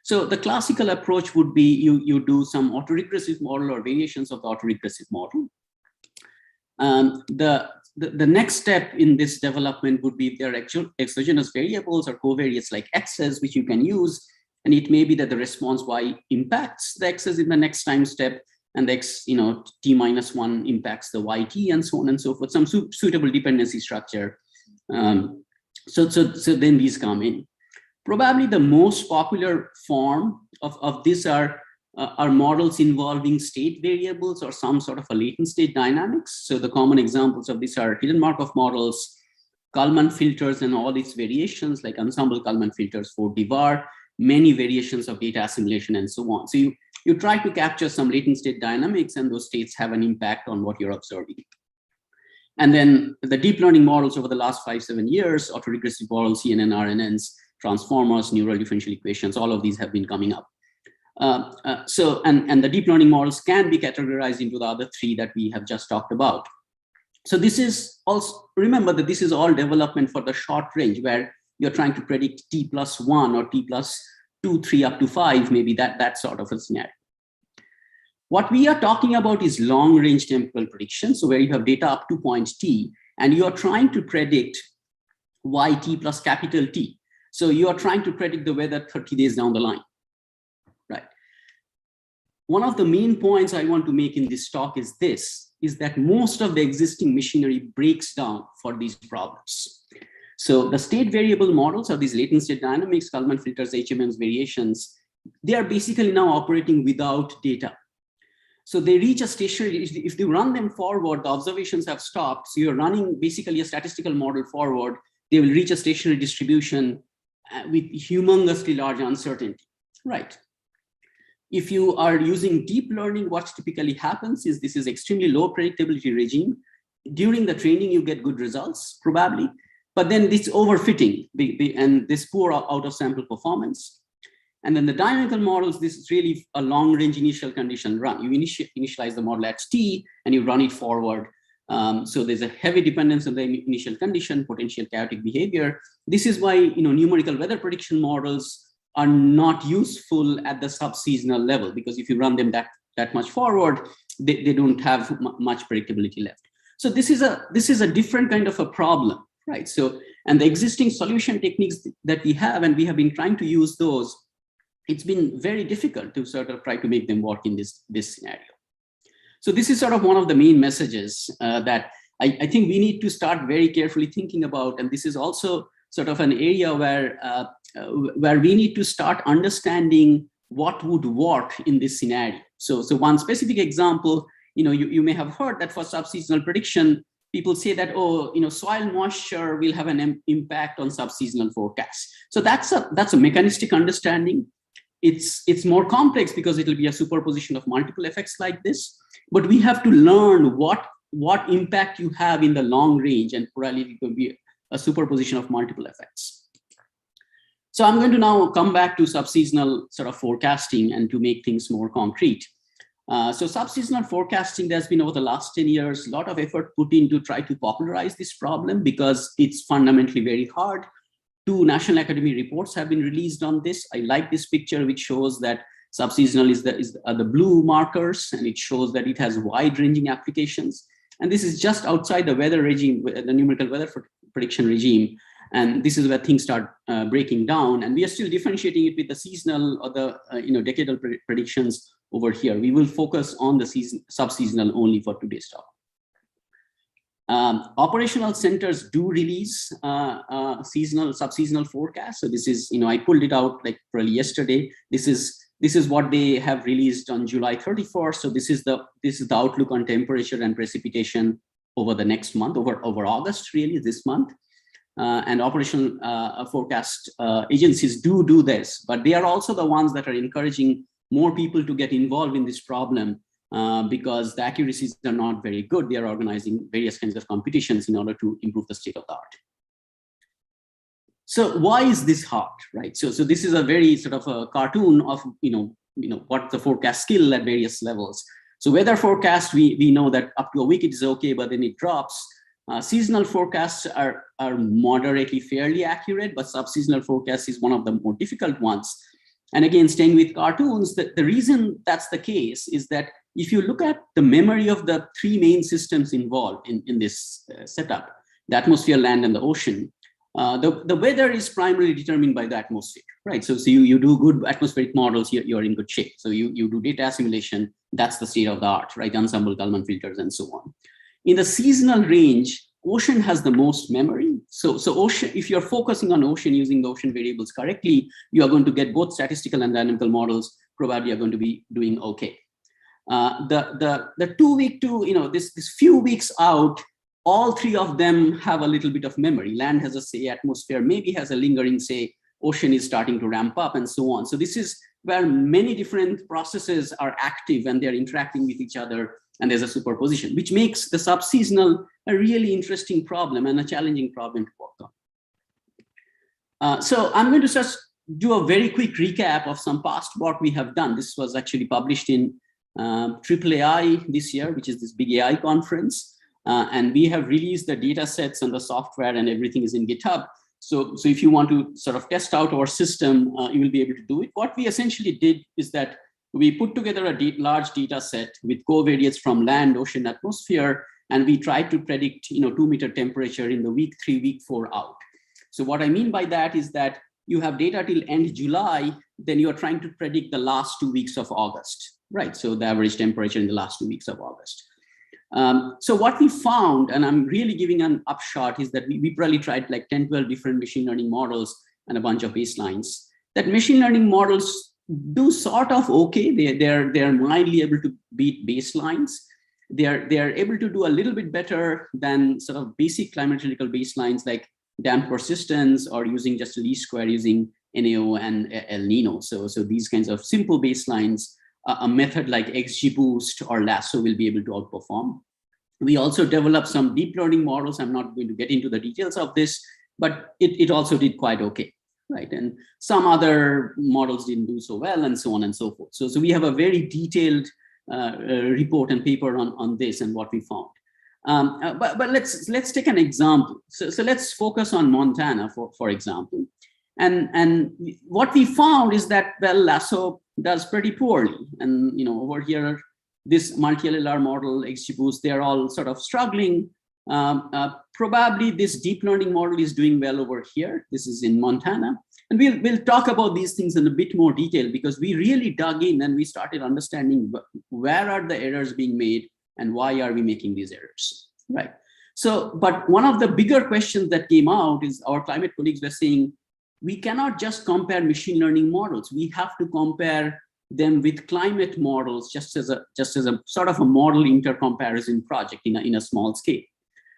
So the classical approach would be you do some autoregressive model or variations of the autoregressive model. The next step in this development would be if there are actual exogenous variables or covariates like x's, which you can use. And it may be that the response y impacts the x's in the next time step, and the x, t minus 1 impacts the yt, and so on and so forth, some suitable dependency structure. So then these come in. Probably the most popular form of this are models involving state variables or some sort of a latent state dynamics. So the common examples of these are hidden Markov models, Kalman filters and all its variations like ensemble Kalman filters for DVAR, many variations of data assimilation and so on. So you try to capture some latent state dynamics, and those states have an impact on what you're observing. And then the deep learning models over the last 5-7 years, autoregressive models, CNN, RNNs, transformers, neural differential equations, all of these have been coming up. And the deep learning models can be categorized into the other 3 that we have just talked about. So this is also, remember that this is all development for the short range where you're trying to predict t plus 1 or t plus 2, 3 up to 5, maybe that sort of a scenario. What we are talking about is long range temporal prediction. So where you have data up to point t, and you're trying to predict yt plus capital T. So you are trying to predict the weather 30 days down the line, right? One of the main points I want to make in this talk is that most of the existing machinery breaks down for these problems. So the state variable models of these latent state dynamics, Kalman filters, HMMs, variations, they are basically now operating without data. So they reach a stationary, if you run them forward, the observations have stopped. So you're running basically a statistical model forward, they will reach a stationary distribution with humongously large uncertainty, right? If you are using deep learning, what typically happens is this is extremely low predictability regime. During the training, you get good results, probably, but then it's overfitting and this poor out of sample performance. And then the dynamical models, this is really a long range initial condition run. You initialize the model at t and you run it forward. So there's a heavy dependence on the initial condition, potential chaotic behavior. This is why numerical weather prediction models are not useful at the sub-seasonal level, because if you run them that much forward, they don't have much predictability left. So this is a different kind of a problem, right? So, and the existing solution techniques that we have, and we have been trying to use those, it's been very difficult to sort of try to make them work in this scenario. So this is sort of one of the main messages that I think we need to start very carefully thinking about, and this is also sort of an area where we need to start understanding what would work in this scenario. So one specific example, you may have heard that for subseasonal prediction, people say that, soil moisture will have an impact on subseasonal forecasts. So that's a mechanistic understanding. It's more complex because it will be a superposition of multiple effects like this, but we have to learn what impact you have in the long range, and probably it will be a superposition of multiple effects. So I'm going to now come back to subseasonal sort of forecasting and to make things more concrete. So subseasonal forecasting, there's been over the last 10 years, a lot of effort put in to try to popularize this problem because it's fundamentally very hard. 2 National Academy reports have been released on this. I like this picture, which shows that subseasonal is the blue markers, and it shows that it has wide-ranging applications. And this is just outside the weather regime, the numerical weather prediction regime. And this is where things start breaking down. And we are still differentiating it with the seasonal or the decadal predictions over here. We will focus on the subseasonal only for today's talk. Operational centers do release subseasonal forecasts. So this is, I pulled it out like probably yesterday. This is what they have released on July 31st. So this is the outlook on temperature and precipitation over the next month, over August, really, this month. And operational forecast agencies do this, but they are also the ones that are encouraging more people to get involved in this problem because the accuracies are not very good. They are organizing various kinds of competitions in order to improve the state of the art. So why is this hard, right? So this is a very sort of a cartoon of what the forecast skill at various levels. So weather forecast, we know that up to a week it is okay, but then it drops. Seasonal forecasts are moderately fairly accurate, but subseasonal forecast is one of the more difficult ones. And again, staying with cartoons, the reason that's the case is that if you look at the memory of the 3 main systems involved in this setup, the atmosphere, land, and the ocean, the weather is primarily determined by the atmosphere, right? So you do good atmospheric models, you're in good shape. So you do data assimilation, that's the state of the art, right? Ensemble Kalman filters and so on. In the seasonal range, ocean has the most memory. So ocean, if you're focusing on ocean using the ocean variables correctly, you are going to get both statistical and dynamical models, probably are going to be doing okay. The 2 week to, this few weeks out, all 3 of them have a little bit of memory. Land has a say, atmosphere maybe has a lingering say, ocean is starting to ramp up and so on. So this is where many different processes are active and they're interacting with each other, and there's a superposition, which makes the subseasonal a really interesting problem and a challenging problem to work on. So I'm going to just do a very quick recap of some past work we have done. This was actually published in AAAI this year, which is this big AI conference. And we have released the data sets and the software and everything is in GitHub. So if you want to sort of test out our system, you will be able to do it. What we essentially did is that we put together a large data set with covariates from land, ocean, atmosphere, and we tried to predict 2-meter temperature in the week 3, week 4 out. So what I mean by that is that you have data till end July, then you are trying to predict the last 2 weeks of August, right? So the average temperature in the last 2 weeks of August. So what we found, and I'm really giving an upshot, is that we probably tried like 10, 12 different machine learning models and a bunch of baselines. That machine learning models do sort of okay. They're mildly able to beat baselines. They're able to do a little bit better than sort of basic climatological baselines like damp persistence or using just least square using NAO and El Nino. So these kinds of simple baselines, a method like XGBoost or Lasso will be able to outperform. We also developed some deep learning models. I'm not going to get into the details of this, but it also did quite okay, right? And some other models didn't do so well, and so on and so forth. So we have a very detailed report and paper on this and what we found. But let's take an example. So let's focus on Montana, for example. And what we found is that, well, Lasso does pretty poorly. And over here, this multi-LLR model, XGBoost, they're all sort of struggling. Probably this deep learning model is doing well over here. This is in Montana. And we'll talk about these things in a bit more detail, because we really dug in and we started understanding where are the errors being made and why are we making these errors, right? So, but one of the bigger questions that came out is our climate colleagues were saying, we cannot just compare machine learning models. We have to compare them with climate models just as a sort of a model intercomparison project in a small scale.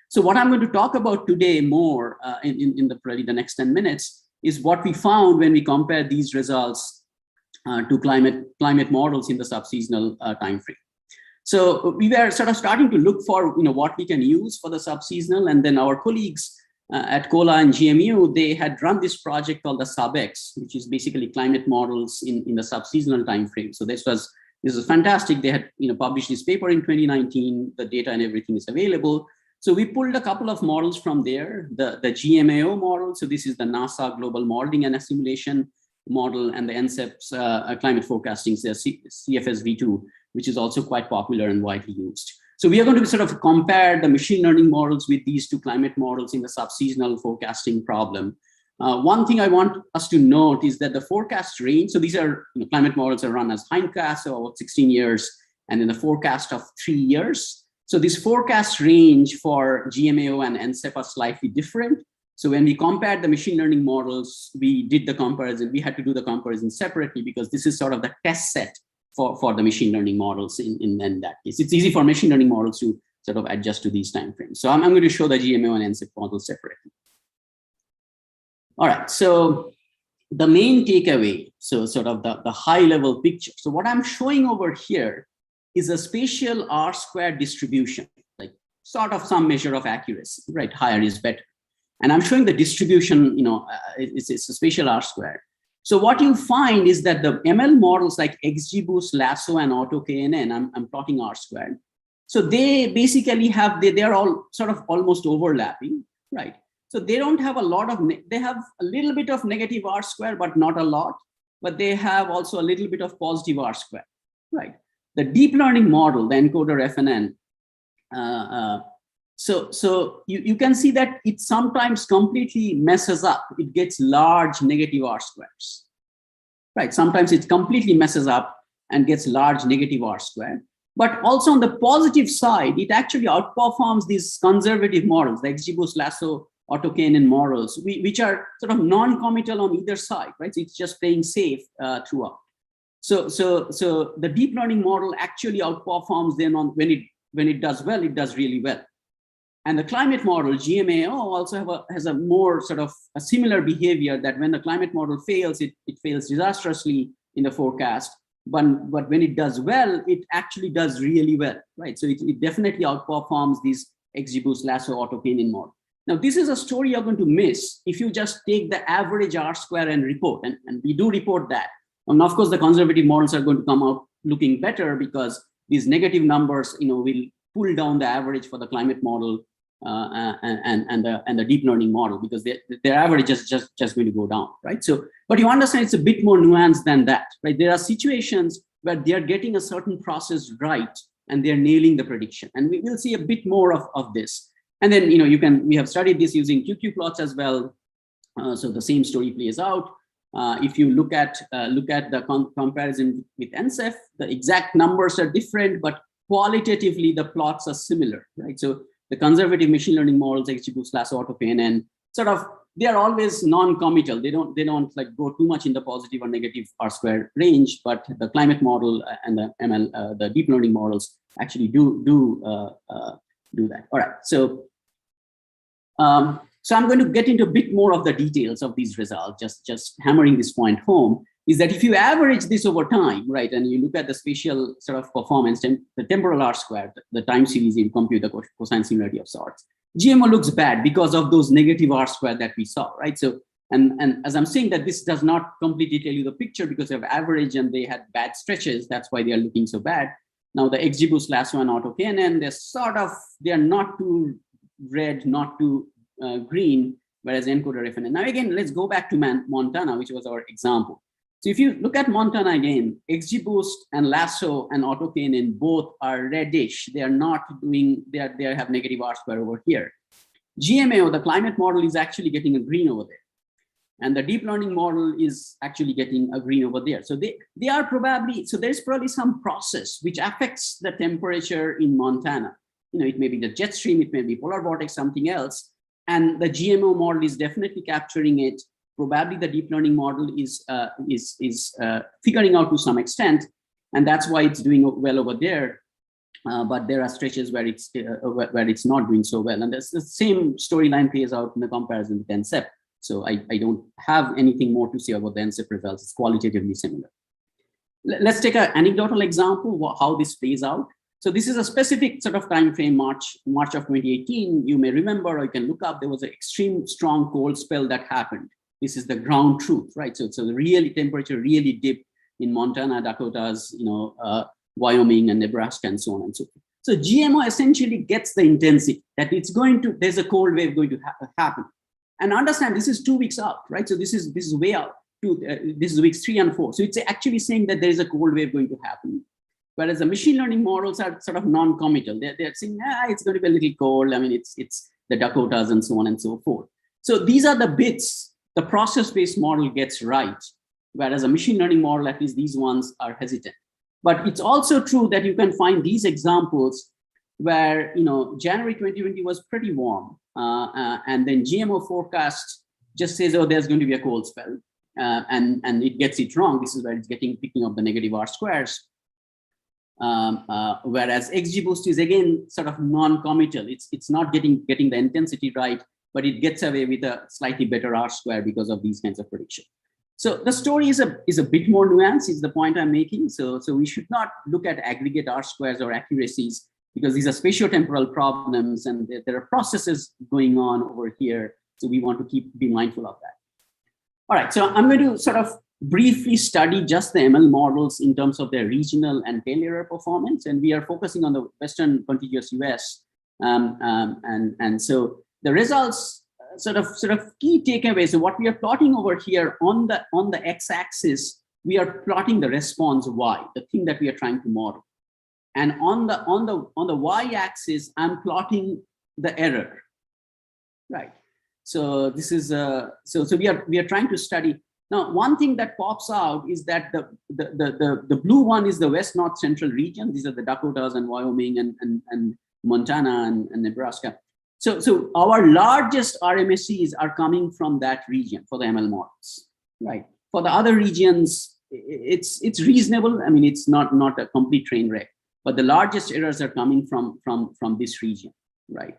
So what I'm going to talk about today more in probably the next 10 minutes is what we found when we compared these results to climate models in the subseasonal time frame. So we were sort of starting to look for what we can use for the subseasonal, and then our colleagues at COLA and GMU, they had run this project called the SubX, which is basically climate models in the subseasonal time frame. So this was fantastic. They had published this paper in 2019. The data and everything is available. So we pulled a couple of models from there, the GMAO model. So this is the NASA Global Modeling and Assimilation model, and the NCEP's climate forecasting, CFSV2, which is also quite popular and widely used. So we are going to sort of compare the machine learning models with these two climate models in the subseasonal forecasting problem. One thing I want us to note is that the forecast range, so these are climate models are run as hindcast, so about 16 years, and then the forecast of 3 years. So this forecast range for GMAO and NCEP are slightly different. So when we compared the machine learning models, we did the comparison. We had to do the comparison separately because this is sort of the test set for the machine learning models in that case. It's easy for machine learning models to sort of adjust to these timeframes. So I'm going to show the GMAO and NCEP models separately. All right, so the main takeaway, so sort of the high level picture. So what I'm showing over here is a spatial R-squared distribution, like sort of some measure of accuracy, right? Higher is better. And I'm showing the distribution, it's a spatial R-squared. So what you find is that the ML models like XGBoost, Lasso, and AutoKNN, I'm plotting R-squared. So they basically have, they're all sort of almost overlapping, right? So they don't have a lot of, they have a little bit of negative R-squared, but not a lot. But they have also a little bit of positive R-squared, right? The deep learning model, the encoder FNN, so you can see that it sometimes completely messes up. It gets large negative R-squares, right? Sometimes it completely messes up and gets large negative R-square. But also on the positive side, it actually outperforms these conservative models, the XGBoost, Lasso, AutoKNN models, which are sort of non-committal on either side, right? So it's just playing safe throughout. So the deep learning model actually outperforms them on when it does well, it does really well. And the climate model, GMAO, also has a more sort of a similar behavior, that when the climate model fails, it fails disastrously in the forecast. But when it does well, it actually does really well, right? So it definitely outperforms these XGBoost, Lasso, AutoKNN model. Now, this is a story you're going to miss if you just take the average R-square and report, and we do report that. And of course, the conservative models are going to come out looking better because these negative numbers, will pull down the average for the climate model and the deep learning model, because their average is just going to go down, right? So, but you understand it's a bit more nuanced than that, right? There are situations where they are getting a certain process right and they're nailing the prediction, and we will see a bit more of this. And then we have studied this using QQ plots as well. So the same story plays out. If you look at the comparison with NCEF, the exact numbers are different, but qualitatively the plots are similar, right? So the conservative machine learning models, XGBoost, Lasso, AutoKNN, sort of, they are always non-committal. They don't like go too much in the positive or negative R-square range, but the climate model and the ML, the deep learning models actually do that. All right, so so I'm going to get into a bit more of the details of these results, just hammering this point home, is that if you average this over time, right, and you look at the spatial sort of performance, the temporal R-square, the time series, you compute the cosine similarity of sorts, GMO looks bad because of those negative R-square that we saw, right? So, and as I'm saying that this does not completely tell you the picture because you have average and they had bad stretches, that's why they are looking so bad. Now the XGBoost, Lasso, and AutoKNN, they are not too red, not too green, whereas encoder FNN. Now again, let's go back to Montana, which was our example. So if you look at Montana again, XGBoost and Lasso and AutoKNN both are reddish. They are not doing, they have negative R-square over here. GMAO, the climate model, is actually getting a green over there. And the deep learning model is actually getting a green over there. So they are probably, so there's probably some process which affects the temperature in Montana. You know, it may be the jet stream, it may be polar vortex, something else. And the GMO model is definitely capturing it. Probably the deep learning model is figuring out to some extent, and that's why it's doing well over there. But there are stretches where it's not doing so well, and the same storyline plays out in the comparison with NCEF. So I don't have anything more to say about the NCEF results. It's qualitatively similar. Let's take an anecdotal example how this plays out. So this is a specific sort of time frame, March of 2018. You may remember, or you can look up, there was an extreme strong cold spell that happened. This is the ground truth, right? So the really temperature really dipped in Montana, Dakotas, Wyoming and Nebraska and so on and so forth. So GMO essentially gets the intensity that it's going to, there's a cold wave going to happen. And understand this is 2 weeks out, right? So this is way out. This is weeks 3 and 4. So it's actually saying that there is a cold wave going to happen. Whereas the machine learning models are sort of non-committal. They're saying, it's going to be a little cold. I mean, it's the Dakotas and so on and so forth. So these are the bits the process-based model gets right, whereas a machine learning model, at least these ones, are hesitant. But it's also true that you can find these examples where, January 2020 was pretty warm, and then GMO forecast just says, oh, there's going to be a cold spell, and it gets it wrong. This is where it's picking up the negative R-squares. Whereas XGBoost is again sort of non-committal. It's not getting the intensity right, but it gets away with a slightly better R-square because of these kinds of prediction. So the story is a bit more nuanced, is the point I'm making. So we should not look at aggregate R-squares or accuracies because these are spatiotemporal problems and there are processes going on over here. So we want to be mindful of that. All right, so I'm going to sort of briefly study just the ML models in terms of their regional and tail error performance. And we are focusing on the Western contiguous US. And so the results, sort of key takeaways. So what we are plotting over here on the x-axis, we are plotting the response y, the thing that we are trying to model, and on the y-axis, I'm plotting the error, right? So this is so we are trying to study. Now, one thing that pops out is that the blue one is the West North Central region. These are the Dakotas and Wyoming and Montana and Nebraska. So our largest RMSEs are coming from that region for the ML models, right? For the other regions, it's reasonable. I mean, it's not a complete train wreck, but the largest errors are coming from this region, right?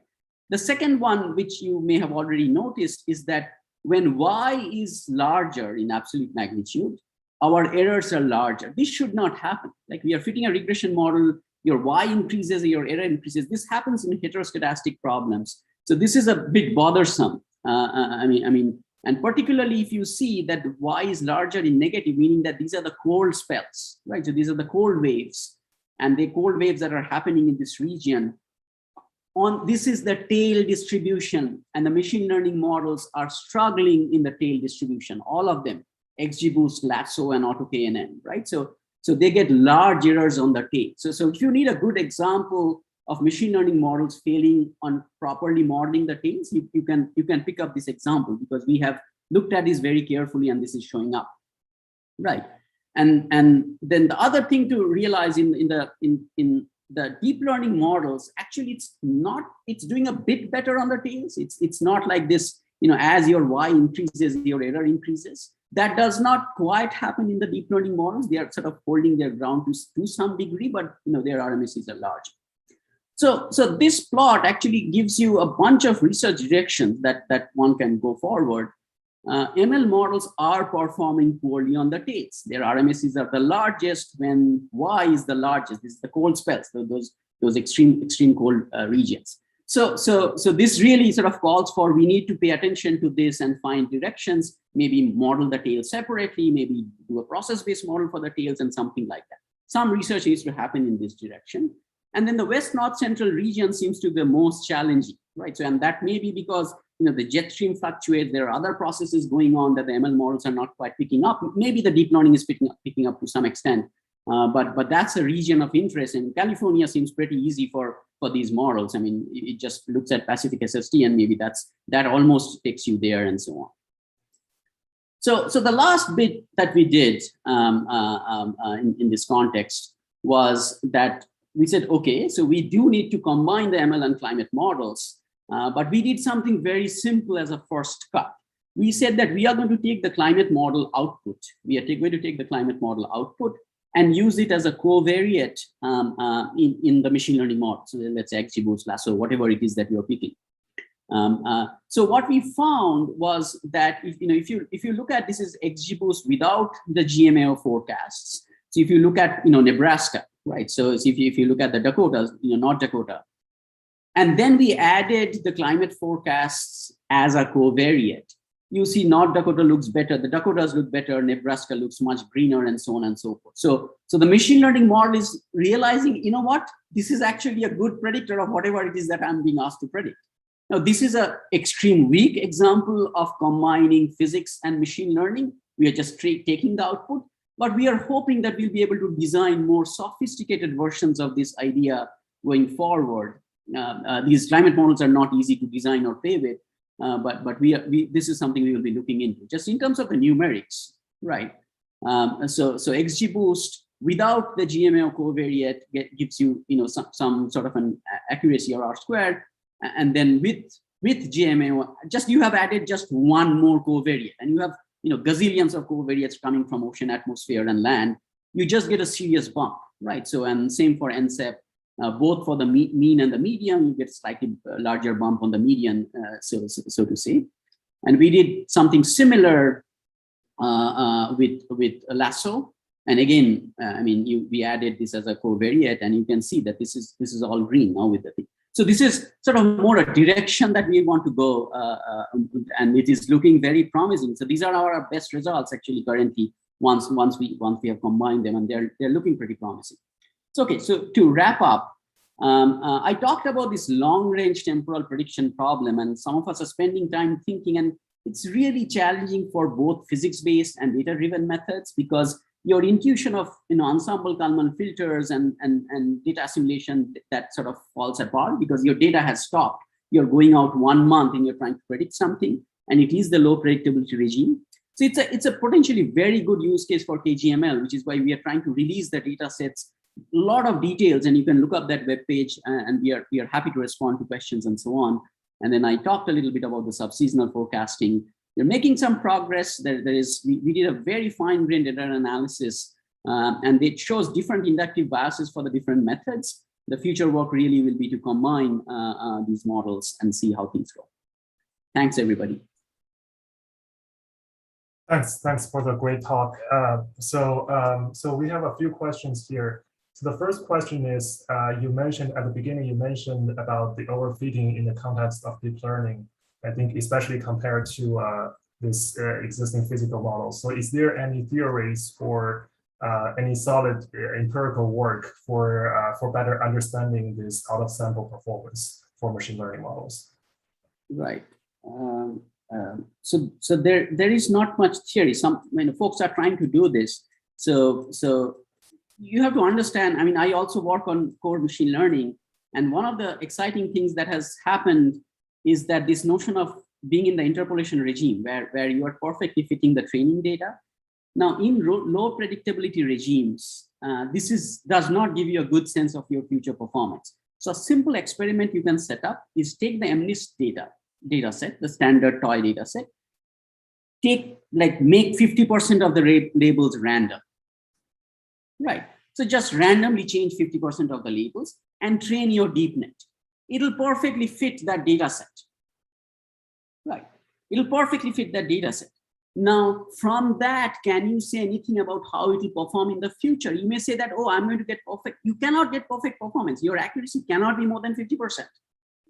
The second one, which you may have already noticed, is that when Y is larger in absolute magnitude, our errors are larger. This should not happen. Like we are fitting a regression model, your Y increases, your error increases. This happens in heteroscedastic problems. So this is a bit bothersome. I mean, and particularly if you see that Y is larger in negative, meaning that these are the cold spells, right? So these are the cold waves, and the cold waves that are happening in this region. This is the tail distribution, and the machine learning models are struggling in the tail distribution, all of them, XGBoost, Lasso, and AutoKNN, right? So they get large errors on the tail. So if you need a good example of machine learning models failing on properly modeling the tails, you can pick up this example, because we have looked at this very carefully, and this is showing up, right? And then the other thing to realize in the deep learning models, actually it's doing a bit better on the tails. It's not like this, as your Y increases, your error increases. That does not quite happen in the deep learning models. They are sort of holding their ground to some degree, but their RMSEs are large. So this plot actually gives you a bunch of research directions that one can go forward. ML models are performing poorly on the tails. Their RMSEs are the largest when Y is the largest. This is the cold spells, those extreme cold regions. So this really sort of calls for, we need to pay attention to this and find directions, maybe model the tails separately, maybe do a process-based model for the tails and something like that. Some research needs to happen in this direction. And then the West North Central region seems to be the most challenging, right? So, and that may be because the jet stream fluctuates. There are other processes going on that the ML models are not quite picking up. Maybe the deep learning is picking up to some extent, but that's a region of interest. And California seems pretty easy for these models. I mean, it just looks at Pacific SST, and maybe that almost takes you there, and so on. So the last bit that we did in this context was that we said, okay, so we do need to combine the ML and climate models, but we did something very simple as a first cut. We said that we are going to take the climate model output. We are going to take the climate model output and use it as a covariate in the machine learning model. So let's say XGBoost, Lasso, whatever it is that you're picking. So what we found was that if you look at, this is XGBoost without the GMAO forecasts. So if you look at Nebraska, right? So if you look at the Dakotas, North Dakota, and then we added the climate forecasts as a covariate, you see North Dakota looks better, the Dakotas look better, Nebraska looks much greener, and so on and so forth. So the machine learning model is realizing, what, this is actually a good predictor of whatever it is that I'm being asked to predict. Now, this is an extreme weak example of combining physics and machine learning. We are just taking the output, but we are hoping that we'll be able to design more sophisticated versions of this idea going forward. These climate models are not easy to design or play with, but this is something we will be looking into. Just in terms of the numerics, right? So XGBoost without the GMAO covariate gives you some sort of an accuracy or R squared, and then with GMAO, you have added just one more covariate, and you have gazillions of covariates coming from ocean, atmosphere, and land. You just get a serious bump, right? So, and same for NCEP. Both for the mean and the median, you get slightly larger bump on the median, so to say. And we did something similar with Lasso. And again, we added this as a covariate, and you can see that this is all green now with the thing. So this is sort of more a direction that we want to go, and it is looking very promising. So these are our best results actually currently. Once we have combined them, and they're looking pretty promising. So, okay, so to wrap up, I talked about this long-range temporal prediction problem, and some of us are spending time thinking, and it's really challenging for both physics-based and data-driven methods, because your intuition of ensemble Kalman filters and data assimilation, that sort of falls apart because your data has stopped. You're going out 1 month and you're trying to predict something, and it is the low predictability regime. So it's a potentially very good use case for KGML, which is why we are trying to release the data sets, a lot of details, and you can look up that web page, and we are happy to respond to questions and so on. And then I talked a little bit about the subseasonal forecasting. We're making some progress. We did a very fine-grained data analysis, and it shows different inductive biases for the different methods. The future work really will be to combine these models and see how things go. Thanks, everybody. Thanks for the great talk. So we have a few questions here. So the first question is, you mentioned at the beginning, about the overfitting in the context of deep learning, I think especially compared to this existing physical models. So is there any theories or any solid empirical work for better understanding this out of sample performance for machine learning models? Right. So there is not much theory. Folks are trying to do this. So you have to understand, I also work on core machine learning, and one of the exciting things that has happened is that this notion of being in the interpolation regime where you are perfectly fitting the training data. Now, in low predictability regimes, this does not give you a good sense of your future performance. So a simple experiment you can set up is take the MNIST data set, the standard toy data set, make 50% of the labels random, right? So just randomly change 50% of the labels and train your Deeponet. It'll perfectly fit that data set, right? It'll perfectly fit that data set. Now, from that, can you say anything about how it will perform in the future? You may say that, oh, I'm going to get perfect. You cannot get perfect performance. Your accuracy cannot be more than 50%.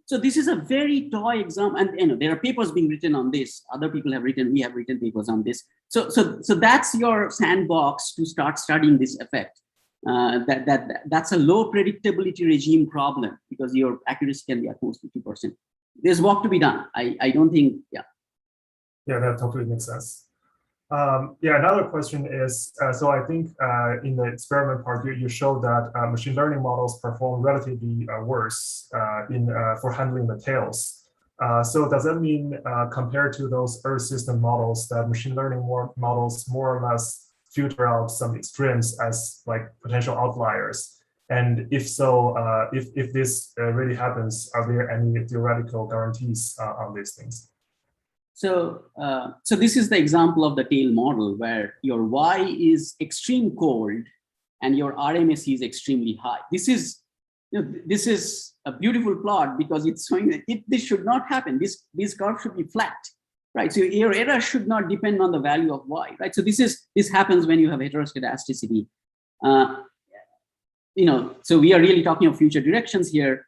So this is a very toy example. And there are papers being written on this. Other people have written, we have written papers on this. So that's your sandbox to start studying this effect. That's a low predictability regime problem because your accuracy can be at most 50%. There's work to be done. I don't think, yeah. Yeah, that totally makes sense. Yeah, another question is, so I think in the experiment part, you showed that machine learning models perform relatively worse for handling the tails. So does that mean compared to those Earth system models that machine learning models more or less filter out some extremes as like potential outliers? And if so, if this really happens, are there any theoretical guarantees on these things? So this is the example of the tail model where your Y is extreme cold and your RMSE is extremely high. This is a beautiful plot because it's showing that this should not happen. This curve should be flat, right? So your error should not depend on the value of Y, right? So this happens when you have heteroscedasticity. So we are really talking of future directions here.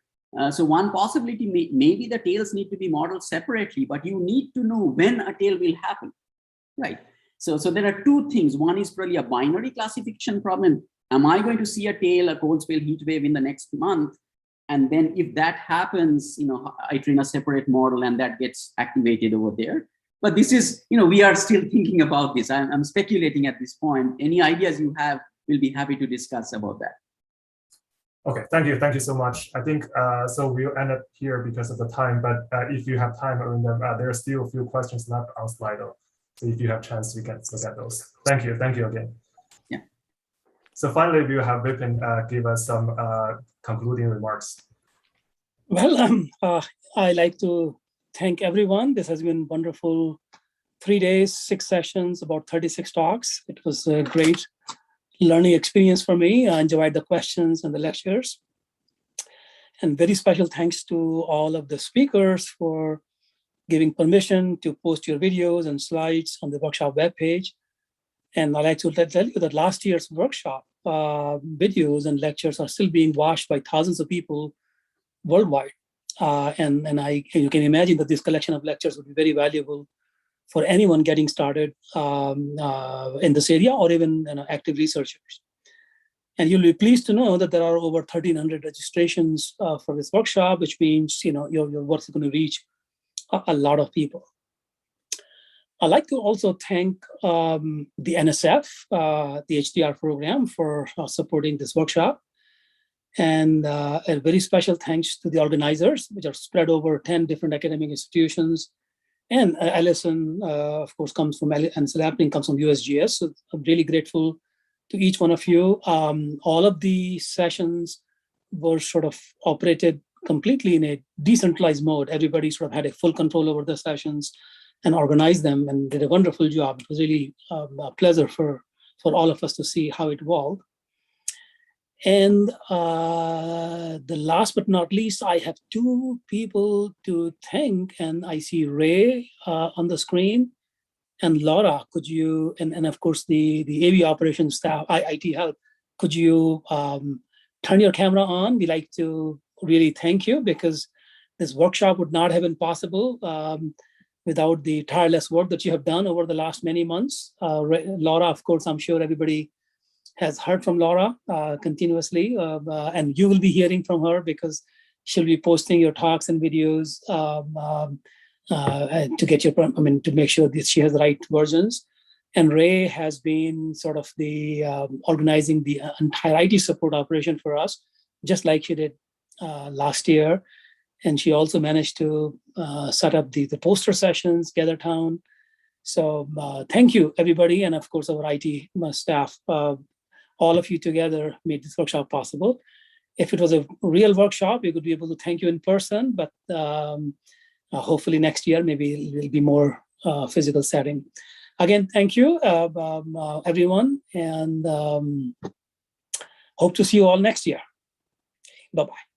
So one possibility maybe the tails need to be modeled separately, but you need to know when a tail will happen, right? So there are two things. One is probably a binary classification problem. Am I going to see a tail, a cold spell heat wave in the next month? And then if that happens, I train a separate model and that gets activated over there. But this is, we are still thinking about this. I'm speculating at this point. Any ideas you have, we'll be happy to discuss about that. Okay, thank you so much. I think so we'll end up here because of the time, but if you have time, there are still a few questions left on Slido. So if you have chance, we can look at those. Thank you again. Yeah. So finally, we'll have Vipin give us some concluding remarks. Well, I like to thank everyone. This has been wonderful 3 days, 6 sessions, about 36 talks. It was a great learning experience for me. I enjoyed the questions and the lectures. And very special thanks to all of the speakers for giving permission to post your videos and slides on the workshop webpage. And I'd like to tell you that last year's workshop videos and lectures are still being watched by thousands of people worldwide. And you can imagine that this collection of lectures would be very valuable for anyone getting started in this area or even active researchers. And you'll be pleased to know that there are over 1,300 registrations for this workshop, which means your work is going to reach a lot of people. I'd like to also thank the NSF, the HDR program, for supporting this workshop. And a very special thanks to the organizers, which are spread over 10 different academic institutions. And Allison, of course, comes from, and Slab comes from USGS. So I'm really grateful to each one of you. All of the sessions were sort of operated completely in a decentralized mode. Everybody sort of had a full control over the sessions and organized them and did a wonderful job. It was really a pleasure for all of us to see how it evolved. And the last but not least, I have 2 people to thank, and I see Ray on the screen, and Laura. Could you, and of course the AV operations staff, IT help, could you turn your camera on? We like to really thank you because this workshop would not have been possible without the tireless work that you have done over the last many months. Laura, of course, I'm sure everybody has heard from Laura continuously, and you will be hearing from her because she'll be posting your talks and videos to get your, to make sure that she has the right versions. And Ray has been sort of the organizing the entire IT support operation for us, just like she did last year. And she also managed to set up the poster sessions, Gather Town. So thank you, everybody. And of course, our IT staff, all of you together made this workshop possible. If it was a real workshop, we could be able to thank you in person, but hopefully next year, maybe it will be more physical setting. Again, thank you, everyone, and hope to see you all next year. Bye-bye.